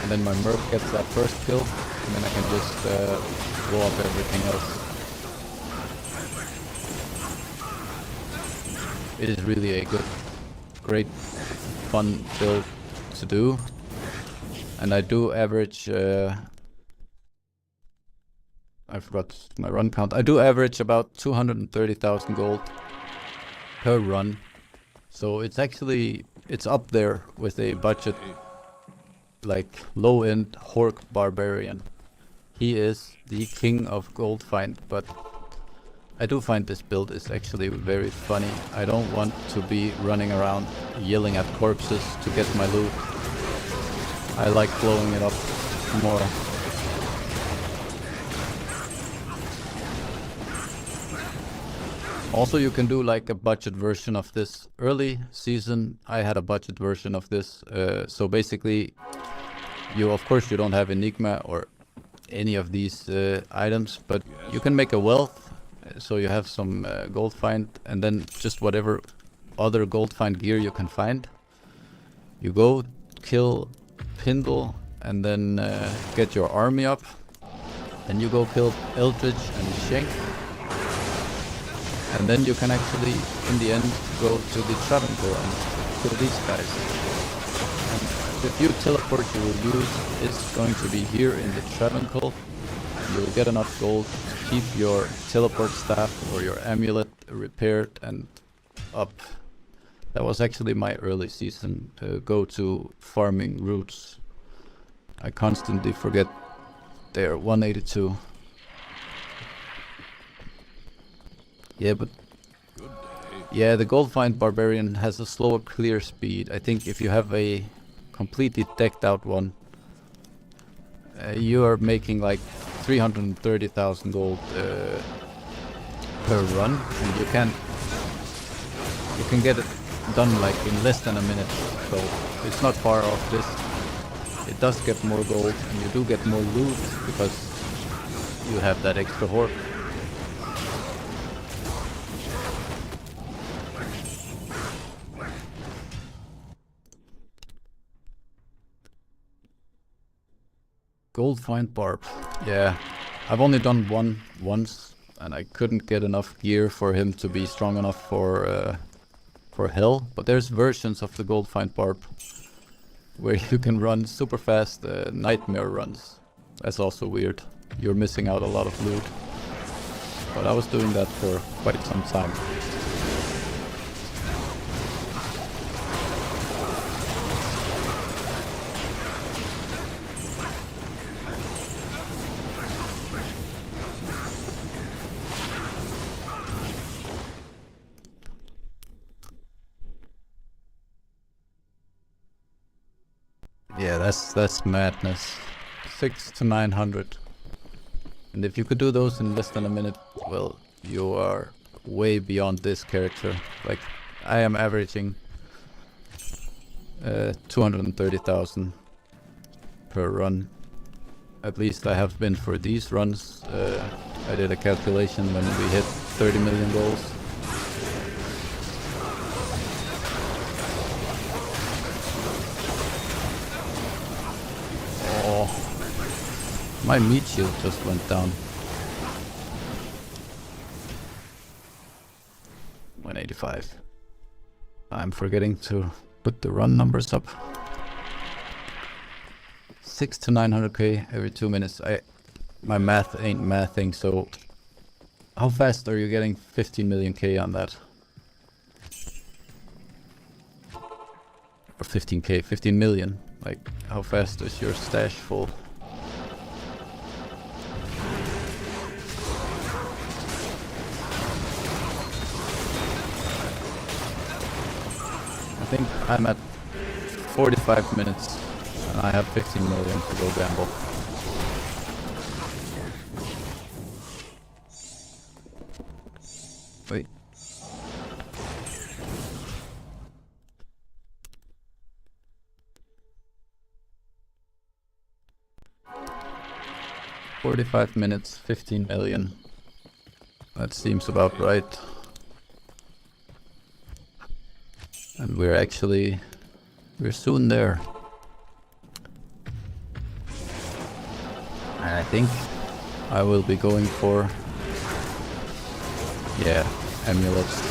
and then my merc gets that first kill, and then I can just blow up everything else. It is really a great, fun build to do, and I do average, I forgot my run count, I do average about 230,000 gold per run, so it's actually, it's up there with a budget, like low-end Hork Barbarian. He is the king of Goldfind, but I do find this build is actually very funny. I don't want to be running around yelling at corpses to get my loot. I like blowing it up more. Also, you can do like a budget version of this. Early season, I had a budget version of this. So basically, of course you don't have Enigma or any of these items, but you can make a wealth. So you have some gold find, and then just whatever other gold find gear you can find. You go kill Pindle and then get your army up. Then you go kill Eldridge and Shank. And then you can actually, in the end, go to the Travincal and kill these guys. And the few teleport you will use is going to be here in the Travincal. You'll get enough gold to keep your teleport staff or your amulet repaired and up. That was actually my early season go-to farming routes. I constantly forget they're 182. Yeah, but yeah, the Goldfind Barbarian has a slower clear speed. I think if you have a completely decked out one, you are making like 330,000 gold per run, and you can get it done like in less than a minute. So it's not far off this. It does get more gold, and you do get more loot because you have that extra horde. Goldfind Barb. Yeah, I've only done one once, and I couldn't get enough gear for him to be strong enough for Hell. But there's versions of the Goldfind Barb where you can run super fast nightmare runs. That's also weird. You're missing out a lot of loot. But I was doing that for quite some time. Yeah, that's madness. 6 to 900. And if you could do those in less than a minute, well, you are way beyond this character. Like, I am averaging 230,000 per run. At least I have been for these runs. I did a calculation when we hit 30 million goals. Oh, my meat shield just went down. 185. I'm forgetting to put the run numbers up. 6 to 900k every 2 minutes. My math ain't mathing, so how fast are you getting 15 million k on that? Or 15k, 15 million. Like, how fast is your stash full? I think I'm at 45 minutes and I have 15 million to go gamble. Wait. "45 minutes, 15 million. That seems about right. And we're soon there. And I think I will be going for, yeah, amulets.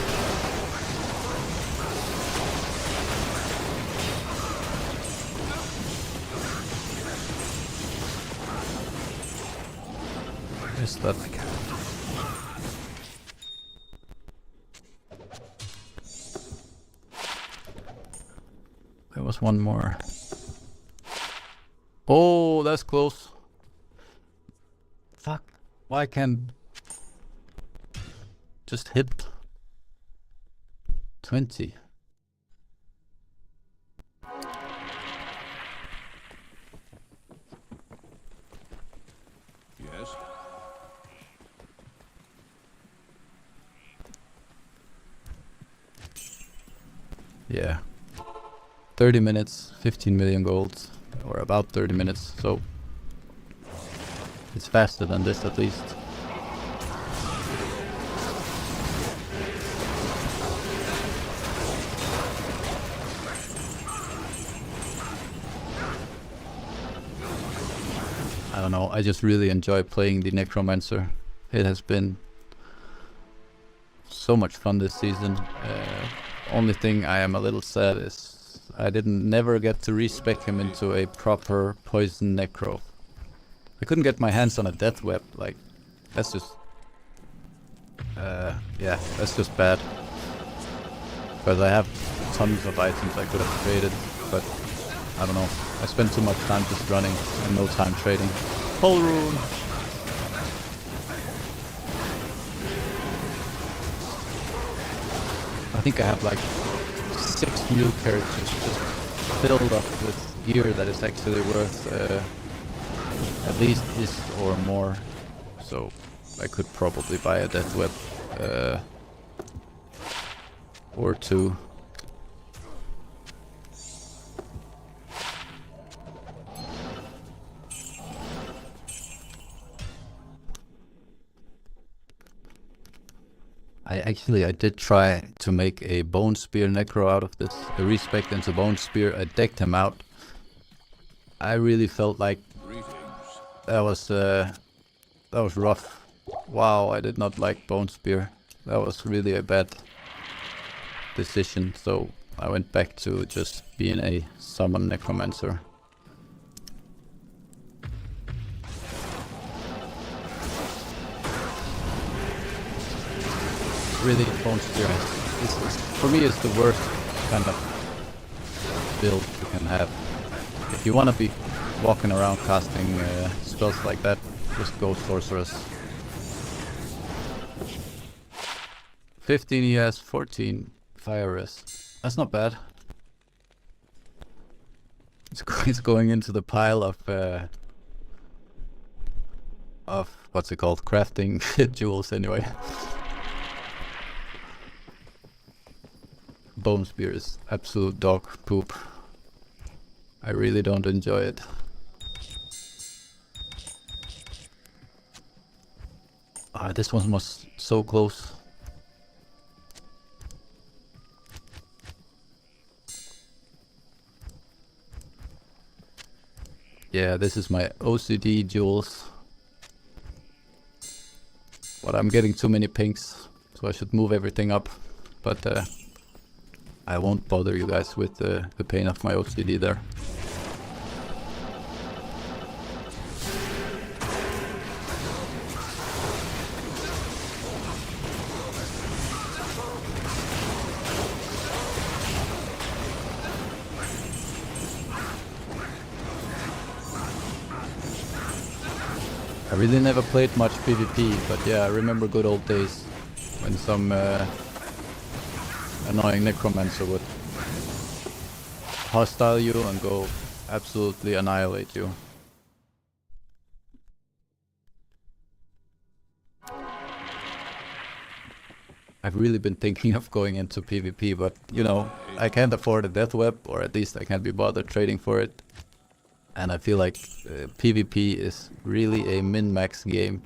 Is that? There was one more. Oh, that's close. Fuck. Why can't just hit 20? Yes. Yeah. 30 minutes, 15 million golds, or about 30 minutes, so it's faster than this at least. I don't know, I just really enjoy playing the Necromancer. It has been so much fun this season. Only thing I am a little sad is I never get to respec him into a proper poison necro. I couldn't get my hands on a death web, like, that's just yeah, that's just bad. Because I have tons of items I could have traded, but I don't know, I spend too much time just running and no time trading. Full rune! I think I have like 6 new characters just filled up with gear that is actually worth at least this or more. So I could probably buy a death web or 2. I did try to make a bone spear necro out of this, a respect into bone spear. I decked him out. I really felt like that was rough. Wow, I did not like bone spear. That was really a bad decision. So I went back to just being a summon necromancer. Really, bone spear for me is the worst kind of build you can have. If you want to be walking around casting spells like that, just go sorceress. 15 ES, 14 fire res. That's not bad. It's going into the pile of what's it called, crafting jewels anyway. Bone spear is absolute dog poop. I really don't enjoy it. Ah, this one was so close. Yeah, this is my OCD jewels. But I'm getting too many pinks, so I should move everything up. But I won't bother you guys with the pain of my OCD there. I really never played much PvP, but yeah, I remember good old days when some annoying necromancer would hostile you and go absolutely annihilate you. I've really been thinking of going into PvP, but you know, I can't afford a death web, or at least I can't be bothered trading for it. And I feel like PvP is really a min-max game.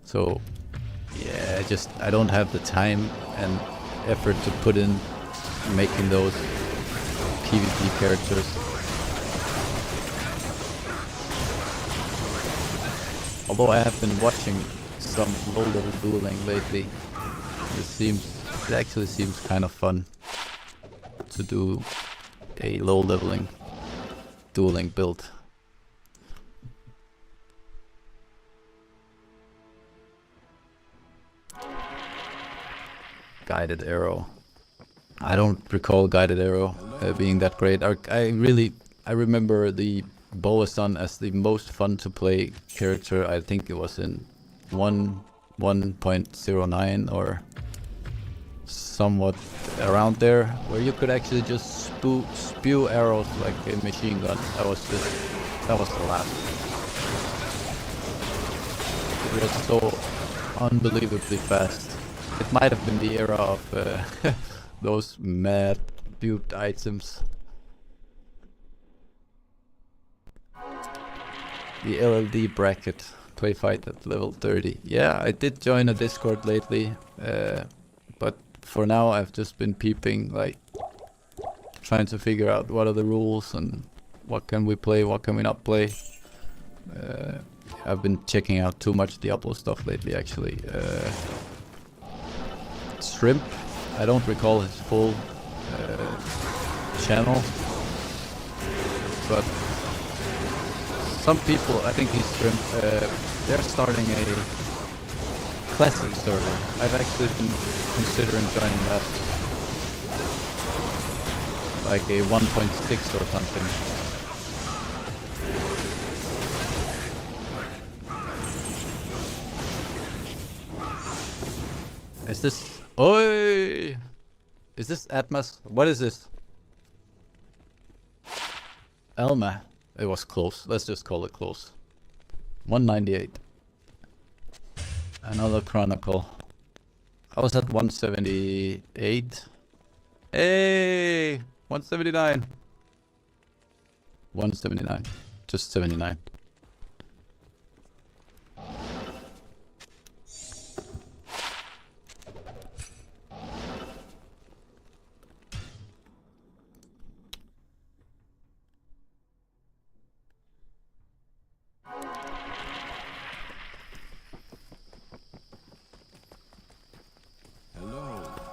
So yeah, I don't have the time and effort to put in making those PvP characters. Although I have been watching some low-level dueling lately, it actually seems kind of fun to do a low-leveling dueling build. Guided arrow. I don't recall guided arrow being that great. I remember the Boason as the most fun to play character. I think it was in 1.09 or somewhat around there, where you could actually just spew arrows like a machine gun. That was the last. It was so unbelievably fast. It might have been the era of those mad duped items. The LLD bracket play fight at level 30. Yeah, I did join a Discord lately, but for now I've just been peeping, like trying to figure out what are the rules and what can we play, what can we not play. I've been checking out too much Diablo stuff lately, actually. Shrimp, I don't recall his full channel, but some people, I think he's Shrimp, they're starting a classic server. I've actually been considering joining that, like a 1.6 or something. Is this... Oi! Is this Atmos? What is this? Elma. It was close. Let's just call it close. 198. Another Chronicle. I was at 178. Hey! 179. 179. Just 79.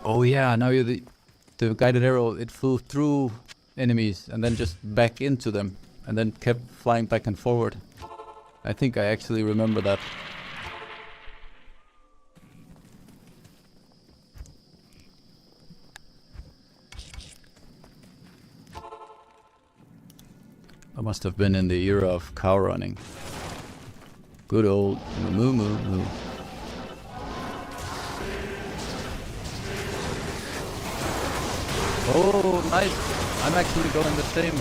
Oh yeah, now the guided arrow, it flew through enemies and then just back into them and then kept flying back and forward. I think I actually remember that. I must have been in the era of cow running. Good old moo moo moo. Oh, nice! I'm actually going the same.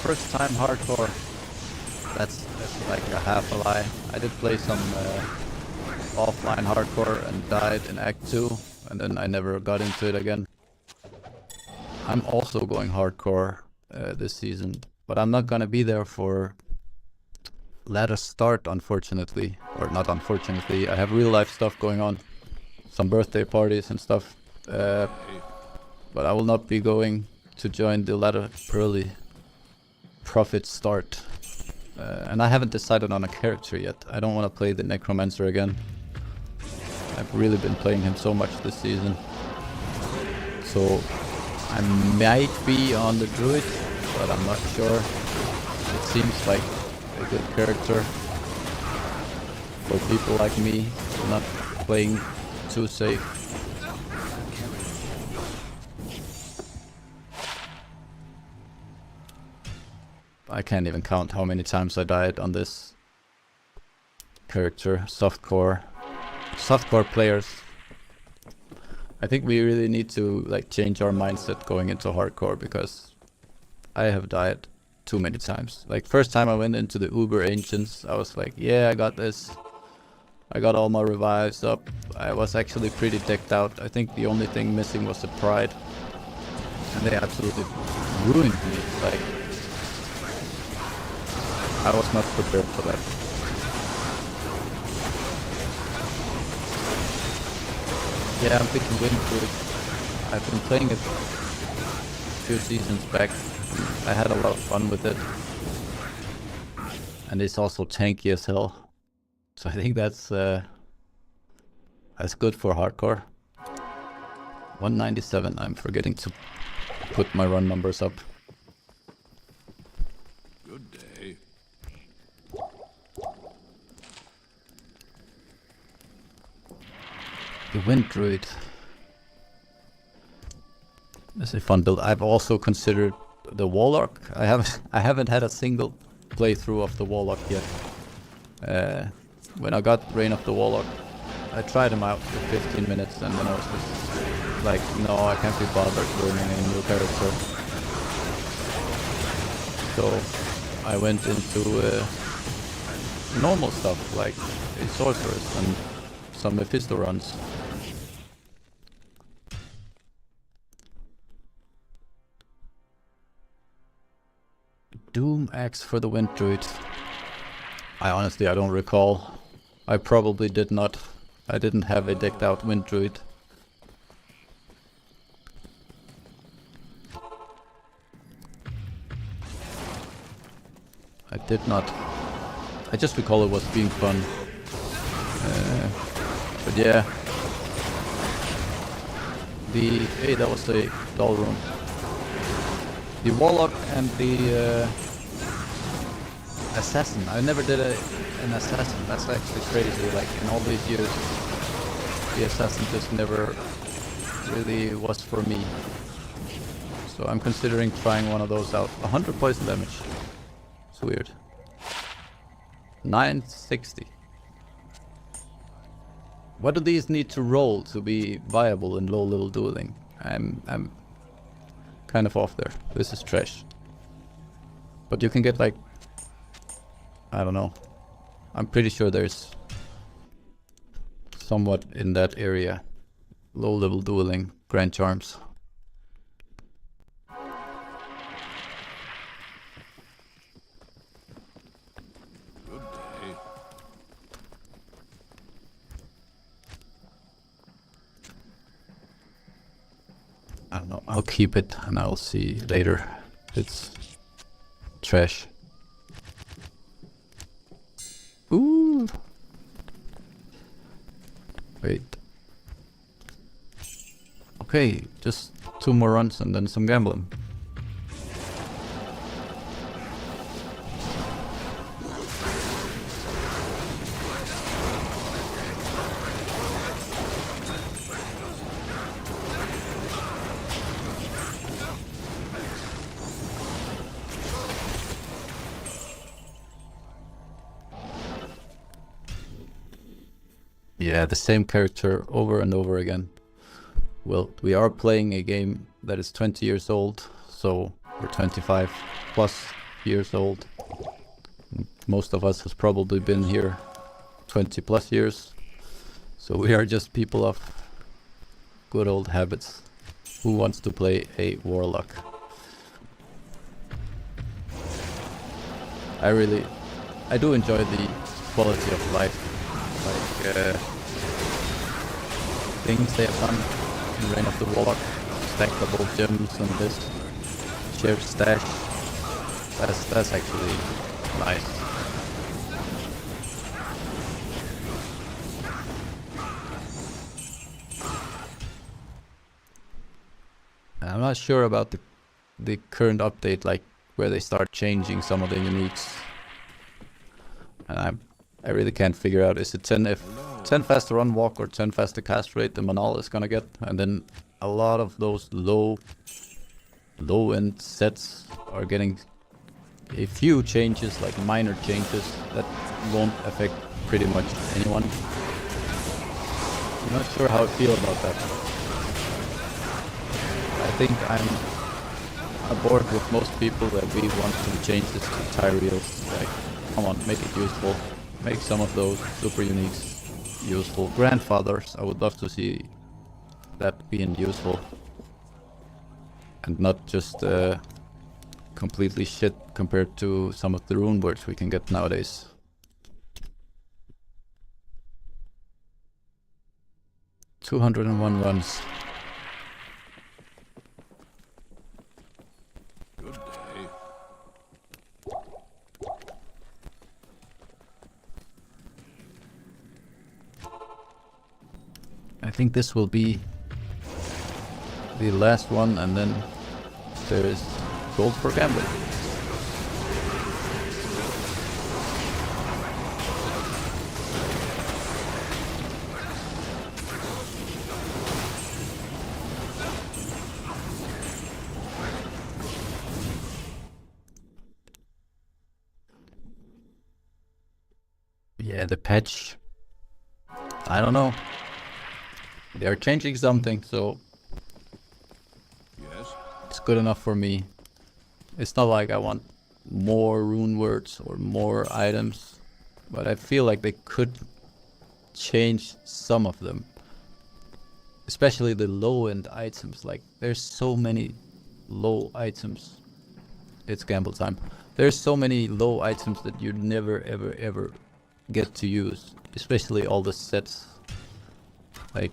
First time hardcore. That's like a half a lie. I did play some offline hardcore and died in Act 2, and then I never got into it again. I'm also going hardcore this season, but I'm not gonna be there for ladder start, unfortunately. Or not unfortunately, I have real life stuff going on. Some birthday parties and stuff. But I will not be going to join the ladder early profit start. And I haven't decided on a character yet. I don't want to play the Necromancer again. I've really been playing him so much this season. So I might be on the Druid, but I'm not sure. It seems like a good character for people like me, not playing too safe. I can't even count how many times I died on this character. Softcore players. I think we really need to like change our mindset going into hardcore, because I have died too many times. Like first time I went into the Uber Ancients, I was like, yeah, I got this. I got all my revives up. I was actually pretty decked out. I think the only thing missing was the pride. And they absolutely ruined me. Like, I was not prepared for that. Yeah, I'm picking Windwood. I've been playing it a few seasons back. I had a lot of fun with it. And it's also tanky as hell. So I think that's good for hardcore. 197, I'm forgetting to put my run numbers up. Good day. The Wind Druid. That's a fun build. I've also considered the Warlock. I haven't had a single playthrough of the Warlock yet. When I got Reign of the Warlock, I tried him out for 15 minutes and then I was just like, no, I can't be bothered learning a new character. So I went into normal stuff like a Sorceress and some Mephisto runs. Doom Axe for the Wind Druid. I don't recall. I probably did not. I didn't have a decked out Wind Druid. I did not. I just recall it was being fun. But yeah. Hey, that was a doll room. The Warlock and the Assassin. I never did an Assassin. That's actually crazy. Like in all these years, the Assassin just never really was for me. So I'm considering trying one of those out. 100 poison damage. It's weird. 960. What do these need to roll to be viable in low level dueling? I'm kind of off there. This is trash. But you can get like, I don't know. I'm pretty sure there's somewhat in that area. Low level dueling, Grand Charms. Good day. I don't know. I'll keep it and I'll see later. It's trash. Ooh. Wait. Okay, just 2 more runs and then some gambling. Yeah, the same character over and over again. Well, we are playing a game that is 20 years old, so we're 25 plus years old. Most of us has probably been here 20 plus years. So we are just people of good old habits. Who wants to play a warlock? I do enjoy the quality of life, like things they have done in Reign of the Warlock, stackable gems and this shared stash. That's actually nice. I'm not sure about the current update, like where they start changing some of the uniques. And I really can't figure out, is it 10 faster run walk or 10 faster cast rate the Manal is gonna get? And then a lot of those low end sets are getting a few changes, like minor changes that won't affect pretty much anyone. I'm not sure how I feel about that. I think I'm aboard with most people that we want to change this to Tyreals. Like, come on, make it useful. Make some of those super uniques useful. Grandfathers, I would love to see that being useful. And not just completely shit compared to some of the rune words we can get nowadays. $201 runs. Good day. I think this will be the last one, and then there is gold for gambling. Yeah, the patch. I don't know. They are changing something, so Yes. it's good enough for me. It's not like I want more rune words or more items, but I feel like they could change some of them. Especially the low end items. Like, there's so many low items. It's gamble time. There's so many low items that you never ever get to use. Especially all the sets. Like,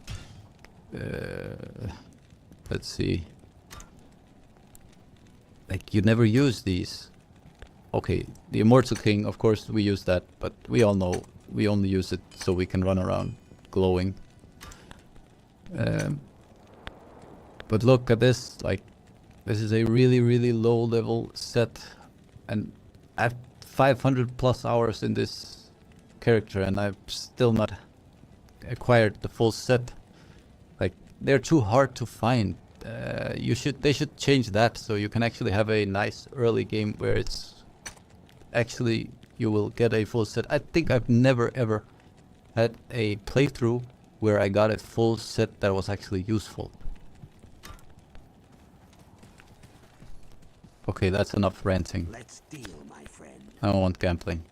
let's see. Like, you never use these. Okay, the Immortal King, of course we use that, but we all know we only use it so we can run around glowing. But look at this, like, this is a really low level set, and I have 500 plus hours in this character and I've still not acquired the full set. Like, they're too hard to find. They should change that so you can actually have a nice early game where it's actually you will get a full set. I think I've never ever had a playthrough where I got a full set that was actually useful. Okay, that's enough ranting. Let's deal, my friend. I don't want gambling.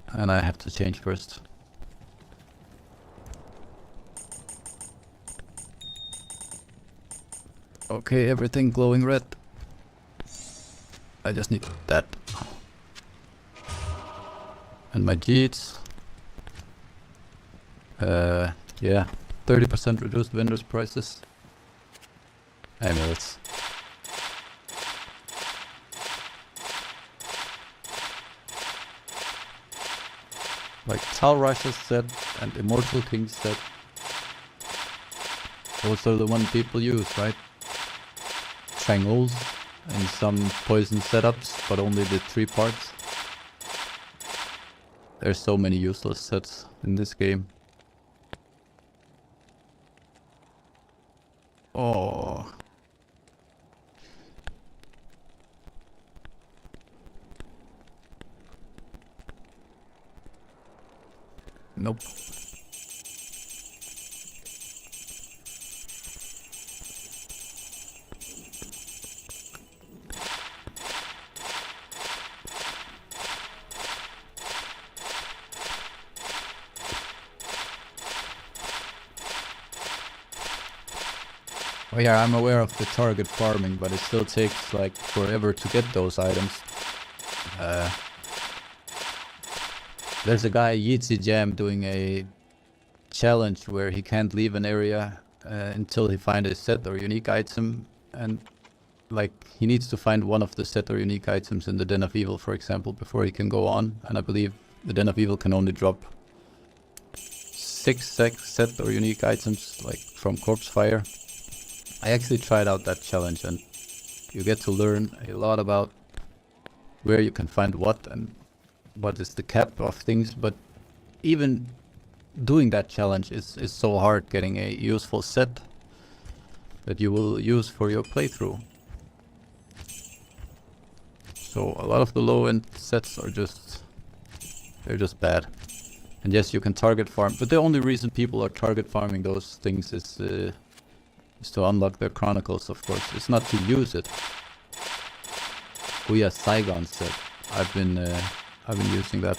And I have to change first. Okay, everything glowing red. I just need that. And my Jeets. Yeah, 30% reduced vendors prices. I know it's... Like Talrash's said and Immortal King said. Those are the one people use, right? Triangles and some poison setups, but only the 3 parts. There's so many useless sets in this game. Oh. Nope. Oh yeah, I'm aware of the target farming, but it still takes like forever to get those items. There's a guy, Yeezy Jam, doing a challenge where he can't leave an area until he finds a set or unique item, and like he needs to find one of the set or unique items in the Den of Evil, for example, before he can go on. And I believe the Den of Evil can only drop 6 set or unique items, like from Corpse Fire. I actually tried out that challenge, and you get to learn a lot about where you can find what and what is the cap of things. But even doing that challenge is so hard, getting a useful set that you will use for your playthrough. So a lot of the low end sets are they're just bad. And yes, you can target farm, but the only reason people are target farming those things is to unlock their chronicles, of course. It's not to use it. Oh yeah, Saigon set. I've been using that.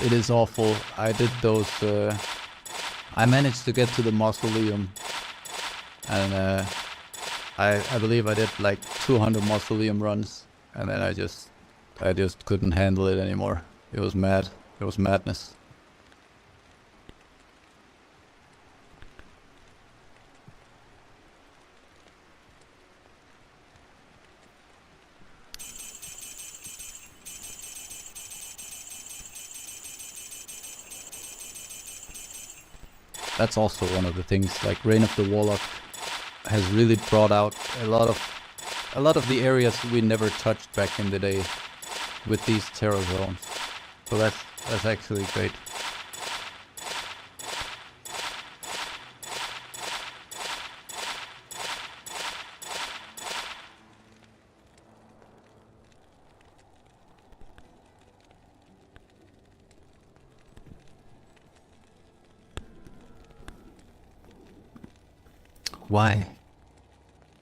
It is awful. I did those. I managed to get to the mausoleum, and I believe I did like 200 mausoleum runs, and then I just couldn't handle it anymore. It was mad. It was madness. That's also one of the things, like Reign of the Warlock has really brought out a lot of the areas we never touched back in the day with these terror zones. So that's actually great. Why?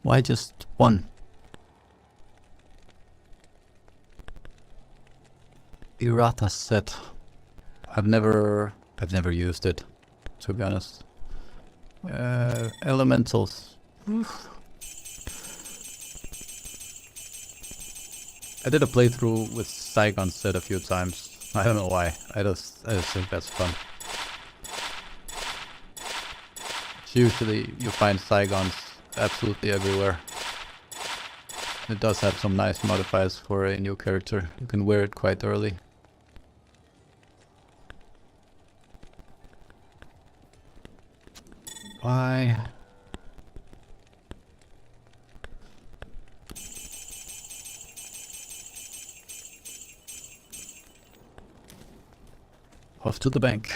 Why just one? Irata set. I've never used it, to be honest. Elementals. Oof. I did a playthrough with Saigon set a few times. I don't know why. I just think that's fun. Usually you find Saigons absolutely everywhere. It does have some nice modifiers for a new character. You can wear it quite early. Why? Off to the bank.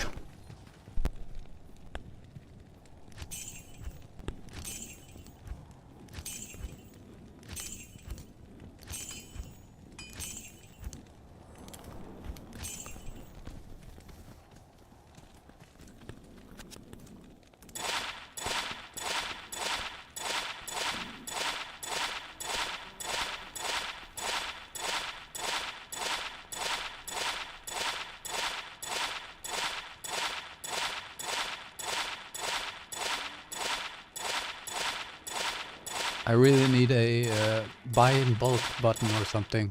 I really need a buy in bulk button or something.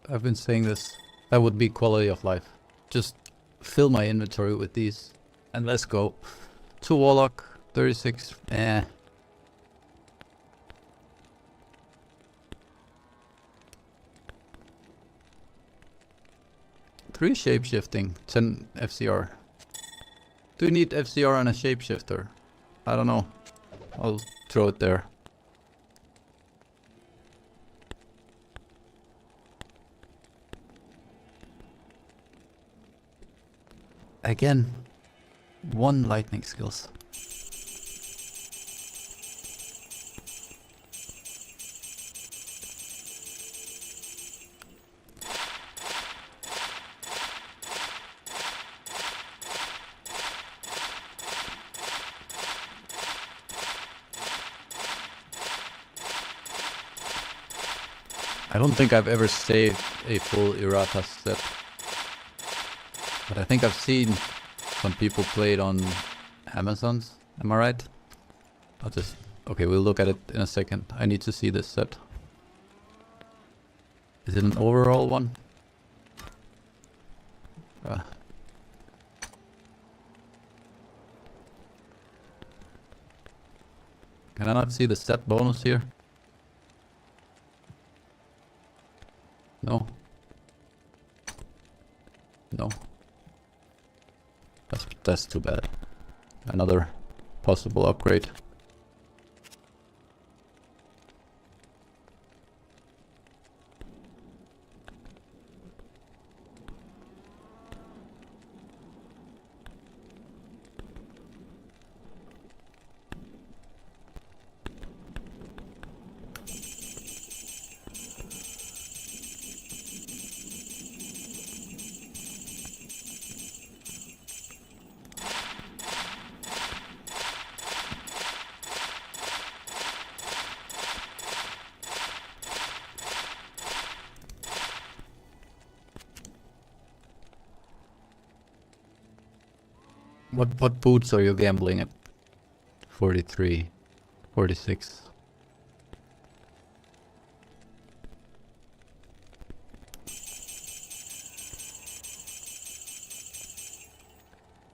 I've been saying this. That would be quality of life. Just fill my inventory with these and let's go. 2 Warlock, 36, 3 shapeshifting, 10 FCR. Do you need FCR on a shapeshifter? I don't know. I'll throw it there. Again, 1 lightning skills. I don't think I've ever saved a full Irata set. But I think I've seen some people play it on Amazon's. Am I right? I'll just... Okay, we'll look at it in a second. I need to see this set. Is it an overall one? Can I not see the set bonus here? No. No. That's too bad. Another possible upgrade. What boots are you gambling at? 43, 46.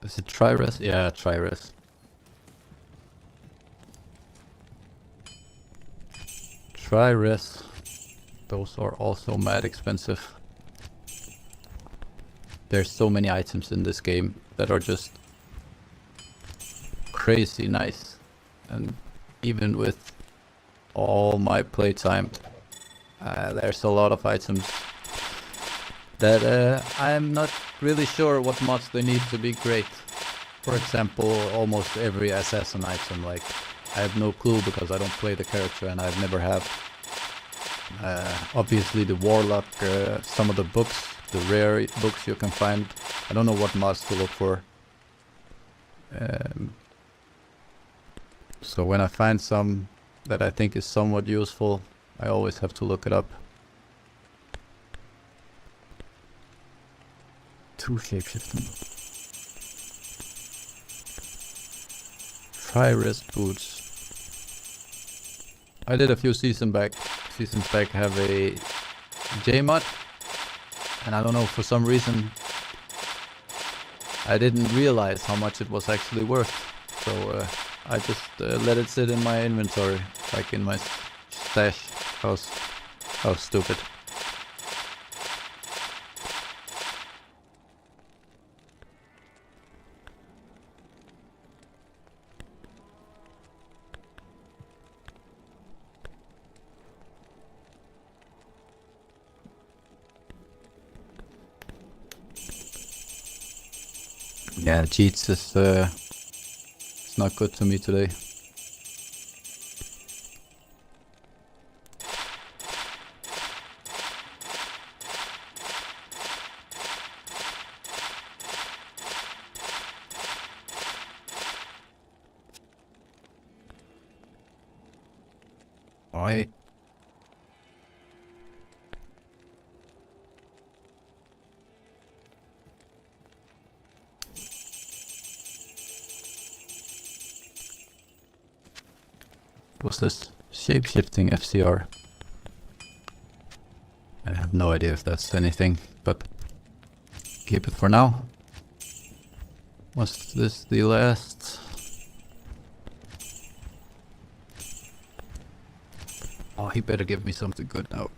Is it tri-res? Yeah, tri-res. Tri-res. Those are also mad expensive. There's so many items in this game that are just crazy nice, and even with all my playtime, there's a lot of items that I'm not really sure what mods they need to be great. For example, almost every assassin item, like I have no clue because I don't play the character and I've never have. Obviously the warlock, some of the books, the rare books you can find, I don't know what mods to look for. So when I find some that I think is somewhat useful, I always have to look it up. 2 shapeshifting. Tri-res boots. I did a few seasons back have a J mod, and I don't know, for some reason I didn't realize how much it was actually worth. So I just let it sit in my inventory, like in my stash. How stupid. Yeah, cheats is it's not good to me today. Why? What's this? Shapeshifting FCR. I have no idea if that's anything, but keep it for now. Was this the last? Oh, he better give me something good now.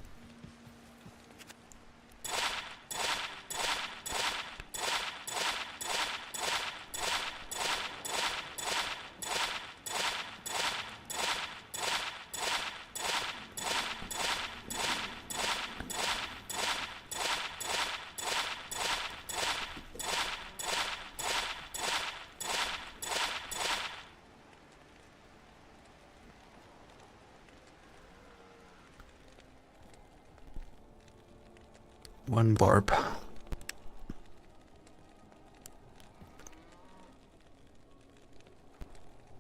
One barb.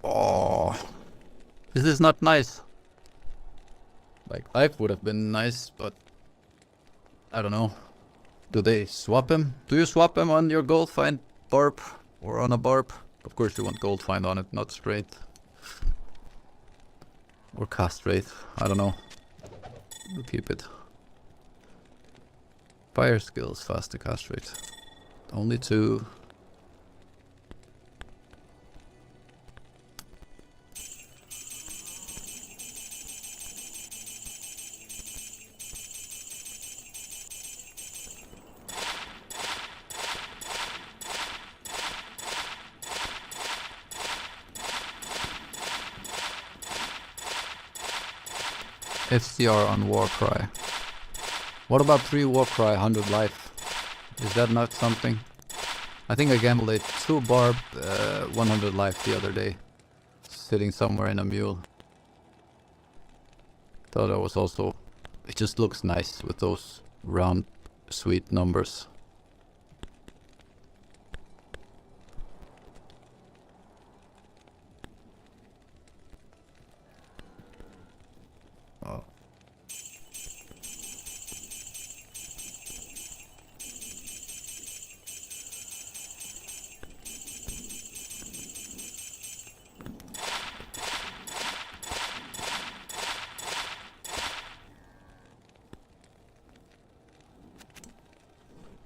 Oh, this is not nice. Like, life would have been nice, but I don't know. Do they swap him? Do you swap him on your Goldfind barb Or on a barb. Of course you want Goldfind on it, not straight. Or castrate, I don't know. We'll keep it. Fire skills, fast to castrate. Only 2. FCR on Warcry. What about 3 Warcry, 100 life? Is that not something? I think I gambled a 2 barb, 100 life the other day. Sitting somewhere in a mule. Thought that was also... It just looks nice with those round, sweet numbers. Oh.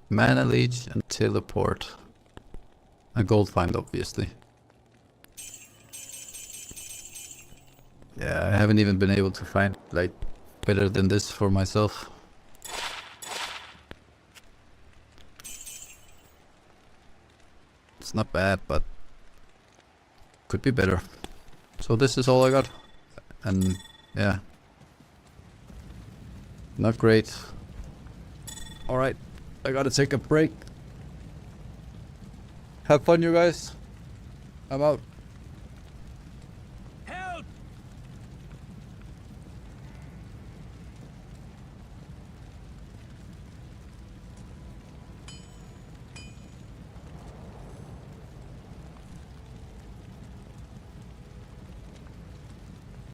Mana leech and teleport. A Goldfind, obviously. Yeah, I haven't even been able to find like better than this for myself. It's not bad, but could be better. So this is all I got. And yeah. Not great. Alright, I gotta take a break. Have fun, you guys. I'm out.